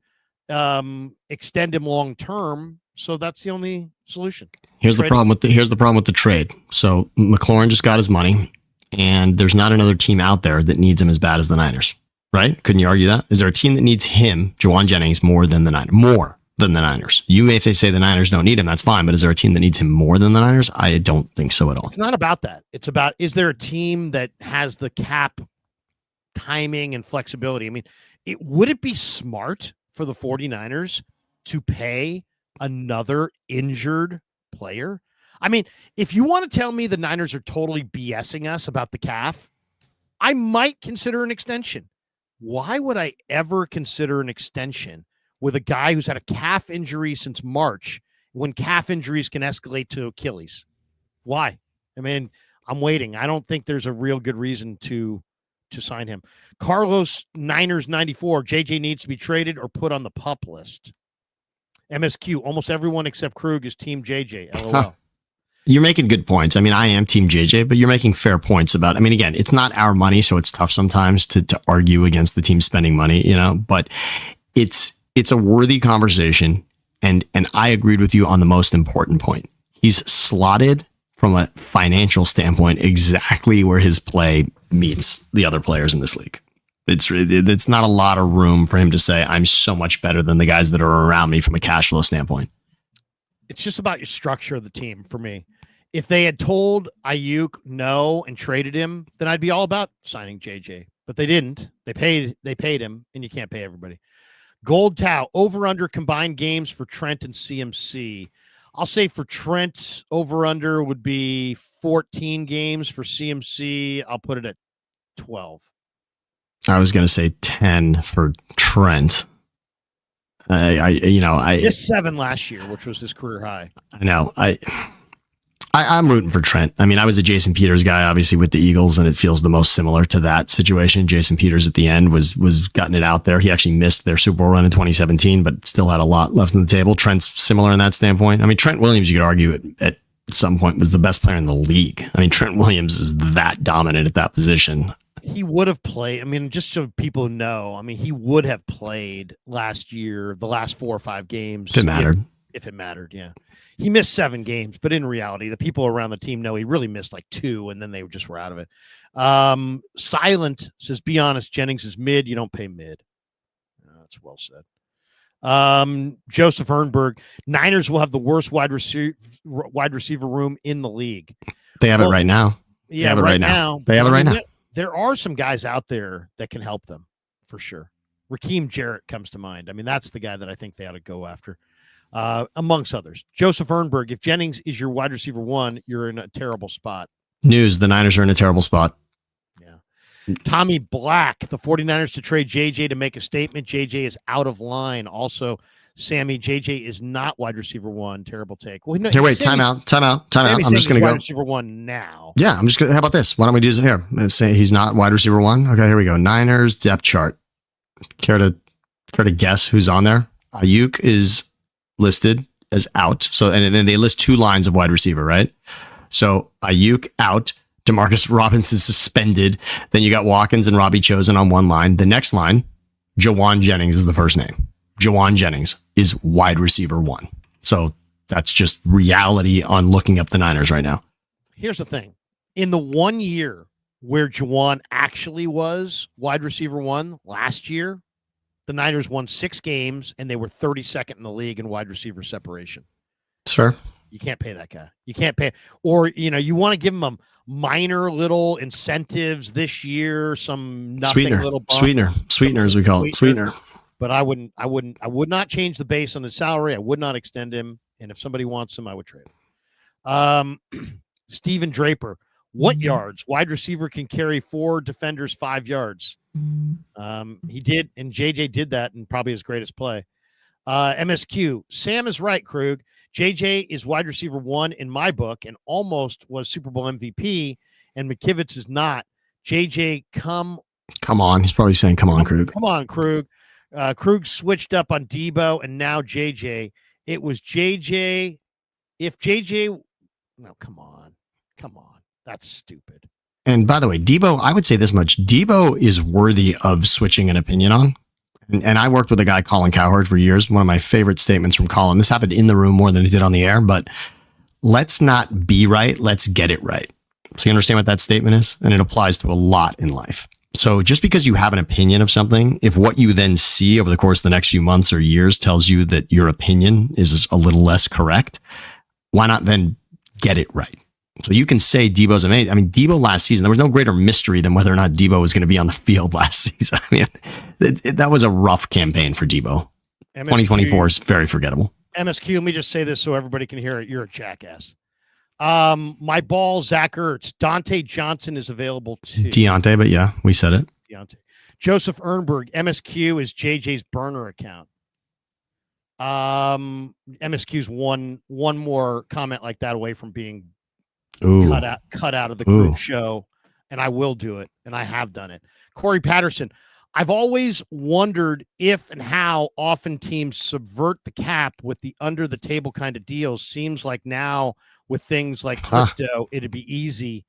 extend him long term. So that's the only solution. Here's the problem with the trade. So McLaurin just got his money, and there's not another team out there that needs him as bad as the Niners, right? Couldn't you argue that? Is there a team that needs him, Juwan Jennings, more than the Niners? You may say the Niners don't need him, that's fine, but is there a team that needs him more than the Niners? I don't think so at all. It's not about that. It's about, is there a team that has the cap timing and flexibility? I mean, would it be smart for the 49ers to pay another injured player? I mean, if you want to tell me the Niners are totally BSing us about the calf, I might consider an extension. Why would I ever consider an extension with a guy who's had a calf injury since March when calf injuries can escalate to Achilles? Why? I mean, I'm waiting. I don't think there's a real good reason to sign him. Carlos Niners 94. JJ needs to be traded or put on the pup list. MSQ. Almost everyone except Krug is team JJ. LOL. Huh. You're making good points. I mean, I am team JJ, but you're making fair points about, I mean, again, it's not our money, so it's tough sometimes to argue against the team spending money, but it's a worthy conversation. And I agreed with you on the most important point. He's slotted from a financial standpoint exactly where his play meets the other players in this league. It's not a lot of room for him to say, I'm so much better than the guys that are around me from a cash flow standpoint. It's just about your structure of the team for me. If they had told Ayuk no and traded him, then I'd be all about signing JJ. But they didn't. They paid him, and you can't pay everybody. Gold Tau, over under combined games for Trent and CMC. I'll say for Trent, over under would be 14 games. For CMC, I'll put it at 12. I was going to say 10 for Trent. I missed 7 last year, which was his career high. I know. I'm rooting for Trent. I mean, I was a Jason Peters guy, obviously, with the Eagles, and it feels the most similar to that situation. Jason Peters at the end was gutting it out there. He actually missed their Super Bowl run in 2017, but still had a lot left on the table. Trent's similar in that standpoint. I mean, Trent Williams, you could argue at some point was the best player in the league. I mean, Trent Williams is that dominant at that position. He would have played. I mean, just so people know, I mean, he would have played last year, the last 4 or 5 games. If it mattered. If it mattered, yeah. He missed 7 games, but in reality, the people around the team know he really missed like 2, and then they just were out of it. Silent says, be honest, Jennings is mid. You don't pay mid. That's well said. Joseph Hernberg, Niners will have the worst wide receiver room in the league. They have it right now. Yeah, right now. They have it right now. There are some guys out there that can help them for sure. Raheem Jarrett comes to mind. I mean, that's the guy that I think they ought to go after. Amongst others. Joseph Hernberg, if Jennings is your wide receiver 1, you're in a terrible spot. News, the Niners are in a terrible spot. Yeah. Tommy Black, the 49ers to trade JJ to make a statement. JJ is out of line. Also, Sammy, JJ is not wide receiver 1. Terrible take. Well, no, here, wait, time out. Sammy's I'm just going to go. wide receiver 1 now. Yeah, I'm just going to. How about this? Why don't we do this here? Let's say he's not wide receiver 1. Okay, here we go. Niners depth chart. Care to guess who's on there? Ayuk is listed as out. So, and then they list 2 lines of wide receiver, right? So Ayuk out. Demarcus Robinson suspended. Then you got Watkins and Robbie Chosen on one line. The next line, Jawan Jennings is the first name. Jawan Jennings is wide receiver 1. So that's just reality on looking up the Niners right now. Here's the thing. In the 1 year where Jawan actually was wide receiver 1 last year, the Niners won 6 games and they were 32nd in the league in wide receiver separation. It's fair. You can't pay that guy. You can't pay, or, you want to give him a minor little incentives this year, some nothing Sweetener. Little bump, Sweetener as we call it. Sweetener. But I would not change the base on his salary. I would not extend him. And if somebody wants him, I would trade him. Steven Draper, what yards? Wide receiver can carry 4 defenders 5 yards. He did, and JJ did that in probably his greatest play. MSQ, Sam is right, Krug. JJ is wide receiver 1 in my book and almost was Super Bowl MVP, and McKivitz is not. JJ, come on. He's probably saying, come on, Krug. Come on, Krug. Krug switched up on Debo and now JJ. It was JJ. If JJ, no, come on. That's stupid. And by the way, Debo, I would say this much. Debo is worthy of switching an opinion on. And I worked with a guy, Colin Cowherd, for years. One of my favorite statements from Colin. This happened in the room more than it did on the air, but let's not be right. Let's get it right. So you understand what that statement is? And it applies to a lot in life. So just because you have an opinion of something, if what you then see over the course of the next few months or years tells you that your opinion is a little less correct, why not then get it right? So you can say Debo's amazing. I mean, Debo last season, there was no greater mystery than whether or not Debo was going to be on the field last season. I mean, that was a rough campaign for Debo. MSQ, 2024 is very forgettable. MSQ, let me just say this so everybody can hear it. You're a jackass. My ball, Zach Ertz. Dante Johnson is available too. Deontay, but yeah, we said it. Deontay. Joseph Ernberg. MSQ is JJ's burner account. MSQ's one more comment like that away from being cut out of the group show, and I will do it, and I have done it. Corey Patterson. I've always wondered if and how often teams subvert the cap with the under the table kind of deals. Seems like now with things like crypto, it'd be easy.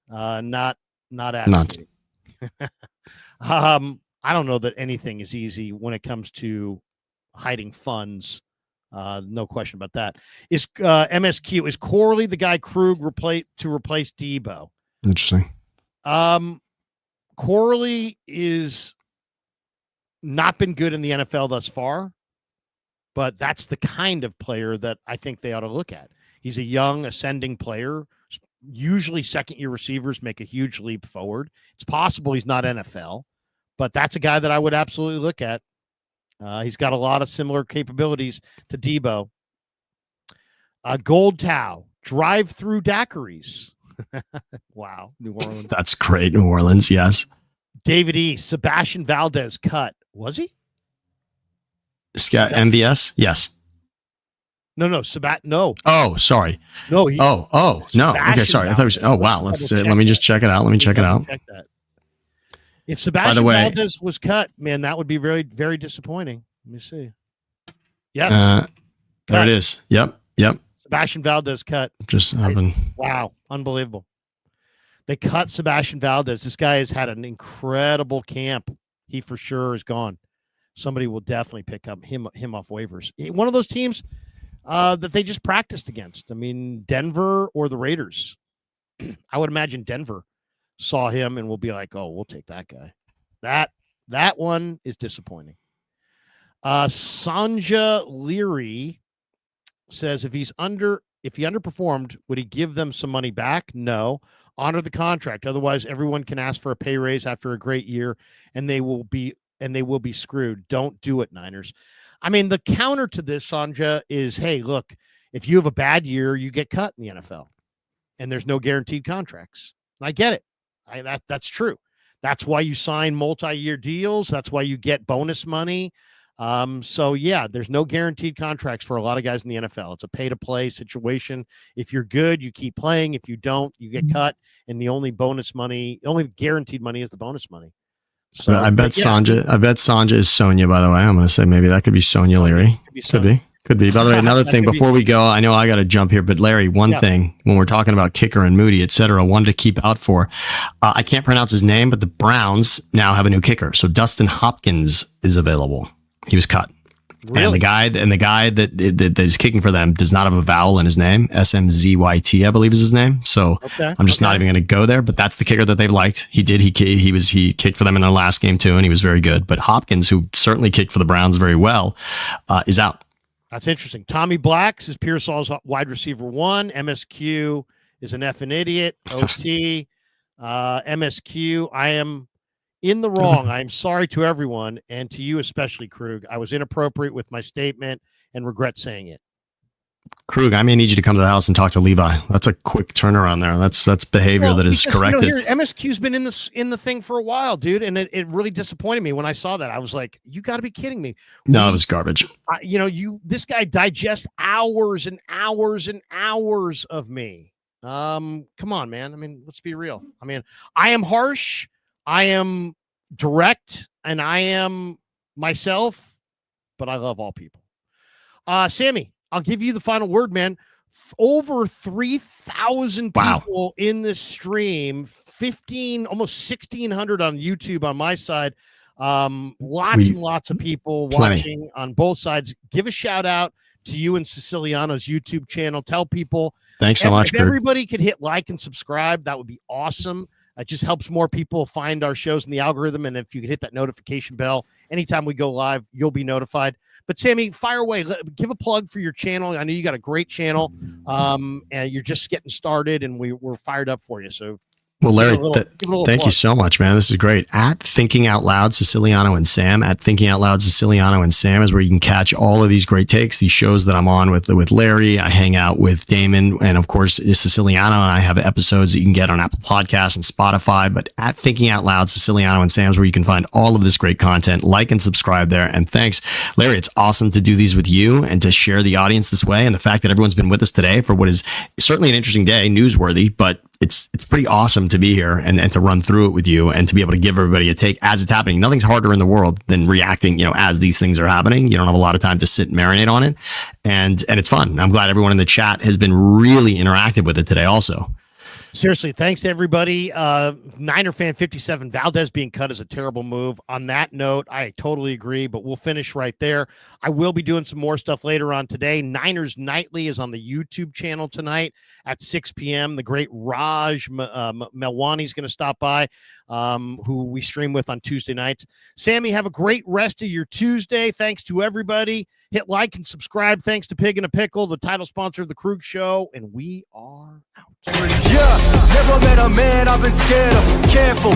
Not advocating. I don't know that anything is easy when it comes to hiding funds. No question about that. Is MSQ, is Corley the guy Krug to replace Debo? Interesting. Corley is not been good in the NFL thus far, but that's the kind of player that I think they ought to look at. He's a young, ascending player. Usually second-year receivers make a huge leap forward. It's possible he's not NFL, but that's a guy that I would absolutely look at. He's got a lot of similar capabilities to Debo. Gold Tau, drive-through daiquiris. Wow, New Orleans. That's great, New Orleans, yes. David E. Sebastian Valdez cut. Was he? MVS? Yes. No. No. Oh, sorry. No. No. Okay, sorry. I thought it was. Oh, wow. Let me just check it out. Check that. If Sebastian Valdez was cut, man, that would be very, very disappointing. Let me see. Yes. There it is. Yep. Sebastian Valdez cut. Just happened. Wow. Unbelievable. They cut Sebastian Valdez. This guy has had an incredible camp. He for sure is gone. Somebody will definitely pick up him off waivers. One of those teams that they just practiced against. I mean, Denver or the Raiders. I would imagine Denver saw him and will be like, oh, we'll take that guy. That one is disappointing. Sanja Leary says if he underperformed, would he give them some money back? No. Honor the contract. Otherwise, everyone can ask for a pay raise after a great year, and they will be screwed. Don't do it, Niners. I mean, the counter to this, Sanja, is, hey, look, if you have a bad year, you get cut in the NFL, and there's no guaranteed contracts. And I get it. That's true. That's why you sign multi-year deals. That's why you get bonus money. So yeah, there's no guaranteed contracts for a lot of guys in the NFL. It's a pay to play situation. If you're good, you keep playing. If you don't, you get cut. And the only guaranteed money is the bonus money. So I bet Sanja is Sonia, by the way. I'm going to say maybe that could be Sonia Leary. Could be. By the way, another thing before we go, I know I got to jump here, but Larry, one thing when we're talking about kicker and Moody, et cetera, one to keep out for. I can't pronounce his name, but the Browns now have a new kicker. So Dustin Hopkins is available. He was cut. Really? And the guy that is kicking for them does not have a vowel in his name. SMZYT, I believe is his name. So I'm just not even going to go there, but that's the kicker that they've liked. He kicked for them in their last game too, and he was very good. But Hopkins, who certainly kicked for the Browns very well, is out. That's interesting. Tommy Blacks is Pearsall's wide receiver 1. MSQ is an effing idiot. OT. MSQ, I am in the wrong. I'm sorry to everyone, and to you especially, Krug. I was inappropriate with my statement and regret saying it. Krug, I may need you to come to the house and talk to Levi. That's a quick turnaround there. That's behavior that is corrected. MSQ's been in the thing for a while, dude, and it really disappointed me when I saw that. I was like, you got to be kidding me. No, it was garbage. This guy digests hours and hours and hours of me. Come on, man. I mean, let's be real. I mean, I am harsh. I am direct, and I am myself, but I love all people. Sammy, I'll give you the final word, man. Over 3,000 people in this stream, almost 1,600 on YouTube on my side. Lots and lots of people watching on both sides. Give a shout out to you and Siciliano's YouTube channel. Tell people. Thanks so much, If everybody could hit like and subscribe, that would be awesome. It just helps more people find our shows in the algorithm. And if you could hit that notification bell, anytime we go live, you'll be notified. But Sammy, fire away. Give a plug for your channel. I know you got a great channel, and you're just getting started, and we're fired up for you. So, well, Larry, thank you so much, man. This is great. At Thinking Out Loud, Siciliano and Sam. At Thinking Out Loud, Siciliano and Sam is where you can catch all of these great takes, these shows that I'm on with Larry. I hang out with Damon, and of course, Siciliano, and I have episodes that you can get on Apple Podcasts and Spotify. But at Thinking Out Loud, Siciliano and Sam is where you can find all of this great content. Like and subscribe there. And thanks, Larry. It's awesome to do these with you and to share the audience this way. And the fact that everyone's been with us today for what is certainly an interesting day, newsworthy, but it's pretty awesome to be here and to run through it with you and to be able to give everybody a take as it's happening. Nothing's harder in the world than reacting, as these things are happening. You don't have a lot of time to sit and marinate on it. And it's fun. I'm glad everyone in the chat has been really interactive with it today also. Seriously, thanks to everybody. Niner fan 57, Valdez being cut is a terrible move. On that note, I totally agree, but we'll finish right there. I will be doing some more stuff later on today. Niners Nightly is on the YouTube channel tonight at 6 p.m. The great Raj Melwani is going to stop by, who we stream with on Tuesday nights. Sammy, have a great rest of your Tuesday. Thanks to everybody. Hit like and subscribe. Thanks to Pig and a Pickle, the title sponsor of the Krug Show, and we are out. Yeah, never met a man I've been scared of. Careful.